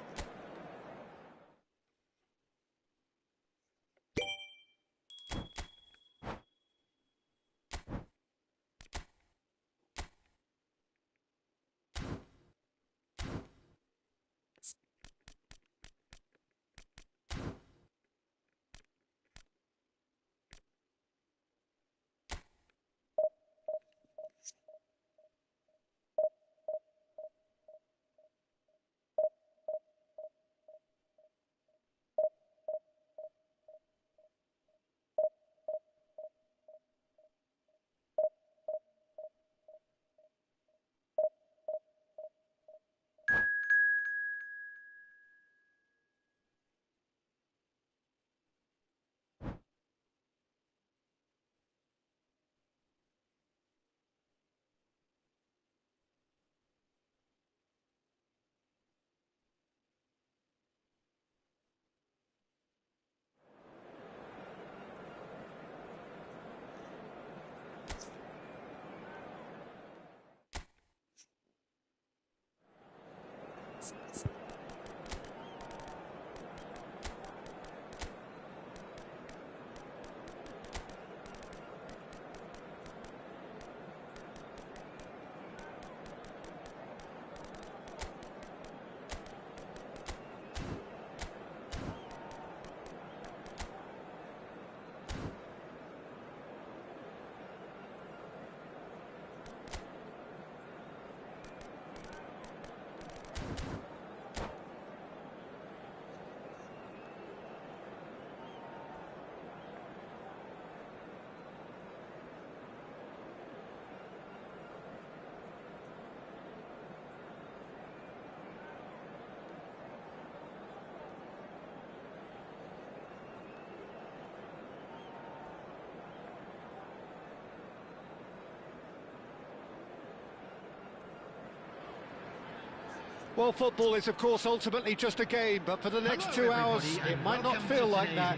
Well, football is, of course, ultimately just a game, but for the next 2 hours, it might not feel like that.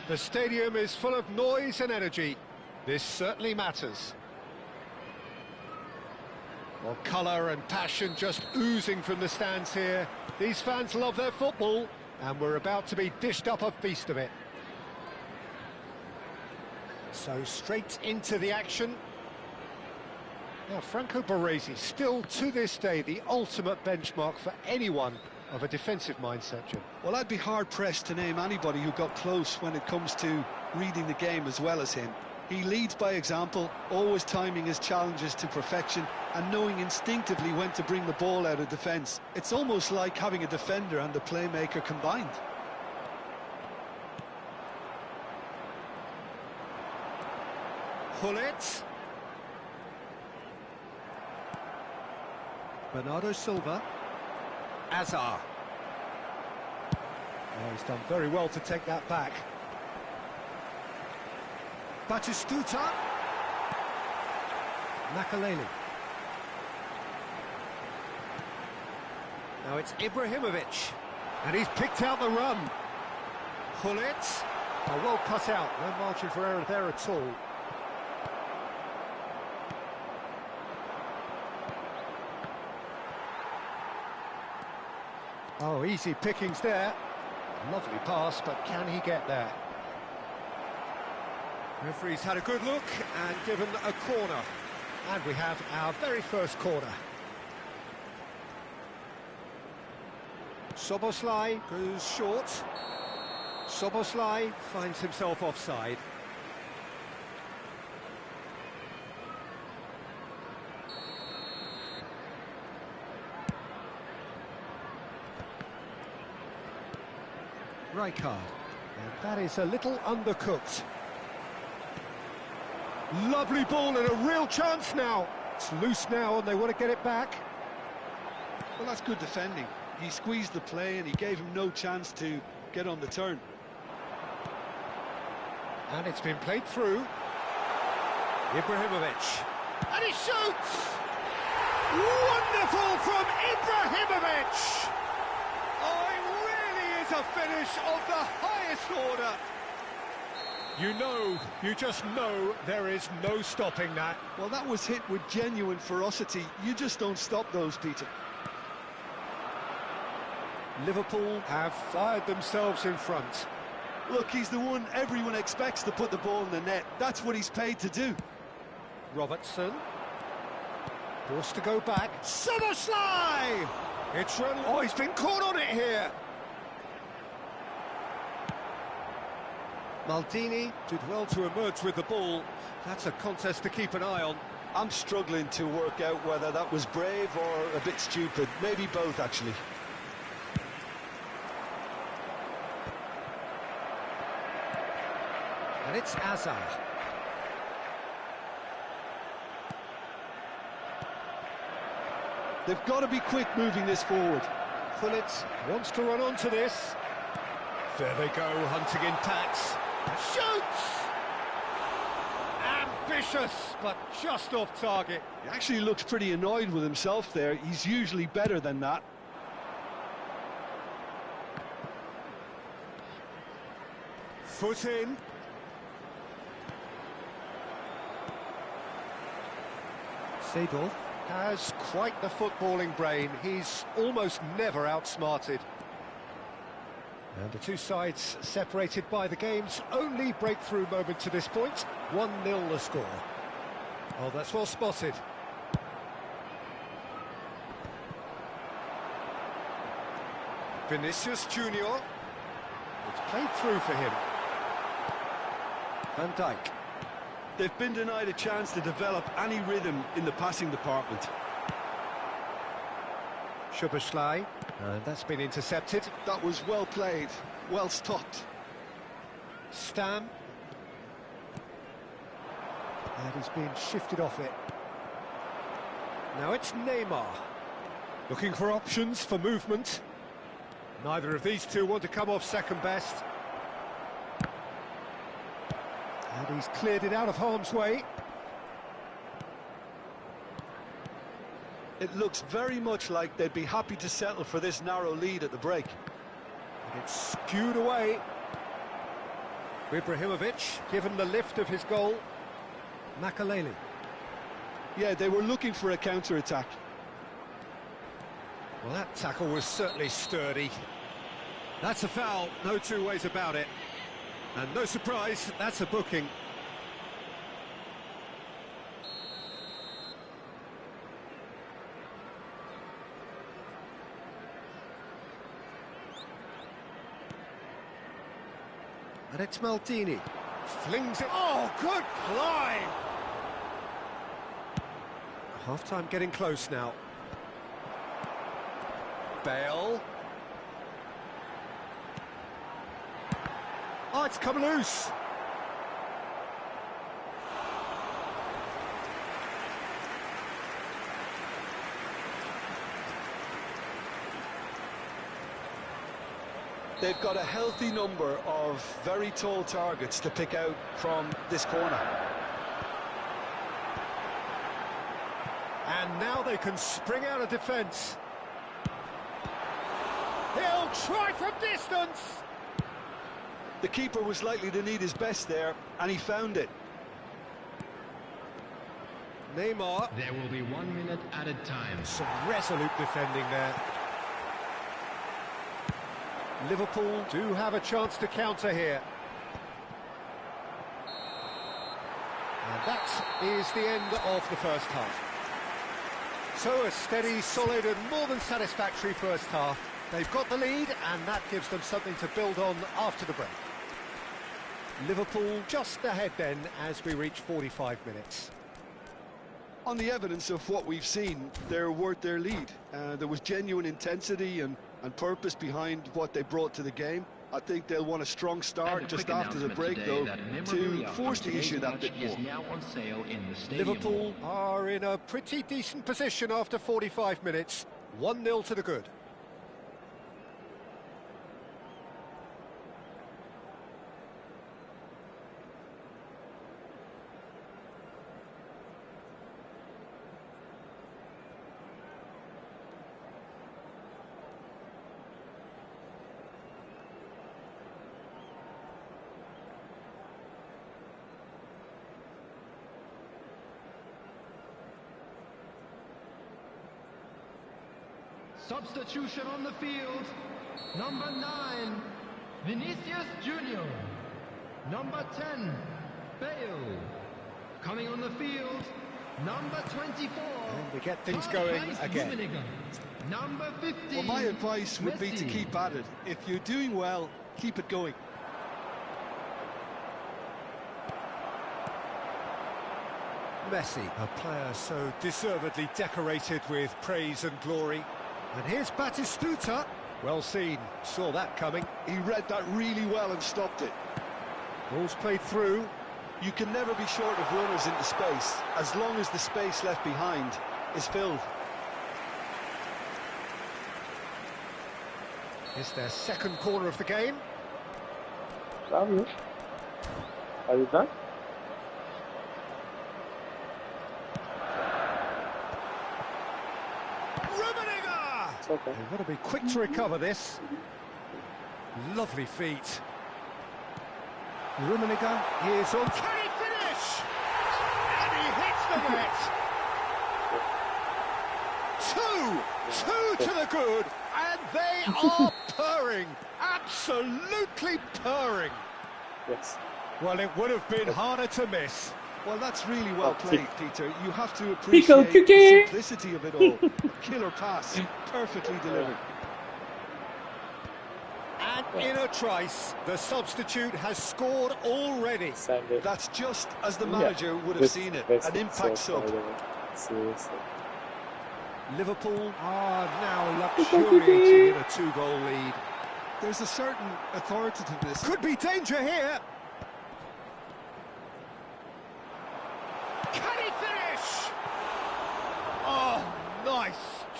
The stadium is full of noise and energy. This certainly matters. Well, colour and passion just oozing from the stands here. These fans love their football, and we're about to be dished up a feast of it. So, straight into the action. Now, Franco Baresi, still to this day, the ultimate benchmark for anyone of a defensive mindset, Jim. Well, I'd be hard-pressed to name anybody who got close when it comes to reading the game as well as him. He leads by example, always timing his challenges to perfection and knowing instinctively when to bring the ball out of defence. It's almost like having a defender and a playmaker combined. Hullet. Bernardo Silva. Azar. Oh, he's done very well to take that back. Batistuta. Makaleli. Now it's Ibrahimovic. And he's picked out the run. Hullet. Oh, well cut out. No margin for error there at all. Oh, easy pickings there. Lovely pass, but can he get there? Referee's had a good look and given a corner. And we have our very first corner. Soboslai goes short. Soboslai finds himself offside. Rijkaard. And that is a little undercooked. Lovely ball and a real chance now. It's loose now and they want to get it back. Well, that's good defending. He squeezed the play and he gave him no chance to get on the turn. And it's been played through. Ibrahimovic. And he shoots! Wonderful from Ibrahimovic! Oh, it really is a finish of the highest order. You just know there is no stopping that. Well, that was hit with genuine ferocity. You just don't stop those, Peter. Liverpool have fired themselves in front. Look, he's the one everyone expects to put the ball in the net. That's what he's paid to do. Robertson. Forced to go back. Soboslai! It's run. Oh, he's been caught on it here. Maldini did well to emerge with the ball. That's a contest to keep an eye on. I'm struggling to work out whether that was brave or a bit stupid. Maybe both, actually. And it's Azar. They've got to be quick moving this forward. Pullet wants to run onto this. There they go, hunting in packs. Shoots! Ambitious, but just off target. He actually looks pretty annoyed with himself there. He's usually better than that. Foot in. Seedorf has quite the footballing brain. He's almost never outsmarted. And the two sides separated by the game's only breakthrough moment to this point. 1-0 the score. Oh, that's well spotted. Vinicius Junior. It's played through for him. Van Dijk. They've been denied a chance to develop any rhythm in the passing department. Szoboszlai, and that's been intercepted. That was well played, well stopped. Stam. And he's being shifted off it. Now it's Neymar. Looking for options for movement. Neither of these two want to come off second best. And he's cleared it out of harm's way. It looks very much like they'd be happy to settle for this narrow lead at the break. And it's skewed away. Ibrahimovic given the lift of his goal. Makaleli. Yeah, they were looking for a counter-attack. Well, that tackle was certainly sturdy. That's a foul, no two ways about it. And no surprise, that's a booking. And it's Maldini. Flings it. Oh, good climb! Half-time getting close now. Bale. Oh, it's come loose. They've got a healthy number of very tall targets to pick out from this corner. And now they can spring out of defence. He'll try from distance. The keeper was likely to need his best there, and he found it. Neymar. There will be 1 minute added time. Some resolute defending there. Liverpool do have a chance to counter here. And that is the end of the first half. So a steady, solid and more than satisfactory first half. They've got the lead and that gives them something to build on after the break. Liverpool just ahead then as we reach 45 minutes. On the evidence of what we've seen, they're worth their lead. There was genuine intensity and purpose behind what they brought to the game. I think they'll want a strong start just after the break, though, to force the issue that bit more. Now on sale in the stadium. Liverpool are in a pretty decent position after 45 minutes. 1-0 to the good. Substitution on the field. Number 9, Vinicius Junior. Number 10, Bale. Coming on the field, number 24. And we get things going again. Number 15. Well, my advice would be to keep at it. If you're doing well, keep it going. Messi, a player so deservedly decorated with praise and glory. And here's Batistuta. Well seen, saw that coming. He read that really well and stopped it. Ball's played through. You can never be short of runners into space, as long as the space left behind is filled. It's their second corner of the game. Are you done? Okay. They've got to be quick to recover this. Lovely feet. Rummenigge is on. Can he finish? And he hits the net. Two to the good, and they are purring. Absolutely purring. Yes. Well, it would have been harder to miss. Well, that's really well played, Peter. You have to appreciate the simplicity of it all. Killer pass, perfectly delivered. And in a trice, the substitute has scored already. That's just as the manager would have seen it, an impact sub. Seriously. Liverpool are now luxuriating in a 2-goal lead. There's a certain authoritativeness. Could be danger here. Can he finish? Oh, nice.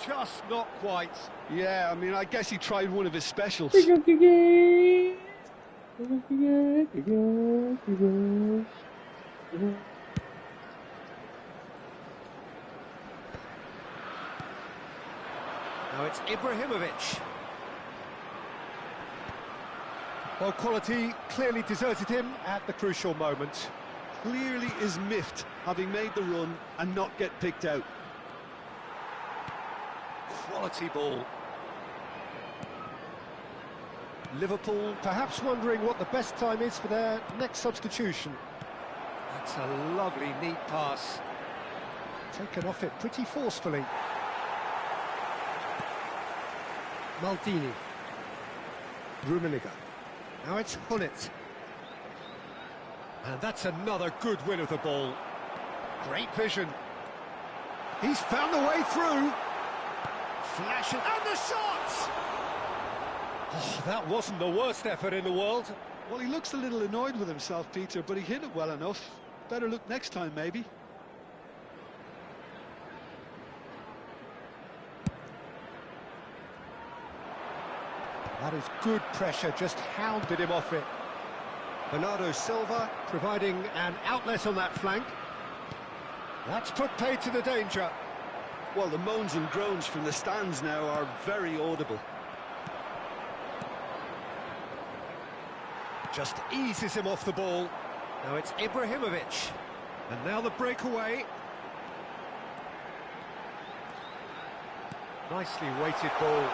Just not quite. Yeah, I mean, I guess he tried one of his specials. Now it's Ibrahimovic. Well, quality clearly deserted him at the crucial moment. Clearly is miffed, having made the run and not get picked out. Quality ball. Liverpool perhaps wondering what the best time is for their next substitution. That's a lovely, neat pass. Taken off it pretty forcefully. Maldini. Rummenigge. Now it's Hullet. And that's another good win of the ball. Great vision. He's found the way through. Flash it, and the shot! Oh, that wasn't the worst effort in the world. Well, he looks a little annoyed with himself, Peter, but he hit it well enough. Better look next time, maybe. That is good pressure, just hounded him off it. Bernardo Silva providing an outlet on that flank. That's put paid to the danger. Well, the moans and groans from the stands now are very audible. Just eases him off the ball. Now it's Ibrahimovic. And now the breakaway. Nicely weighted ball.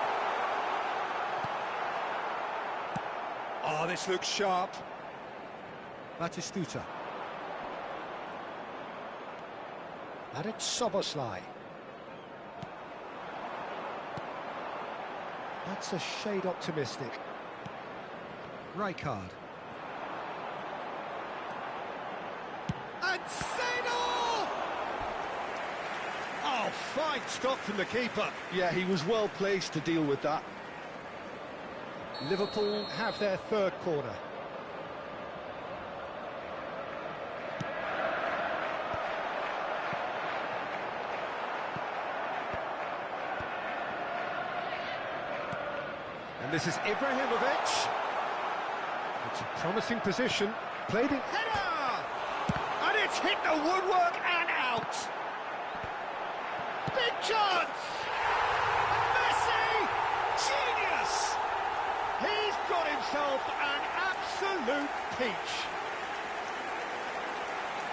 Oh, this looks sharp. Batistuta. And it's Soboslai. That's a shade optimistic. Rijkaard. And Seedorf! Oh, fine stop from the keeper. Yeah, he was well placed to deal with that. Liverpool have their third corner. And this is Ibrahimovic. It's a promising position. Played it. Header! And it's hit the woodwork and out. Big chance! Messi! Genius! He's got himself an absolute peach.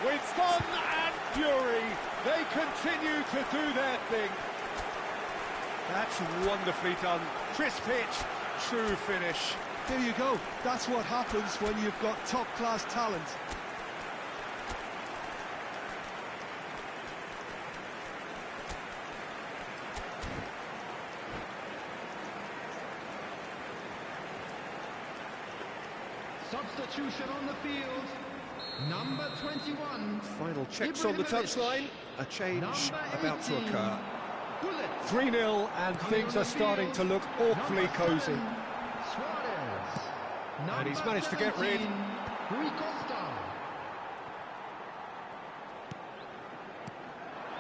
With fun and fury, they continue to do their thing. That's wonderfully done. Crisp hit, true finish. There you go. That's what happens when you've got top-class talent. Substitution on the field. Number 21. Final checks on the touchline. A change about to occur. 3-0 and things are starting to look awfully cosy. And he's managed to get rid.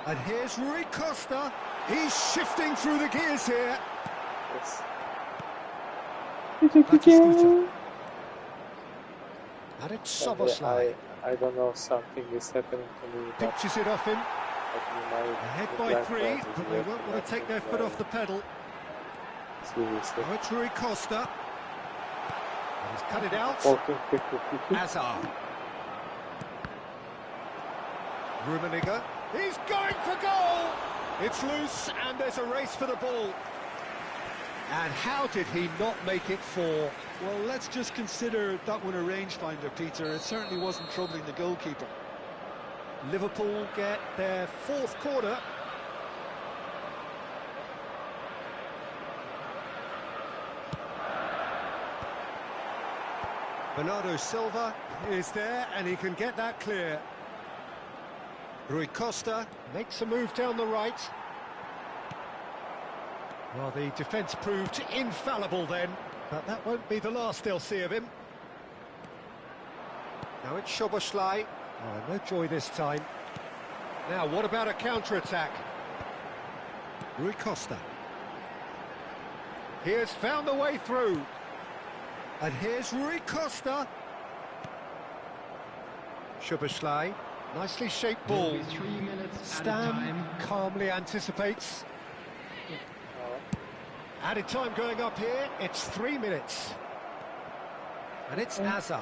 And here's Rui Costa. He's shifting through the gears here. Yes. Batistuta. And it's Soboslai. I don't know, something is happening to me. Pitches it off him. Ahead by 3, but they won't want to take their foot off the pedal. Seriously. Now it's Rui Costa. And he's cut it out. Hazard. Rummenigge. He's going for goal! It's loose and there's a race for the ball. And how did he not make it 4? Well, let's just consider that one a rangefinder, Peter. It certainly wasn't troubling the goalkeeper. Liverpool get their fourth corner. Bernardo Silva is there and he can get that clear. Rui Costa makes a move down the right. Well, the defence proved infallible then, but that won't be the last they'll see of him. Now it's Szoboszlai. Oh, no joy this time. Now, what about a counter-attack? Rui Costa. He has found the way through. And here's Rui Costa. Szoboszlai. Nicely shaped ball. 3 minutes Stam calmly anticipates. Added time going up here. It's 3 minutes. And it's Hazard.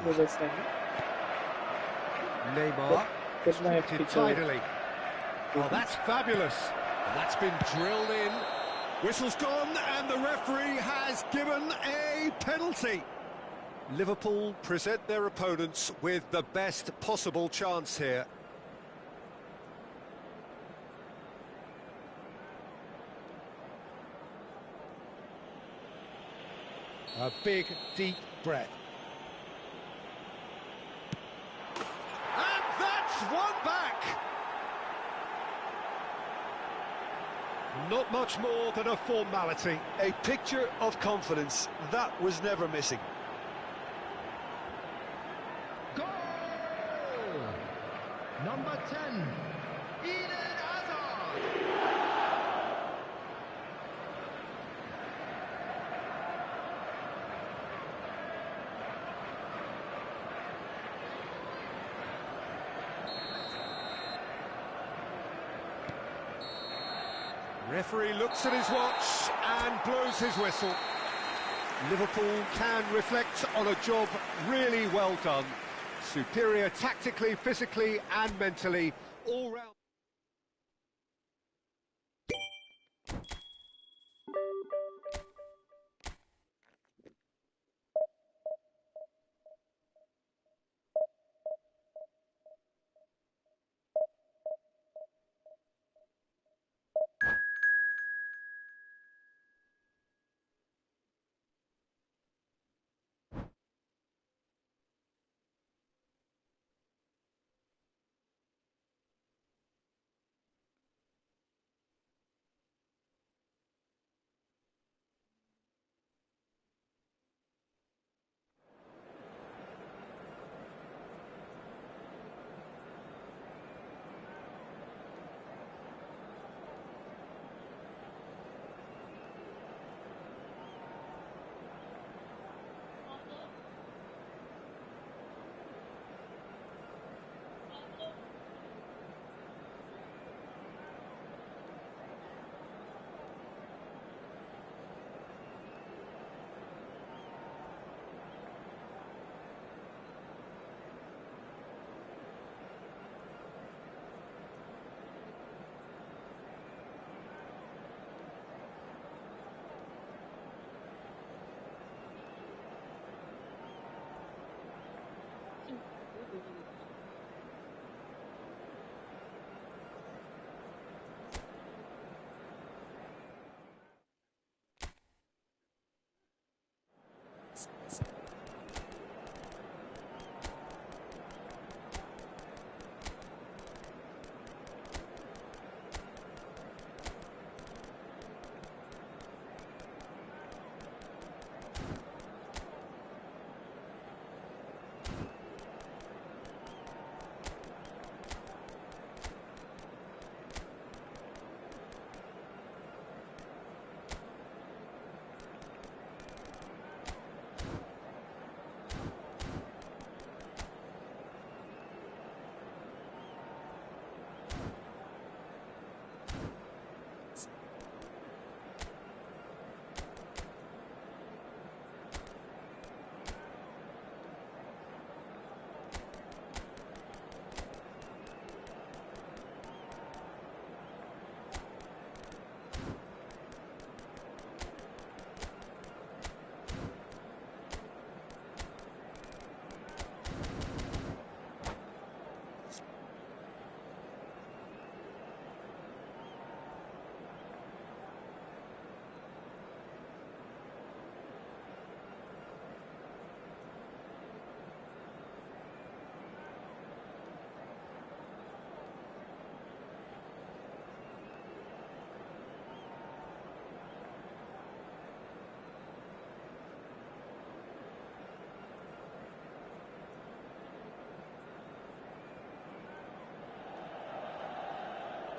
Neymar. Shifted tidily. Well, that's fabulous. And that's been drilled in. Whistle's gone and the referee has given a penalty. Liverpool present their opponents with the best possible chance here. A big, deep breath. And that's one back! Not much more than a formality. A picture of confidence. That was never missing. Goal! Number 10, Eden Hazard. Referee looks at his watch and blows his whistle. Liverpool can reflect on a job really well done. Superior tactically, physically and mentally, all round.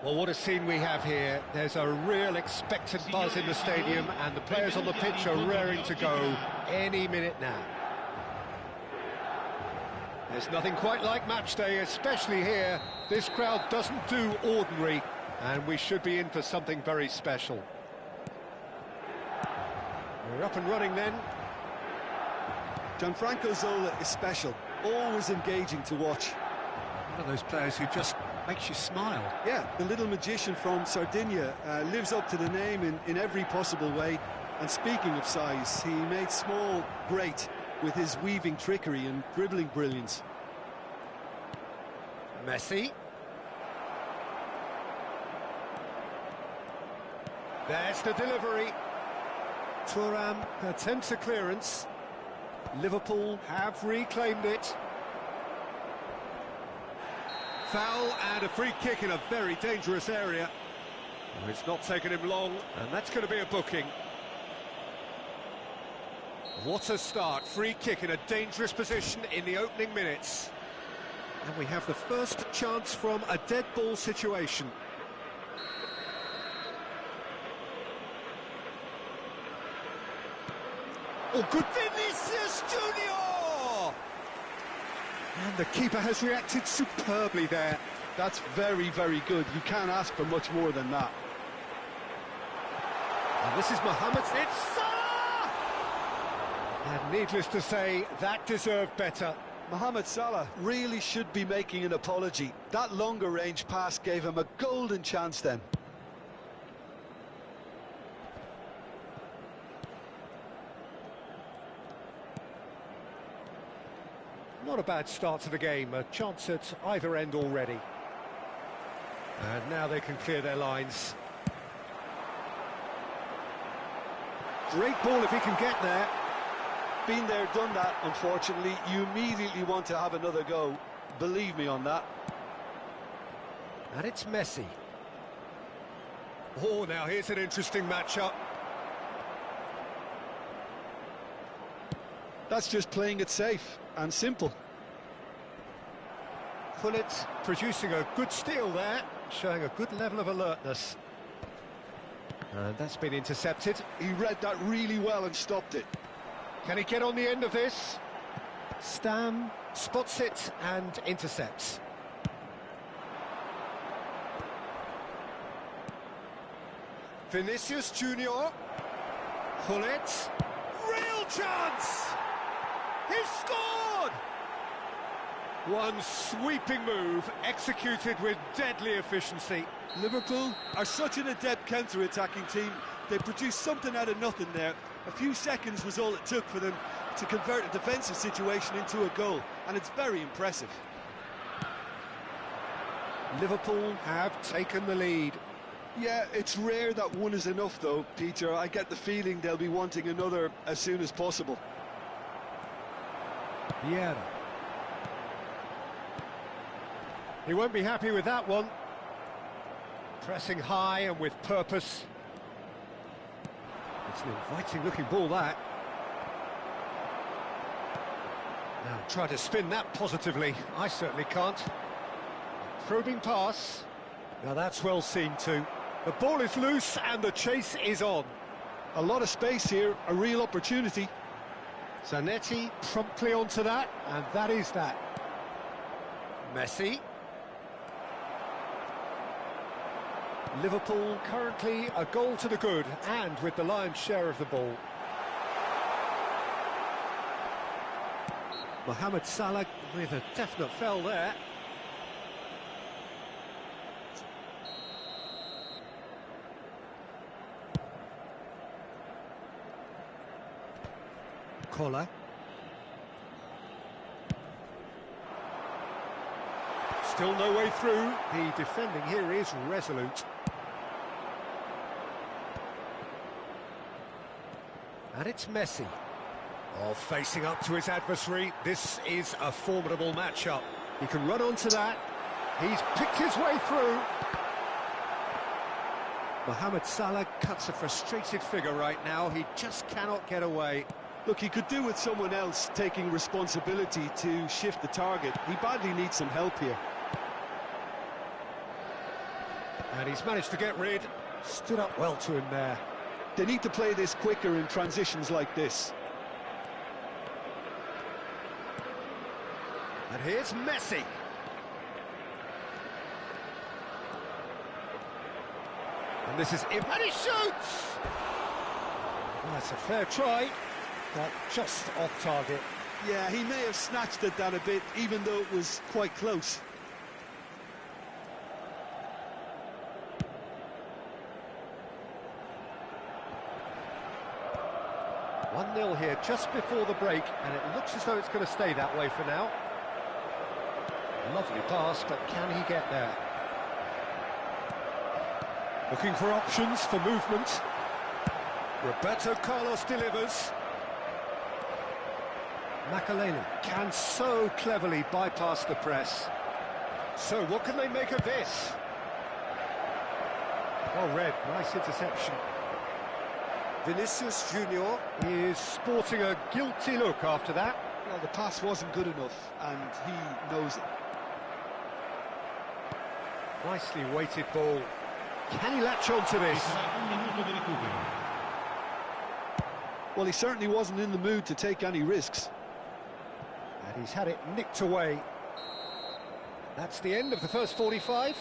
Well, what a scene we have here. There's a real expectant buzz in the stadium, and the players on the pitch are raring to go any minute now. There's nothing quite like match day, especially here. This crowd doesn't do ordinary, and we should be in for something very special. We're up and running then. Gianfranco Zola is special, always engaging to watch. One of those players who just makes you smile. Yeah, the little magician from Sardinia lives up to the name in every possible way. And speaking of size, he made small great with his weaving trickery and dribbling brilliance. Messi. There's the delivery. Thuram attempts a clearance. Liverpool have reclaimed it. Foul and a free kick in a very dangerous area. It's not taken him long, and that's going to be a booking. What a start. Free kick in a dangerous position in the opening minutes. And we have the first chance from a dead ball situation. Oh, good Vinicius Junior! And the keeper has reacted superbly there. That's very, very good. You can't ask for much more than that. And this is Mohamed. It's Salah! And needless to say, that deserved better. Mohamed Salah really should be making an apology. That longer range pass gave him a golden chance then. Not a bad start to the game, a chance at either end already. And now they can clear their lines. Great ball if he can get there. Been there, done that, unfortunately. You immediately want to have another go. Believe me on that. And it's Messi. Oh, now here's an interesting matchup. That's just playing it safe and simple. Pullet producing a good steal there, showing a good level of alertness. And that's been intercepted. He read that really well and stopped it. Can he get on the end of this? Stam spots it and intercepts. Vinicius Junior. Pullet. Real chance! He's scored! One sweeping move, executed with deadly efficiency. Liverpool are such an adept counter-attacking team. They produced something out of nothing there. A few seconds was all it took for them to convert a defensive situation into a goal, and it's very impressive. Liverpool have taken the lead. Yeah, it's rare that one is enough though, Peter. I get the feeling they'll be wanting another as soon as possible. Vieira. He won't be happy with that one. Pressing high and with purpose. It's an inviting looking ball, that. Now try to spin that positively. I certainly can't. Probing pass. Now that's well seen too. The ball is loose and the chase is on. A lot of space here, a real opportunity. Zanetti promptly onto that, and that is that. Messi. Liverpool currently a goal to the good, and with the lion's share of the ball. Mohamed Salah with a definite foul there. Kola. Still no way through. The defending here is resolute. And it's Messi. Oh, facing up to his adversary. This is a formidable matchup. He can run onto that. He's picked his way through. Mohamed Salah cuts a frustrated figure right now. He just cannot get away. Look, he could do with someone else taking responsibility to shift the target. He badly needs some help here. And he's managed to get rid. Stood up well to him there. They need to play this quicker in transitions like this. And here's Messi. And this is him. And he shoots! Well, that's a fair try, but just off target. Yeah, he may have snatched at that a bit, even though it was quite close. One 0 here just before the break, and it looks as though it's going to stay that way for now. Lovely pass, but can he get there? Looking for options for movement. Roberto Carlos delivers. Makaleli can so cleverly bypass the press. So what can they make of this? Well read, nice interception. Vinicius Junior is sporting a guilty look after that. Well, the pass wasn't good enough, and he knows it. Nicely weighted ball. Can he latch on to this? Well, he certainly wasn't in the mood to take any risks. And he's had it nicked away. That's the end of the first 45.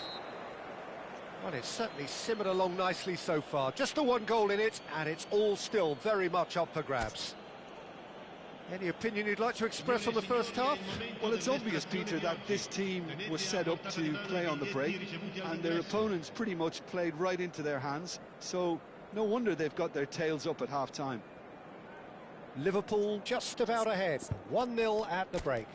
Well, it's certainly simmered along nicely so far. Just the one goal in it, and it's all still very much up for grabs. Any opinion you'd like to express on the first half? Well, it's obvious, Peter, that this team was set up to play on the break, and their opponents pretty much played right into their hands, so no wonder they've got their tails up at half-time. Liverpool just about ahead, 1-0 at the break.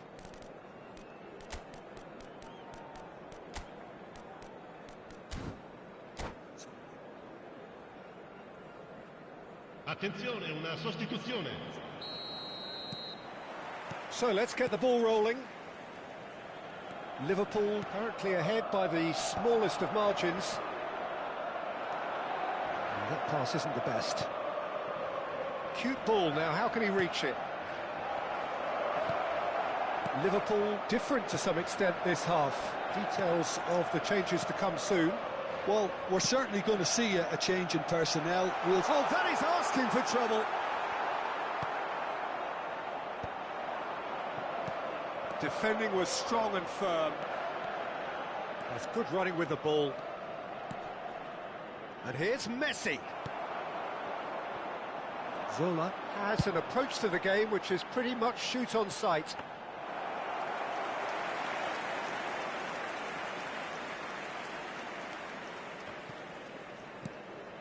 Attenzione, una sostituzione. So let's get the ball rolling. Liverpool currently ahead by the smallest of margins. And that pass isn't the best. Cute ball now, how can he reach it? Liverpool different to some extent this half. Details of the changes to come soon. Well, we're certainly going to see a change in personnel. Oh, that is asking for trouble. Defending was strong and firm. That's good running with the ball. And here's Messi. Zola has an approach to the game which is pretty much shoot on sight.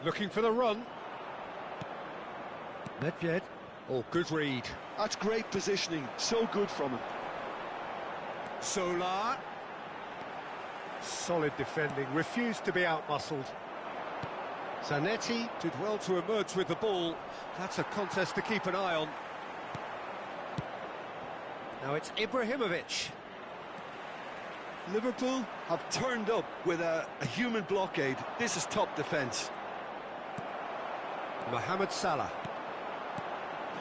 Looking for the run. Nedved. Oh, good read. That's great positioning, so good from him. Solar. Solid defending, refused to be outmuscled. Zanetti did well to emerge with the ball. That's a contest to keep an eye on. Now it's Ibrahimovic. Liverpool have turned up with a human blockade. This is top defence. Mohamed Salah.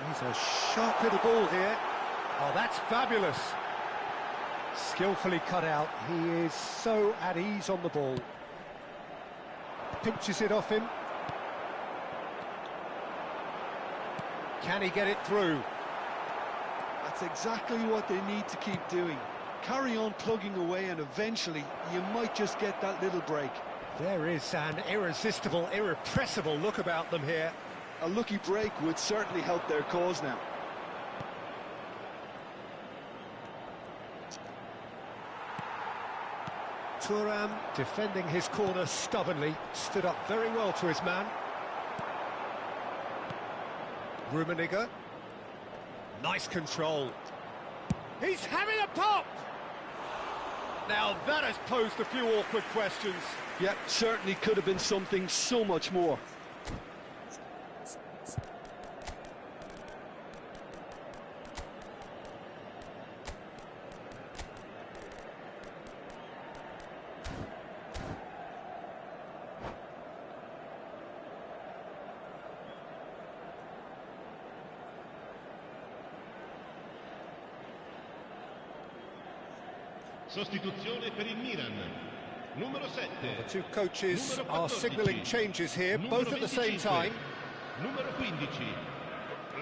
He's a sharp little ball here. Oh, that's fabulous. Skillfully cut out. He is so at ease on the ball. Pinches it off him. Can he get it through? That's exactly what they need to keep doing. Carry on plugging away and eventually you might just get that little break. There is an irresistible, irrepressible look about them here. A lucky break would certainly help their cause now. Thuram defending his corner stubbornly, stood up very well to his man. Rummenigge. Nice control. He's having a pop! Now that has posed a few awkward questions. Yeah, certainly could have been something so much more. Sostituzione per il Milan. Numero 7. The two coaches are signalling changes here, both at the same time. Numero 15.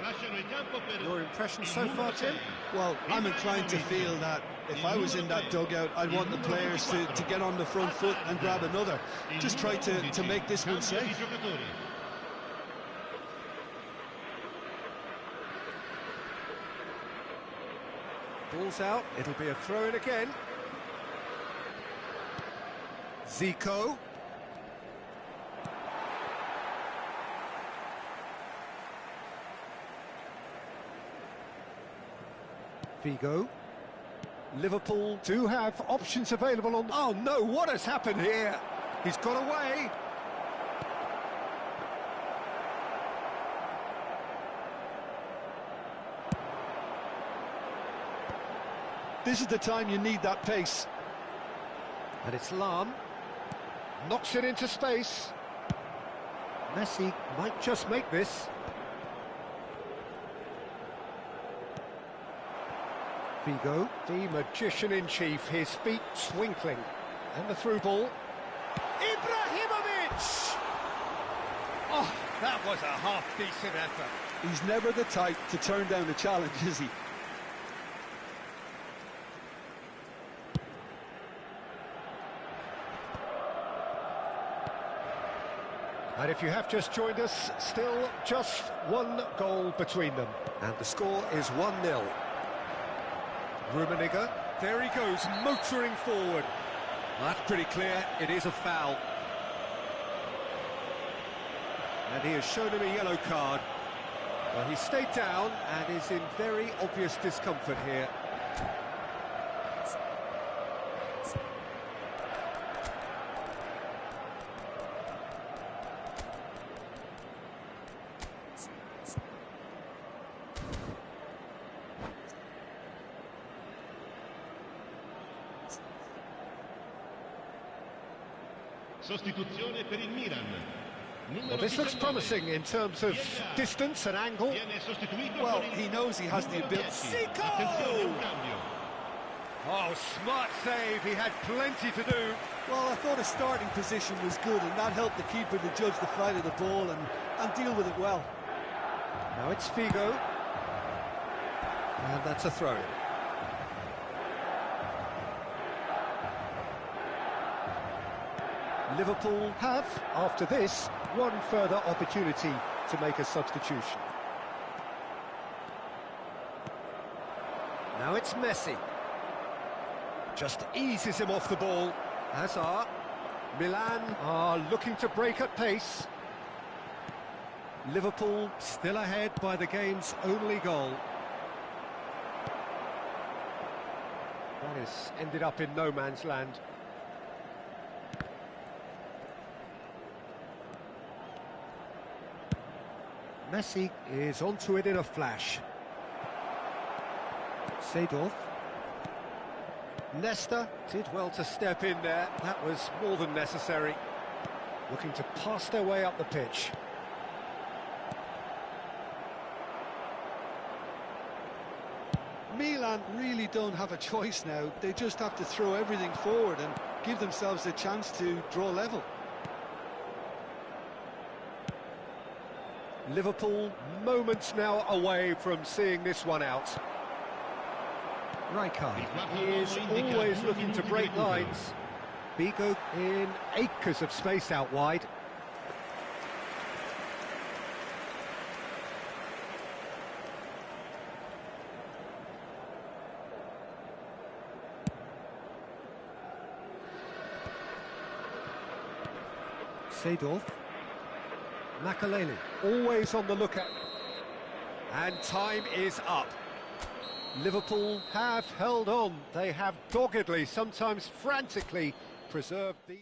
Lasciano il campo per Your impression so far, Tim? Well, I'm inclined to feel that if I was in that dugout, I'd want the players to get on the front foot and grab another. Just try to make this one safe. Ball's out, it'll be a throw-in again. Zico. Figo. Liverpool do have options available on... Oh no, what has happened here? He's got away. This is the time you need that pace. And it's Lam. Knocks it into space. Messi might just make this. Figo, the magician-in-chief, his feet twinkling. And the through ball. Ibrahimovic! Oh, that was a half-decent effort. He's never the type to turn down a challenge, is he? And if you have just joined us, still just one goal between them. And the score is 1-0. Rummenigge, there he goes, motoring forward. Well, that's pretty clear, it is a foul. And he has shown him a yellow card. Well, he stayed down and is in very obvious discomfort here. Sostituzione per il Milan. Well, this looks promising in terms of distance and angle. Well, he knows he has the ability. Zico! Oh, smart save, he had plenty to do. Well, I thought his starting position was good and that helped the keeper to judge the flight of the ball and deal with it well. Now it's Figo. And that's a throw-in. Liverpool have, after this, one further opportunity to make a substitution. Now it's Messi. Just eases him off the ball. Hazard. Milan are looking to break at pace. Liverpool still ahead by the game's only goal. That has ended up in no man's land. Messi is onto it in a flash. Seedorf. Nesta did well to step in there. That was more than necessary. Looking to pass their way up the pitch. Milan really don't have a choice now. They just have to throw everything forward and give themselves a chance to draw level. Liverpool moments now away from seeing this one out. Rijkaard is always looking to break lines. Bigo in acres of space out wide. Seedorf. Makaleli, always on the lookout. And time is up. Liverpool have held on. They have doggedly, sometimes frantically, preserved the...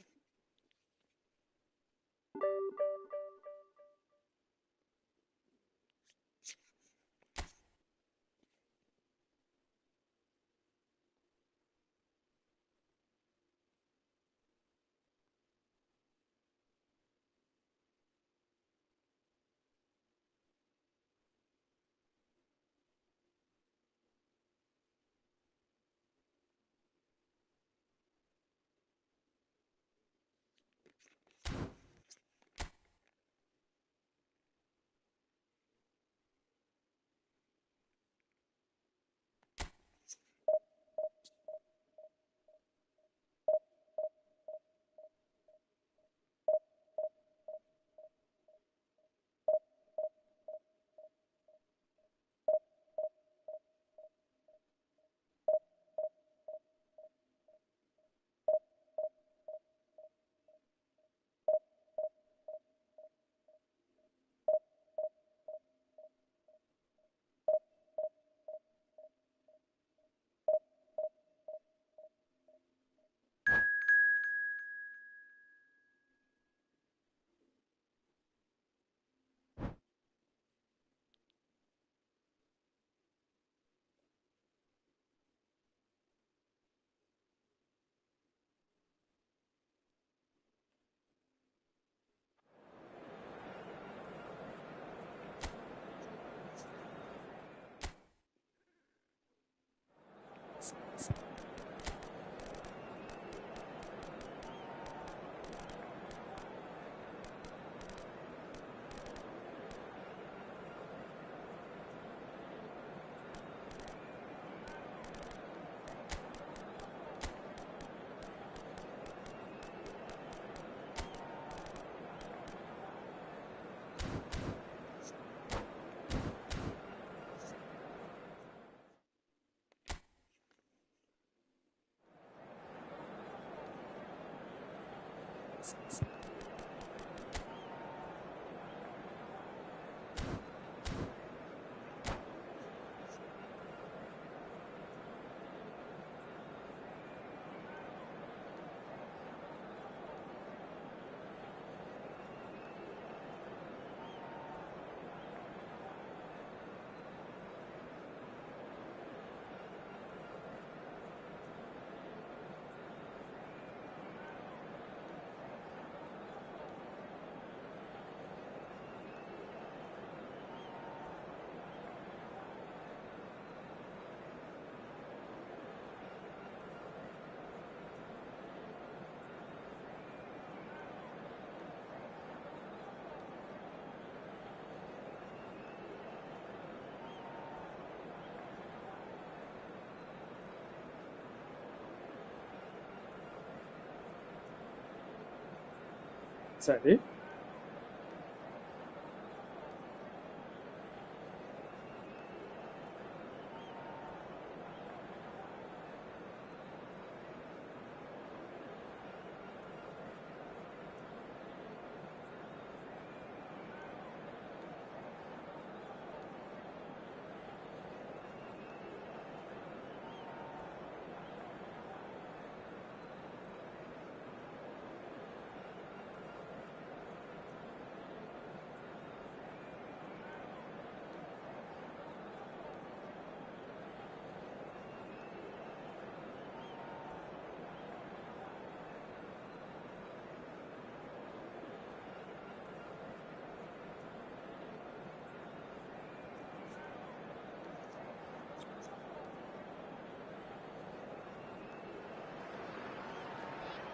Sorry?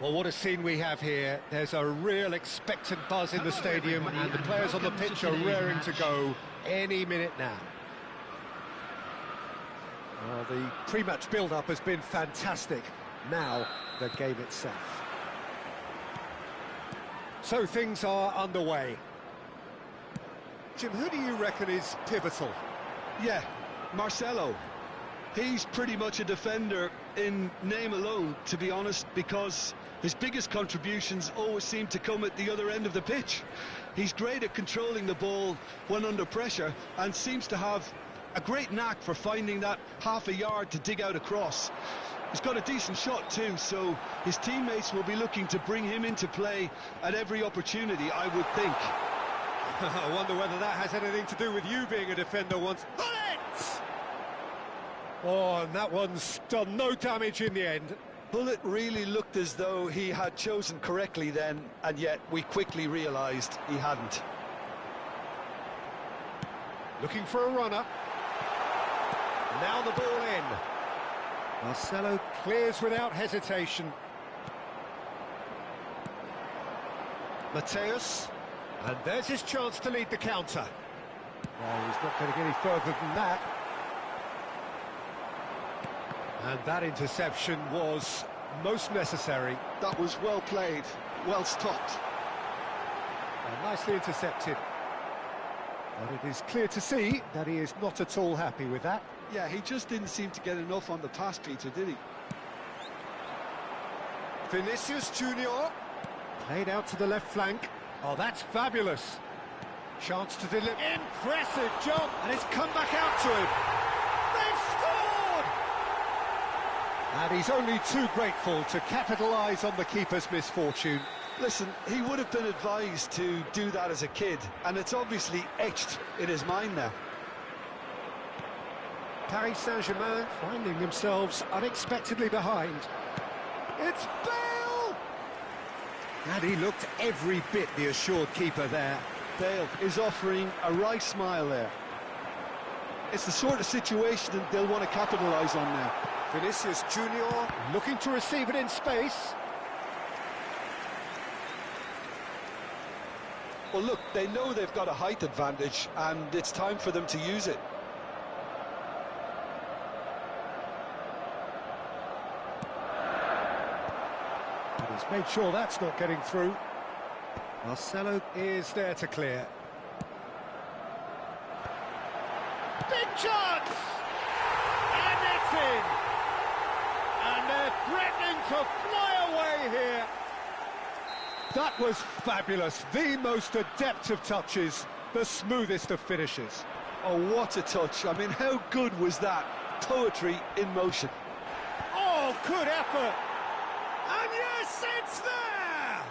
Well, what a scene we have here. There's a real expectant buzz in the stadium, and the players on the pitch are raring to go any minute now. The pre-match build-up has been fantastic. Now, the game itself. So things are underway. Jim, who do you reckon is pivotal? Yeah, Marcelo. He's pretty much a defender in name alone, to be honest, because his biggest contributions always seem to come at the other end of the pitch. He's great at controlling the ball when under pressure and seems to have a great knack for finding that half a yard to dig out across. He's got a decent shot too, so his teammates will be looking to bring him into play at every opportunity, I would think. I wonder whether that has anything to do with you being a defender once. Bullet! Oh, and that one's done no damage in the end. Bullet really looked as though he had chosen correctly then, and yet we quickly realised he hadn't. Looking for a runner. Now the ball in. Marcelo clears without hesitation. Mateus. And there's his chance to lead the counter. No, he's not going to get any further than that. And that interception was most necessary. That was well played, well stopped. And nicely intercepted. But it is clear to see that he is not at all happy with that. Yeah, he just didn't seem to get enough on the pass, Peter, did he? Vinicius Junior. Played out to the left flank. Oh, that's fabulous. Chance to deliver. Impressive job. And it's come back out to him. They've scored! And he's only too grateful to capitalise on the keeper's misfortune. Listen, he would have been advised to do that as a kid, and it's obviously etched in his mind now. Paris Saint-Germain finding themselves unexpectedly behind. It's Bale! And he looked every bit the assured keeper there. Bale is offering a wry smile there. It's the sort of situation that they'll want to capitalise on now. Vinicius Junior looking to receive it in space. Well, look, they know they've got a height advantage, and it's time for them to use it. But he's made sure that's not getting through. Marcelo is there to clear. Big chance! And it's in! And they're threatening to fly away here. That was fabulous. The most adept of touches, the smoothest of finishes. Oh, what a touch. I mean, how good was that? Poetry in motion. Oh, good effort. And yes, it's there!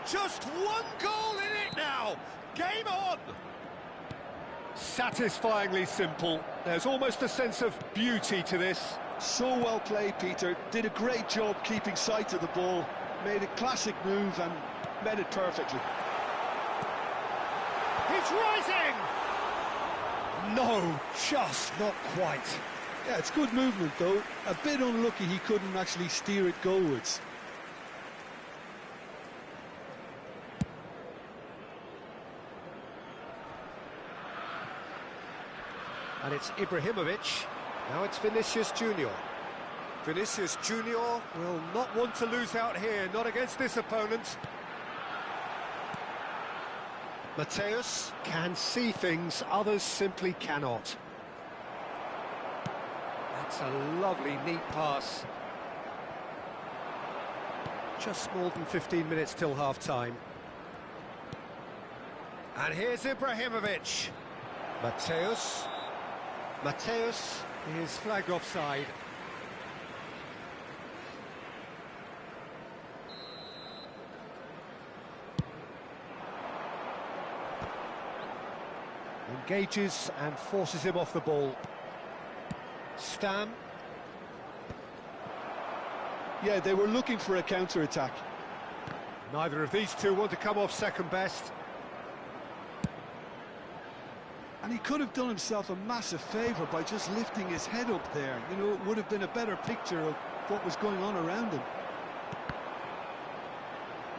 Just one goal in it now. Game on! Satisfyingly simple. There's almost a sense of beauty to this. So well played, Peter. Did a great job keeping sight of the ball. Made a classic move and met it perfectly. He's rising! No, just not quite. Yeah, it's good movement, though. A bit unlucky he couldn't actually steer it goalwards. And it's Ibrahimovic. Now it's Vinicius Junior. Vinicius Junior will not want to lose out here, not against this opponent. Mateus can see things others simply cannot. That's a lovely, neat pass. Just more than 15 minutes till half-time. And here's Ibrahimovic. Mateus. Mateus is flagged offside. Engages and forces him off the ball. Stam. Yeah, they were looking for a counter-attack. Neither of these two want to come off second best. And he could have done himself a massive favour by just lifting his head up there. You know, it would have been a better picture of what was going on around him.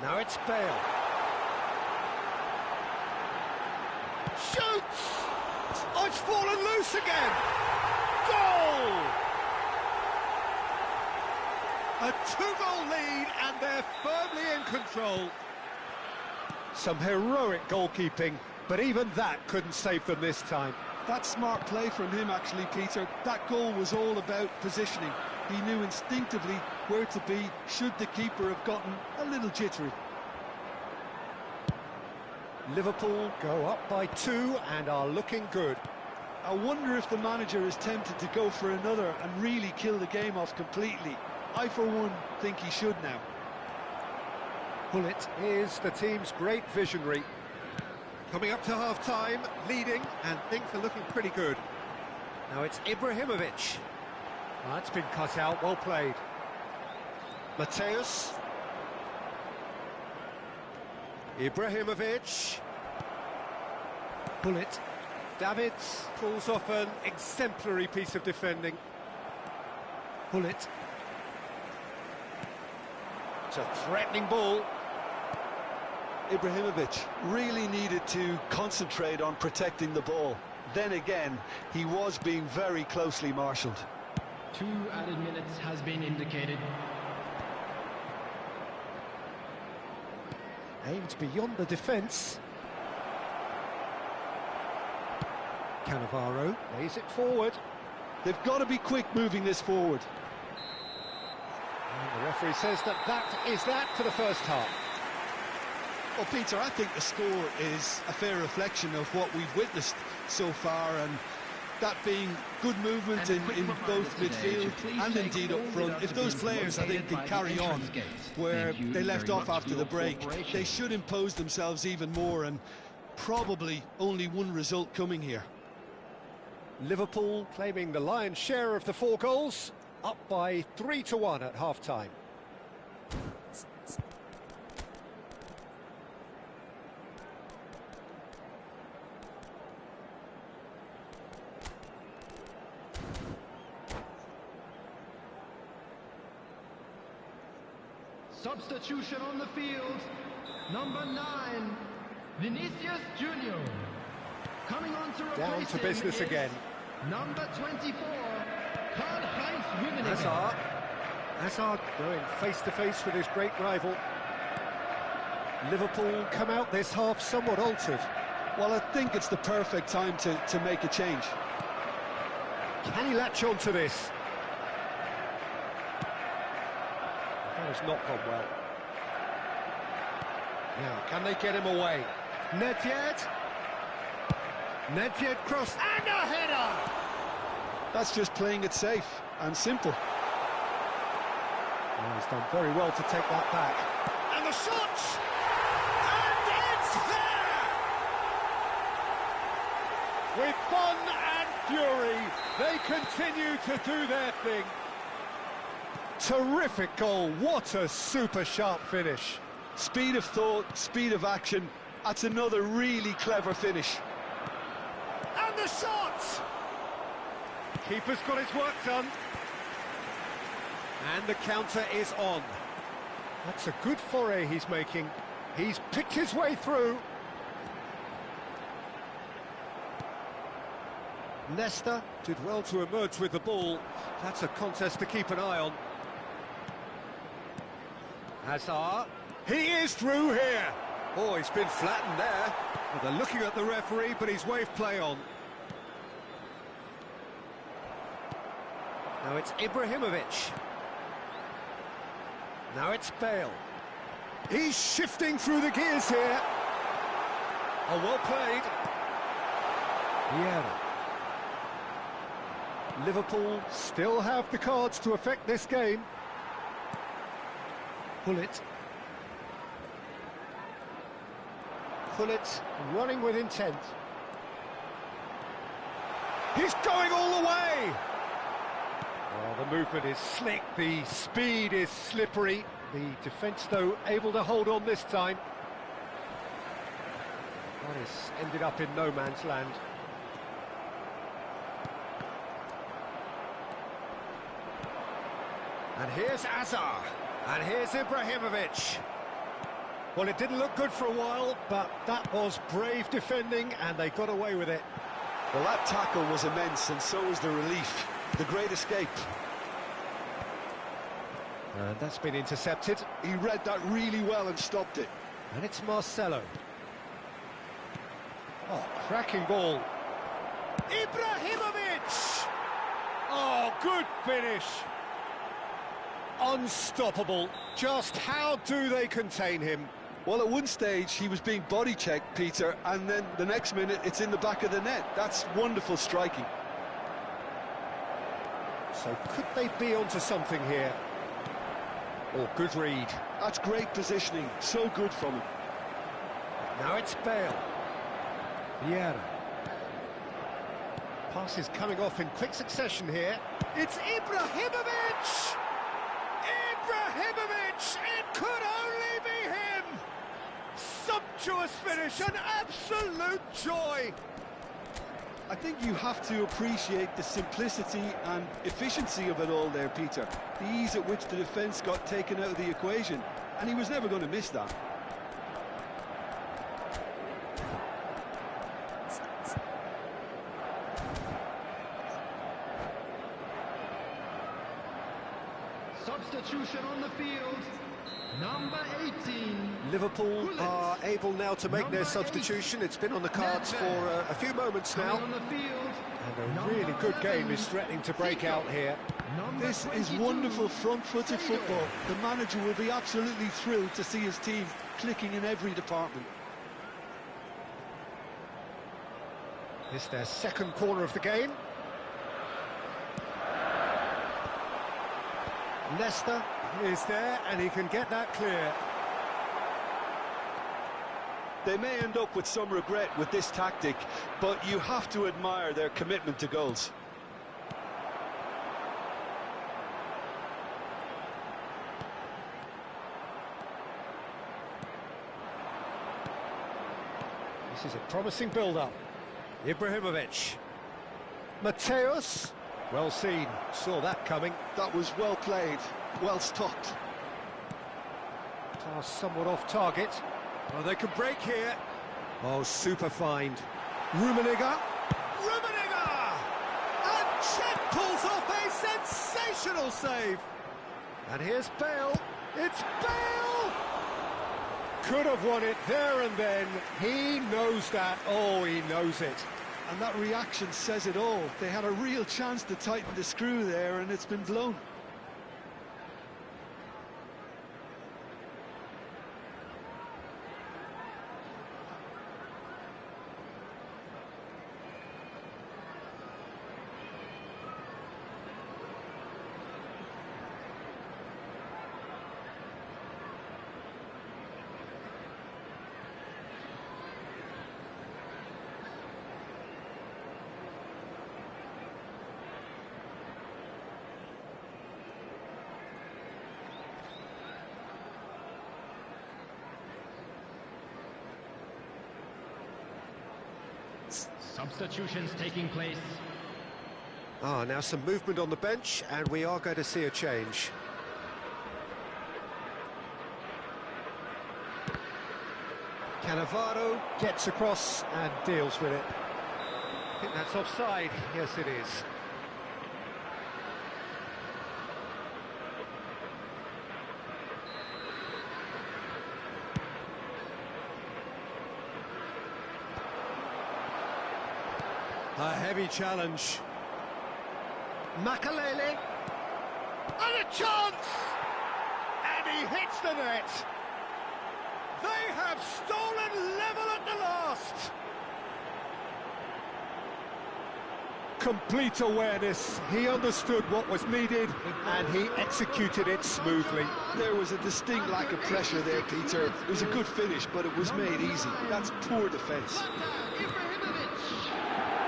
Now it's Bale. Shoots! Oh, it's fallen loose again! Goal! A 2-goal lead, and they're firmly in control. Some heroic goalkeeping, but even that couldn't save them this time. That's smart play from him, actually, Peter. That goal was all about positioning. He knew instinctively where to be should the keeper have gotten a little jittery. Liverpool go up by 2 and are looking good. I wonder if the manager is tempted to go for another and really kill the game off completely. I, for one, think he should now. Pullet is the team's great visionary. Coming up to half-time, leading, and things are looking pretty good. Now it's Ibrahimovic. That's been cut out, well played. Mateus. Ibrahimovic. Pullet. Davids pulls off an exemplary piece of defending. Pullet. It's a threatening ball. Ibrahimovic really needed to concentrate on protecting the ball. Then again, he was being very closely marshalled. 2 added minutes has been indicated. Aimed beyond the defence. Cannavaro lays it forward. They've got to be quick moving this forward. And the referee says that is that for the first half. Well, Peter, I think the score is a fair reflection of what we've witnessed so far, and that being good movement in both midfield and indeed up front. If those players, I think, can carry on where they left off after the break, they should impose themselves even more, and probably only one result coming here. Liverpool claiming the lion's share of the 4 goals, up by 3-1 at half-time. Substitution on the field. Number 9, Vinicius Junior. Coming on to replace Down to business is again. Number 24, Karl-Heinz Rummenigge. Hazard going face-to-face with his great rival. Liverpool come out this half somewhat altered. Well, I think it's the perfect time to make a change. Can he latch on to this? That has not gone well. Now, can they get him away? Nedved. Nedved cross and a header! That's just playing it safe and simple. Oh, he's done very well to take that back. And the shot! And it's there! With fun and fury, they continue to do their thing. Terrific goal, what a super sharp finish. Speed of thought, speed of action, that's another really clever finish. And the shot! Keeper's got his work done. And the counter is on. That's a good foray he's making. He's picked his way through. Nesta did well to emerge with the ball. That's a contest to keep an eye on. Hazard. He is through here. Oh, he's been flattened there. Well, they're looking at the referee, but he's waved play on. Now it's Ibrahimovic. Now it's Bale. He's shifting through the gears here. Oh, well played. Vieira. Liverpool still have the cards to affect this game. Pullet. Pullet running with intent. He's going all the way! Oh, the movement is slick, the speed is slippery. The defence, though, able to hold on this time. That has ended up in no man's land. And here's Hazard. And here's Ibrahimovic. Well, it didn't look good for a while, but that was brave defending, and they got away with it. Well, that tackle was immense, and so was the relief. The great escape. And that's been intercepted. He read that really well and stopped it. And it's Marcelo. Oh, cracking ball. Ibrahimovic! Oh, good finish. Unstoppable. Just how do they contain him? Well, at one stage, he was being body-checked, Peter, and then the next minute, it's in the back of the net. That's wonderful striking. So could they be onto something here? Oh, good read. That's great positioning. So good from him. Now it's Bale. Vieira. Pass is coming off in quick succession here. It's Ibrahimovic! Ibrahimovic! It could only be him! Sumptuous finish, an absolute joy! I think you have to appreciate the simplicity and efficiency of it all there, Peter. The ease at which the defence got taken out of the equation, and he was never going to miss that. Substitution on the field, number 18. Liverpool are able now to make their substitution. It's been on the cards for a few moments now. On the field, And a really good game is threatening to break out here. This is wonderful front-footed football. The manager will be absolutely thrilled to see his team clicking in every department. It's their second corner of the game. Leicester is there, and he can get that clear. They may end up with some regret with this tactic, but you have to admire their commitment to goals. This is a promising build-up. Ibrahimovic. Mateus. Well seen. Saw that coming. That was well played, well stopped. Pass somewhat off target. Oh, they can break here. Oh, super find. Rummenigge. Rummenigge! And Cech pulls off a sensational save. And here's Bale. It's Bale! Could have won it there and then. He knows that. Oh, he knows it. And that reaction says it all. They had a real chance to tighten the screw there, and it's been blown. Substitutions taking place. Ah, now some movement on the bench, and we are going to see a change. Cannavaro gets across and deals with it. I think that's offside. Yes, it is. A heavy challenge. Makalele. And a chance! And he hits the net. They have stolen level at the last. Complete awareness. He understood what was needed, and he executed it smoothly. There was a distinct lack of pressure there, Peter. It was a good finish, but it was made easy. That's poor defence.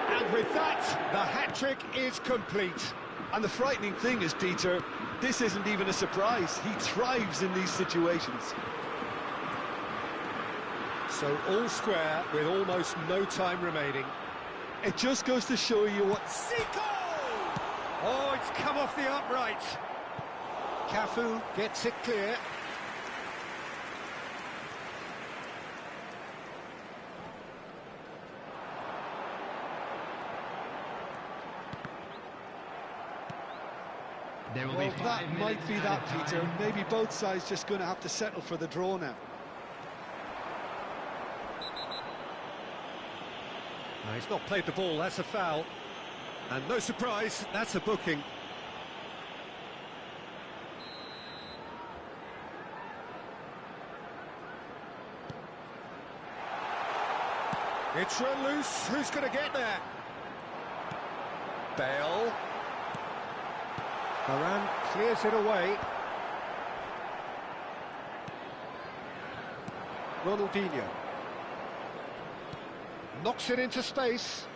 And with that, the hat-trick is complete. And the frightening thing is, Peter, this isn't even a surprise. He thrives in these situations. So all square with almost no time remaining. It just goes to show you what... Zico! Oh, it's come off the upright. Cafu gets it clear. That might be that, Peter. Maybe both sides just going to have to settle for the draw now. No, he's not played the ball, that's a foul. And no surprise, that's a booking. It's run loose, who's going to get there? Bale. Varane clears it away. Ronaldinho. Knocks it into space.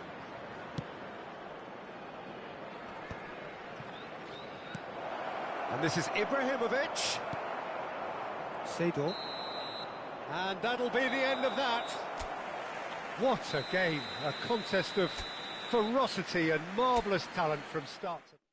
And this is Ibrahimovic. Seydou. And that'll be the end of that. What a game, a contest of ferocity and marvellous talent from start to